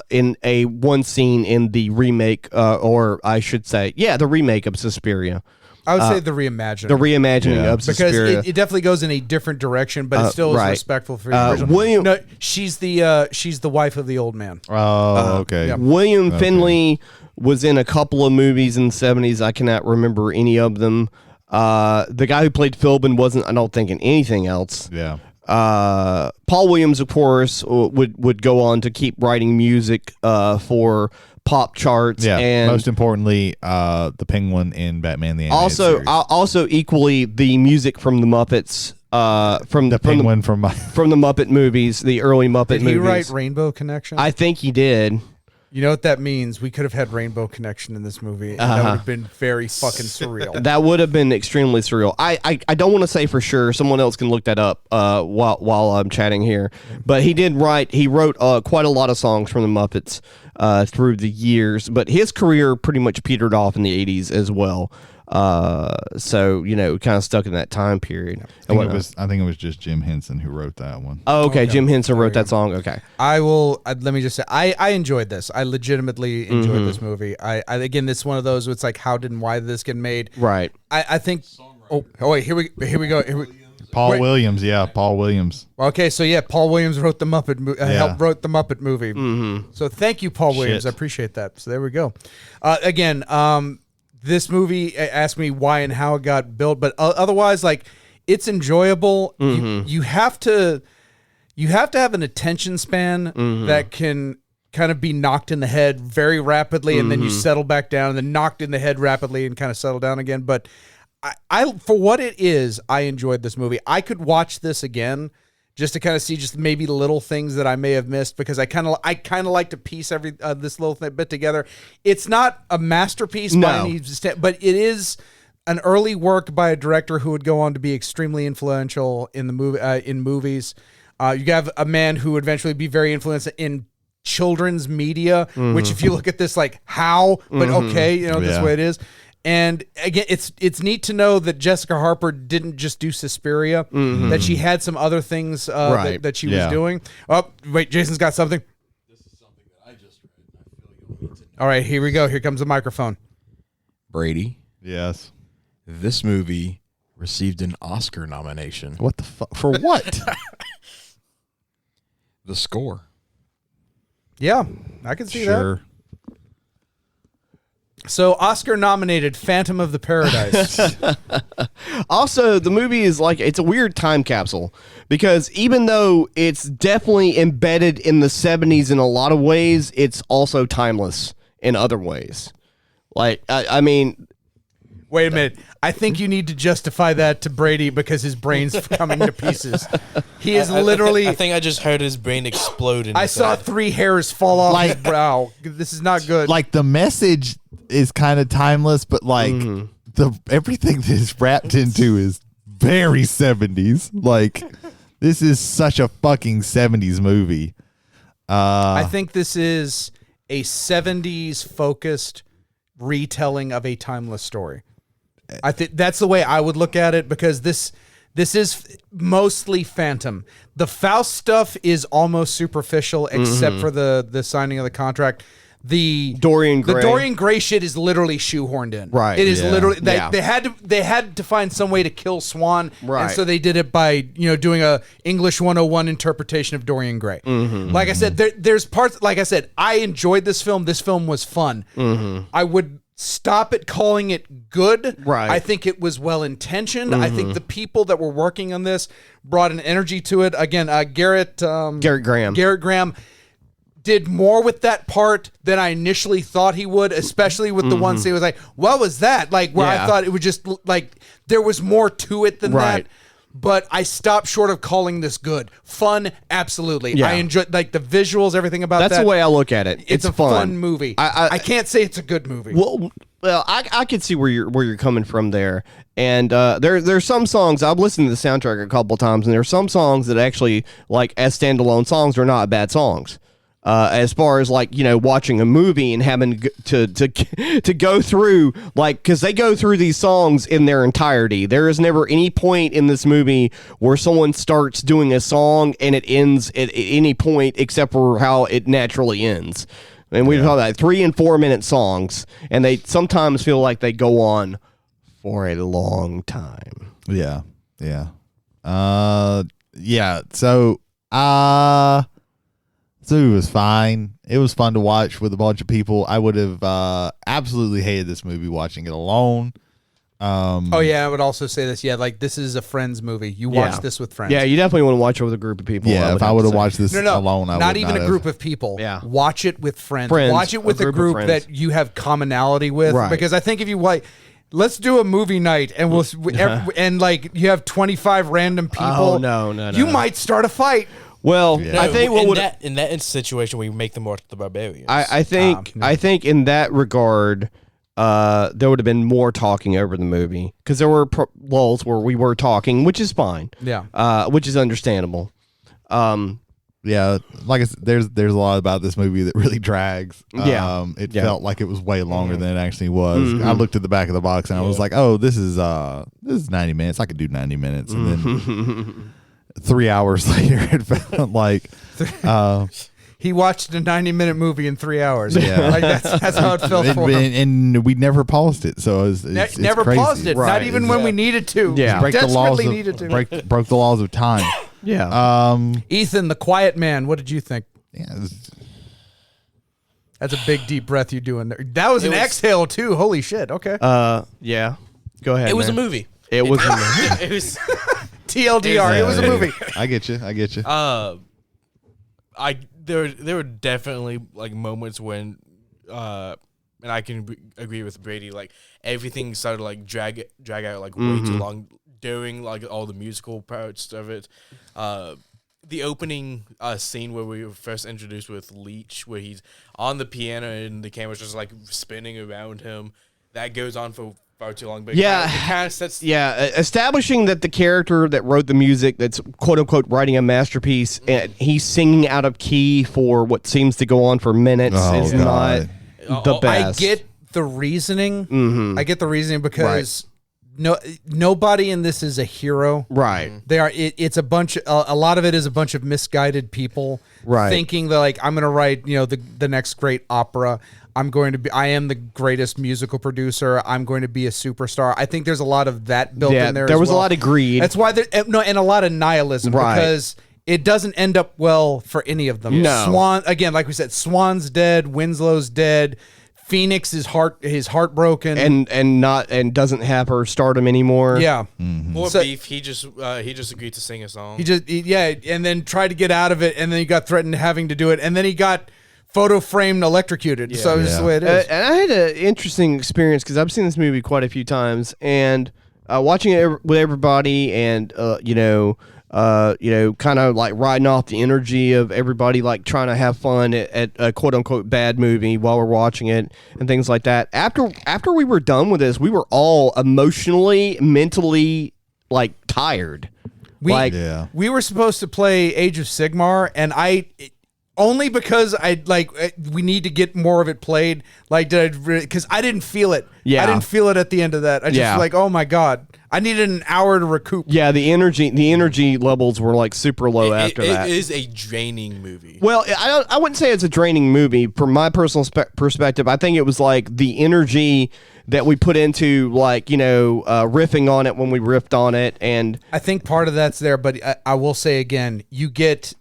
in one scene in the remake, or I should say, the remake of Suspiria. I would say the reimagining. The reimagining of Suspiria. Because it definitely goes in a different direction, but it still is respectful for the original. William, no, she's the wife of the old man. Oh, okay. Yeah. William Finley was in a couple of movies in the 70s. I cannot remember any of them. The guy who played Philbin wasn't, I don't think, in anything else. Yeah. Paul Williams, of course, would go on to keep writing music for pop charts. Yeah. And most importantly, the Penguin in Batman the Animated Series. Also equally the music from the Muppets. From the Penguin from the Muppet movies, the early Muppet movies. Did he write Rainbow Connection? I think he did. You know what that means? We could have had Rainbow Connection in this movie, and that would have been very fucking surreal. That would have been extremely surreal. I don't want to say for sure. Someone else can look that up while I'm chatting here. But he did write. He wrote quite a lot of songs from the Muppets through the years. But his career pretty much petered off in the 80s as well. So kind of stuck in that time period. I think it was just Jim Henson who wrote that one. Oh, okay. Jim Henson wrote that song. Okay. Let me just say, I enjoyed this. I legitimately enjoyed this movie. I again, this is one of those. It's like, how did and why did this get made? Right. I think. Oh wait, here we go. Paul Williams. Okay, so Paul Williams wrote the Muppet. Helped wrote the Muppet movie. Mm-hmm. So thank you, Paul Williams. I appreciate that. So there we go. Again, this movie asked me why and how it got built, but otherwise, like, it's enjoyable. Mm-hmm. You have to have an attention span that can kind of be knocked in the head very rapidly, and then you settle back down, and then knocked in the head rapidly and kind of settle down again. But I for what it is, I enjoyed this movie. I could watch this again just to kind of see just maybe little things that I may have missed, because I kind of like to piece this little bit together. It's not a masterpiece by any extent, but it is an early work by a director who would go on to be extremely influential in the movie in movies. You have a man who would eventually be very influential in children's media, which if you look at this, like, how, but okay, this way it is. And again, it's neat to know that Jessica Harper didn't just do Suspiria, that she had some other things that she was doing. Oh, wait, Jason's got something. This is something that I just read, and I feel you'll need to know. All right, here we go. Here comes the microphone. Brady. Yes. This movie received an Oscar nomination. What the fuck? For what? The score. Yeah, I can see that. So Oscar-nominated Phantom of the Paradise. Also, the movie is like, it's a weird time capsule, because even though it's definitely embedded in the 70s in a lot of ways, it's also timeless in other ways. Like, I mean... Wait a minute. I think you need to justify that to Brady because his brain's coming to pieces. He is literally... I think I just heard his brain explode. I saw 3 hairs fall off his brow. This is not good. Like, the message is kind of timeless, but like everything that is wrapped into is very 70s. Like, this is such a fucking 70s movie. I think this is a 70s focused retelling of a timeless story. I think that's the way I would look at it, because this is mostly Phantom. The Faust stuff is almost superficial, except for the signing of the contract. The Dorian Gray shit is literally shoehorned in. Right. It is literally they had to find some way to kill Swan. Right. And so they did it by doing a English 101 interpretation of Dorian Gray. Like I said, there's parts. Like I said, I enjoyed this film. This film was fun. I would stop at calling it good. Right. I think it was well intentioned. I think the people that were working on this brought an energy to it. Again, Garrett Graham did more with that part than I initially thought he would, especially with the ones he was like, what was that? Like, where I thought it was just like there was more to it than that. but I stopped short of calling this good. Fun, absolutely. Yeah. I enjoyed like the visuals, everything about That's that. the way I look at it. It's a fun movie. I can't say it's a good movie. Well, I can see where you're coming from there, and there's some songs I've listened to the soundtrack a couple times, and there's some songs that actually like as standalone songs are not bad songs. As far as like watching a movie and having to go through because they go through these songs in their entirety. There is never any point in this movie where someone starts doing a song and it ends at any point except for how it naturally ends. And we talk about 3 and 4 minute songs, and they sometimes feel like they go on for a long time. Yeah. So, it was fine. It was fun to watch with a bunch of people. I would have absolutely hated this movie watching it alone. I would also say this. Yeah, like this is a friends movie. You watch this with friends. Yeah, you definitely want to watch it with a group of people. Yeah, if I would have watched this alone, I would not even have. a group of people. Yeah. Watch it with friends. Watch it with a a group of group friends. that you have commonality with. Right. Because I think if you let's do a movie night and and like you have 25 random people. Oh, no. You might start a fight. Well, I think what would in that situation we make them more the barbarians. I think in that regard, there would have been more talking over the movie because there were lulls where we were talking, which is fine. Yeah. Which is understandable. Yeah, like I said, there's a lot about this movie that really drags. Yeah. It felt like it was way longer than it actually was. I looked at the back of the box and I was like, oh, this is 90 minutes. I could do 90 minutes, and then 3 hours later, it felt like. He watched a 90-minute movie in 3 hours. Yeah. Like that's how it felt for him. And we never paused it, so it's Never crazy. paused it. Right. Not even when we needed to. Yeah. Break the laws Desperately needed to. broke the laws of time. Yeah. Ethan, the quiet man. What did you think? Yeah, That's a big deep breath you're doing there. That was an exhale too. Holy shit. Okay. Yeah. Go ahead. it was man. a movie. It was a movie. It was. TLDR. It was a movie. I get you. There were definitely like moments when, and I can agree with Brady. Like everything started to like drag out like way too long during like all the musical parts of it. The opening scene where we were first introduced with Leech, where he's on the piano and the camera's just like spinning around him. That goes on for far too long. But Yeah. it kind of sets. Yeah, establishing that the character that wrote the music, that's quote unquote writing a masterpiece, and he's singing out of key for what seems to go on for minutes is God. not the best. I get the reasoning. I get the reasoning because nobody in this is a hero. Right. They are. It's a bunch. A lot of it is a bunch of misguided people, Right. thinking that like I'm going to write, the next great opera. I am the greatest musical producer. I'm going to be a superstar. I think there's a lot of that built in there. There as was well. a lot of greed. That's why and a lot of nihilism Right. because it doesn't end up well for any of them. No. Swan again, like we said, Swan's dead. Winslow's dead. Phoenix is heartbroken. And doesn't have her stardom anymore. Yeah. More beef. He just agreed to sing a song. And then tried to get out of it, and then he got threatened having to do it, and then he got photo framed electrocuted. So it's just the way it is. And I had an interesting experience because I've seen this movie quite a few times, and watching it with everybody, and kind of like riding off the energy of everybody, like trying to have fun at a quote unquote bad movie while we're watching it and things like that. After we were done with this, we were all emotionally, mentally like tired. We were supposed to play Age of Sigmar, and only because we need to get more of it played. Because I didn't feel it. Yeah. I didn't feel it at the end of that. I just like, oh my God, I needed an hour to recoup. Yeah, the energy levels were like super low after that. It is a draining movie. Well, I wouldn't say it's a draining movie. From my personal perspective, I think it was like the energy that we put into riffing on it when we riffed on it. And I think part of that's there, but I will say again, you get...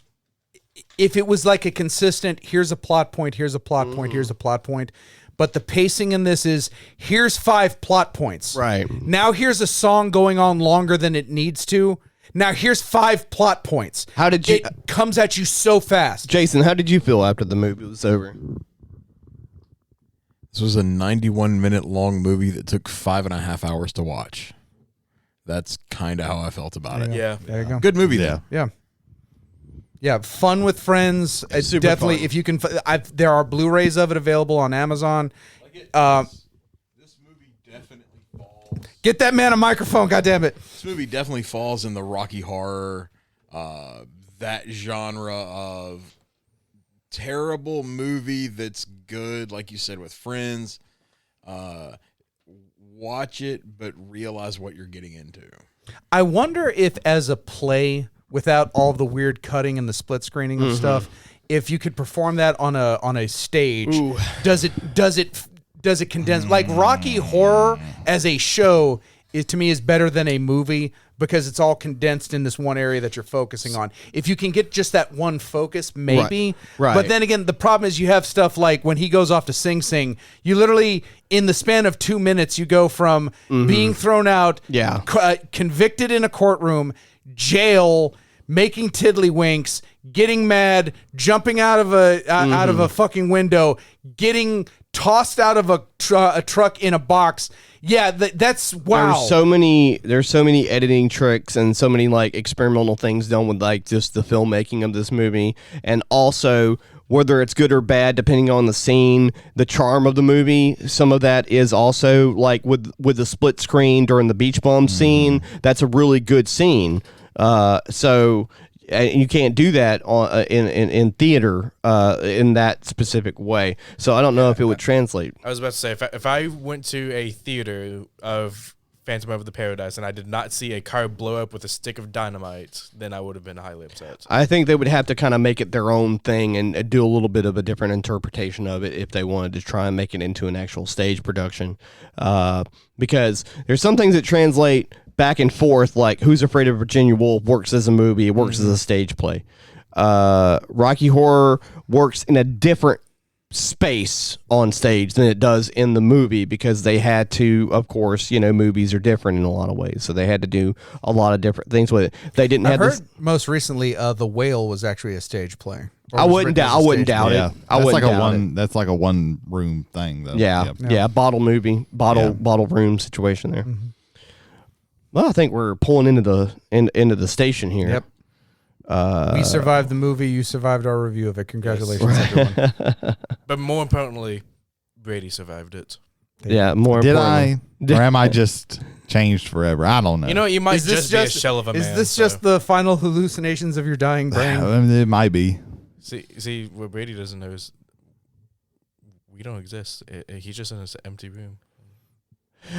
If it was like a consistent, here's a plot point, here's a plot point, here's a plot point, but the pacing in this is, here's 5 plot points. Right. Now here's a song going on longer than it needs to. Now here's 5 plot points. How did you... It comes at you so fast. Jason, how did you feel after the movie was over? This was a 91-minute long movie that took 5.5 hours to watch. That's kind of how I felt about it. Yeah. There you go. Good movie, Yeah. though. Yeah, fun with friends. It's Super definitely, fun. if you can, there are Blu-rays of it available on Amazon. This movie definitely falls. Get that man a microphone, goddammit. This movie definitely falls in the Rocky Horror, that genre of terrible movie that's good, like you said, with friends. Watch it, but realize what you're getting into. I wonder if, as a play, without all the weird cutting and the split screening of stuff, if you could perform that on a stage, does it condense like Rocky Horror as a show? To me is better than a movie because it's all condensed in this one area that you're focusing on. If you can get just that one focus, maybe. Right. But then again, the problem is you have stuff like when he goes off to Sing Sing, you literally, in the span of 2 minutes, you go from being thrown out, convicted in a courtroom, jail, making tiddlywinks, getting mad, jumping out of a fucking window, getting tossed out of a truck in a box. Yeah, that's wow. There's so many editing tricks and so many like experimental things done with like just the filmmaking of this movie, and also whether it's good or bad depending on the scene, the charm of the movie. Some of that is also like with the split screen during the beach bum scene. That's a really good scene. So you can't do that in theater in that specific way. So I don't know if it would translate. I was about to say, if I went to a theater of Phantom of the Paradise and I did not see a car blow up with a stick of dynamite, then I would have been highly upset. I think they would have to kind of make it their own thing and do a little bit of a different interpretation of it if they wanted to try and make it into an actual stage production. Because there's some things that translate back and forth, like Who's Afraid of Virginia Woolf works as a movie, it works as a stage play. Rocky Horror works in a different space on stage than it does in the movie because they had to, of course, movies are different in a lot of ways, so they had to do a lot of different things with it. They didn't have this. Most recently, The Whale was actually a stage play. I wouldn't doubt it. That's like a one room thing though. Yeah, bottle movie, bottle room situation there. Well, I think we're pulling into the station here. Yep. We survived the movie. You survived our review of it. Congratulations, everyone. But more importantly, Brady survived it. Yeah, more Did importantly. I? Or am I just changed forever? I don't know. You know, you might Is this just be a shell of a man. Is this just the final hallucinations of your dying brain? It might be. See, what Brady doesn't know is we don't exist. He's just in this empty room.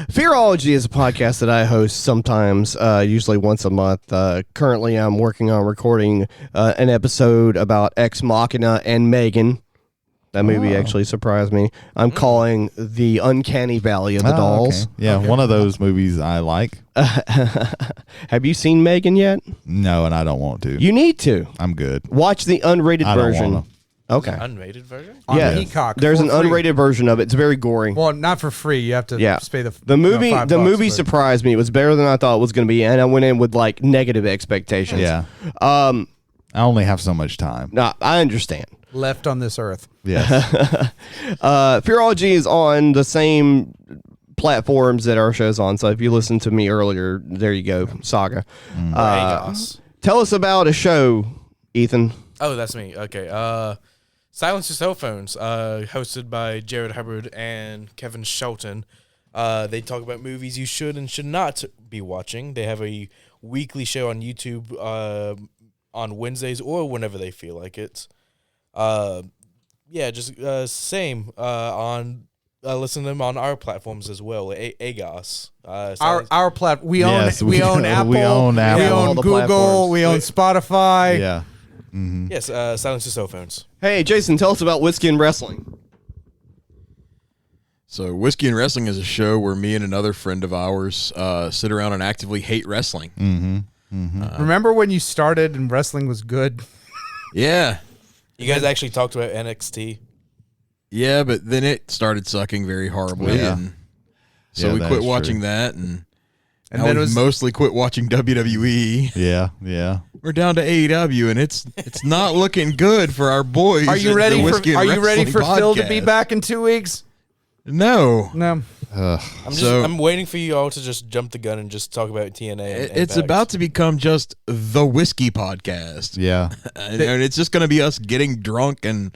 Fearology is a podcast that I host sometimes, usually once a month. Currently, I'm working on recording an episode about Ex Machina and Megan. That movie actually surprised me. I'm calling The Uncanny Valley of the Dolls. Okay. Yeah, one of those movies I like. Have you seen Megan yet? No, and I don't want to. You need to. I'm good. Watch the unrated I don't version. wanna. Okay. Unrated version? On Yeah. Peacock. There's for an free. unrated version of it. It's very gory. Well, not for free. You have to pay The movie $5, movie but- surprised me. It was better than I thought it was going to be, and I went in with like negative expectations. Yeah. I only have so much time. No, I understand. left on this earth. Yes. Fearology is on the same platforms that our show's on. So if you listened to me earlier, there you go, Saga. Tell us about a show, Ethan. Oh, that's me. Okay. Silence Your Cell Phones, hosted by Jared Hubbard and Kevin Shelton. They talk about movies you should and should not be watching. They have a weekly show on YouTube on Wednesdays or whenever they feel like it. Same on listen to them on our platforms as well. AGOS. Our platform. We own Yes, we own Apple. we own Apple. We All own the Google. platforms. We own Spotify. Yeah. Yes, Silence Your Cell Phones. Hey, Jason, tell us about Whiskey and Wrestling. So, Whiskey and Wrestling is a show where me and another friend of ours sit around and actively hate wrestling. Remember when you started and wrestling was good? Yeah. You guys actually talked about NXT. Yeah, but then it started sucking very horribly. Yeah. And so Yeah, we that quit is watching true. that. And And now then it we've was mostly quit watching WWE. Yeah. Yeah. We're down to AEW, and it's not looking good for our boys. Are you at ready the for Whiskey and Are you ready Wrestling for Phil to be podcast. back in 2 weeks? No. No. I'm waiting for you all to just jump the gun and just talk about TNA. It's about to become just the whiskey podcast. Yeah. And it's just going to be us getting drunk and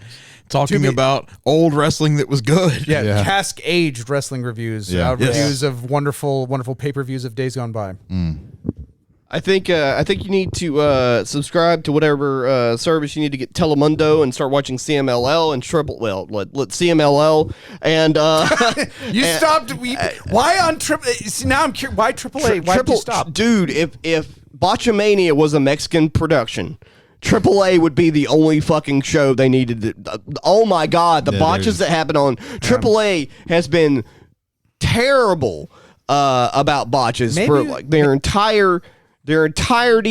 talking about old wrestling that was good. Yeah. Cask aged wrestling reviews. Yeah. Reviews of wonderful pay-per-views of days gone by. I think you need to subscribe to whatever service you need to get Telemundo and start watching CMLL and CMLL and You stopped. Why on triple? See, now I'm curious. Why AAA? Why did you stop? Dude, if Botchamania was a Mexican production, AAA would be the only fucking show they needed. Oh my God, the botches that happen on AAA has been terrible about botches for like their entirety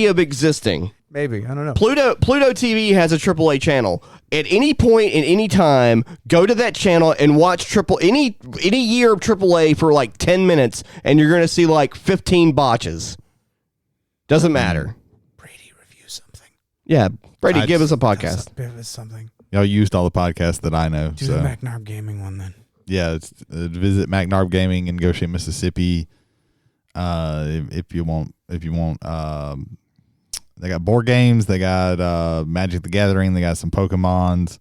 of existing. Maybe, I don't know. Pluto TV has a AAA channel. At any point in any time, go to that channel and watch any year of AAA for like 10 minutes, and you're gonna see like 15 botches. Doesn't matter. Brady review something. Yeah, Brady, give us a podcast. Give us something. Y'all used all the podcasts that I know. Do the McNarb Gaming one then. Yeah, it's, visit McNarb Gaming in Goshen, Mississippi. If you want, they got board games. They got Magic the Gathering. They got some Pokemons.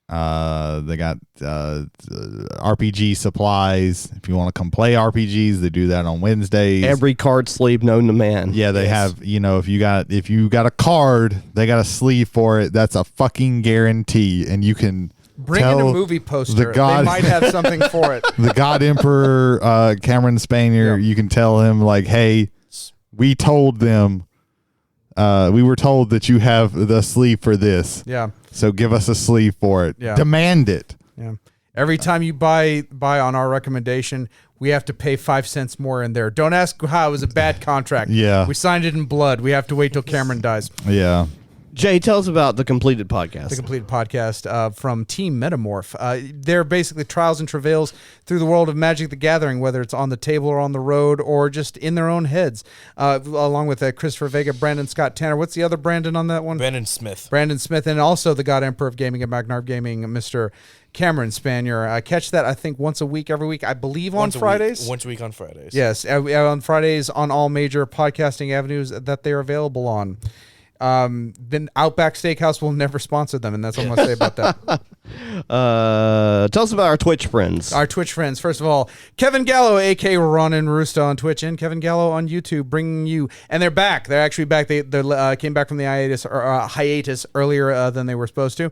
They got RPG supplies. If you want to come play RPGs, they do that on Wednesdays. Every card sleeve known to man. Yeah, they have. If you got a card, they got a sleeve for it. That's a fucking guarantee, and you can. Bring in a movie poster. They might have something for it. The God Emperor, Cameron Spanier, you can tell him, like, hey, we told them, we were told that you have the sleeve for this. Yeah. So give us a sleeve for it. Yeah. Demand it. Yeah. Every time you buy on our recommendation, we have to pay 5 cents more in there. Don't ask how. It was a bad contract. Yeah. We signed it in blood. We have to wait till Cameron dies. Yeah. Jay, tell us about the Completed podcast. The Completed podcast from Team Metamorph. They're basically trials and travails through the world of Magic the Gathering, whether it's on the table or on the road or just in their own heads, along with Christopher Vega, Brandon Scott Tanner. What's the other Brandon on that one? Brandon Smith, and also the God Emperor of Gaming at McNarb Gaming, Mr. Cameron Spanier. Catch that, I think, once a week, every week, I believe, on Fridays. Once a week on Fridays. Yes, on Fridays on all major podcasting avenues that they're available on. Then Outback Steakhouse will never sponsor them, and that's all I'm going to say about that. Tell us about our Twitch friends. Our Twitch friends. First of all, Kevin Gallo, a.k.a. Ronin Roosta on Twitch, and Kevin Gallo on YouTube, bringing you, and they're back. They're actually back. They came back from the hiatus earlier than they were supposed to.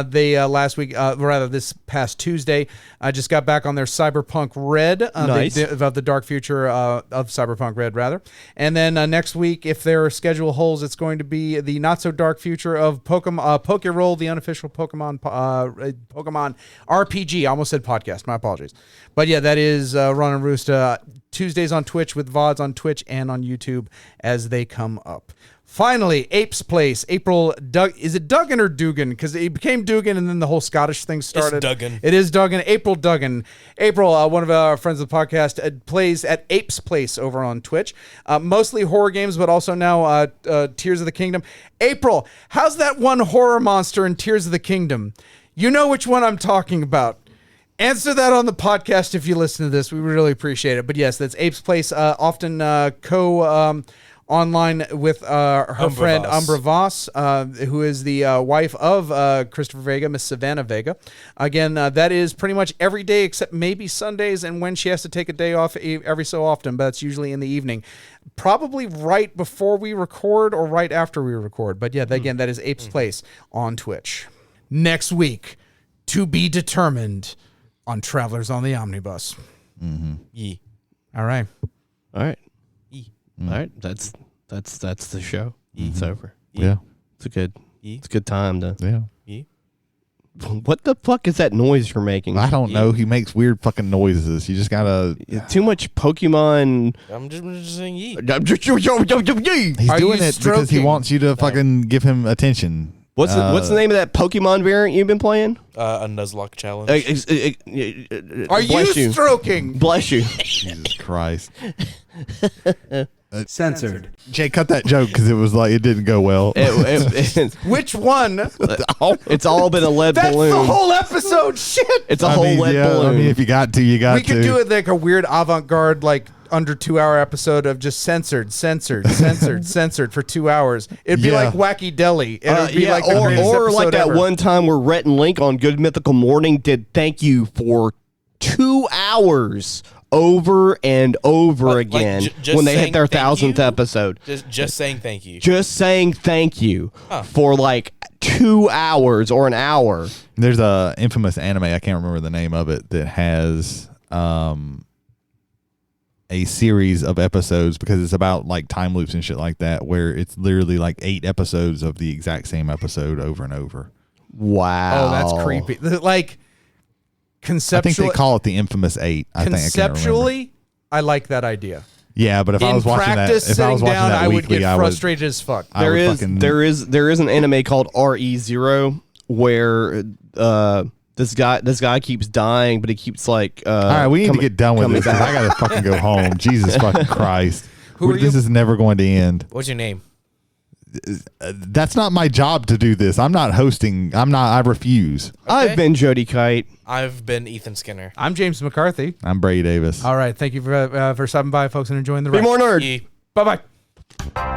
They last week, this past Tuesday, just got back on their Cyberpunk Red, nice. About the dark future of Cyberpunk Red, rather. And then next week, if their schedule holds, it's going to be the not so dark future of Pokemon Pokeroll, the unofficial Pokemon RPG. I almost said podcast. My apologies. But yeah, that is Ron and Roosta Tuesdays on Twitch with VODs on Twitch and on YouTube as they come up. Finally, Ape's Place, April. Is it Duggan or Dugan? Because it became Dugan, and then the whole Scottish thing started. It's Duggan. It is Duggan. April Duggan. April, one of our friends of the podcast, plays at Ape's Place over on Twitch. Mostly horror games, but also now Tears of the Kingdom. April, how's that one horror monster in Tears of the Kingdom? You know which one I'm talking about. Answer that on the podcast if you listen to this. We really appreciate it. But yes, that's Ape's Place. Often online with her friend Umbra Voss, who is the wife of Christopher Vega, Miss Savannah Vega. Again, that is pretty much every day except maybe Sundays and when she has to take a day off every so often, but that's usually in the evening. Probably right before we record or right after we record. But yeah, again, that is Ape's Place on Twitch. Next week, to be determined on Travelers on the Omnibus. Yee. All right. All right. Yee. All right. That's the show. It's over. Yeah. It's a good time to. Yeah. Yee. What the fuck is that noise you're making? I don't know. He makes weird fucking noises. You just gotta. Too much Pokemon. I'm just saying yee. He's Are doing you it because he stroking? wants you to fucking give him attention. What's the name of that Pokemon variant you've been playing? A Nuzlocke challenge. Are you stroking? Bless you. Jesus Christ. Censored. Jay, cut that joke because it was like it didn't go well. Which one? It's all been a lead That's balloon. the whole episode. Shit. It's a whole lead balloon. I mean, if you got to, you got We to. could do it like a weird avant-garde, like under 2-hour episode of just censored for 2 hours. It'd be Yeah. like Wacky Deli. And it'd be like the greatest or like episode that ever. one time where Rhett and Link on Good Mythical Morning did thank you for 2 hours over and over Like, again just when they hit saying their thank 1000th you? episode. Just saying thank you. Just saying thank you for like 2 hours or an hour. There's a infamous anime, I can't remember the name of it, that has a series of episodes because it's about like time loops and shit like that, where it's literally like 8 episodes of the exact same episode over and over. Wow. Oh, that's creepy. Like, I think conceptually, they call it the infamous 8. I can't remember. conceptually, I like that idea. Yeah, but if I In was watching that, practice, if I was sitting watching down, that I would weekly, get I would. frustrated as fuck. I would There is an anime called RE0 where this guy keeps dying, but he keeps like All right, we need to get done with this. 'Cause I gotta fucking go home. Jesus fucking Christ! Who are This you? is never going to end. What's your name? That's not my job to do this. I'm not hosting. I refuse. I've been Jody Kite. I've been Ethan Skinner. I'm James McCarthy. I'm Brady Davis. All right. Thank you for stopping by, folks, and enjoying the Be ride. more nerd. Ye- Bye-bye.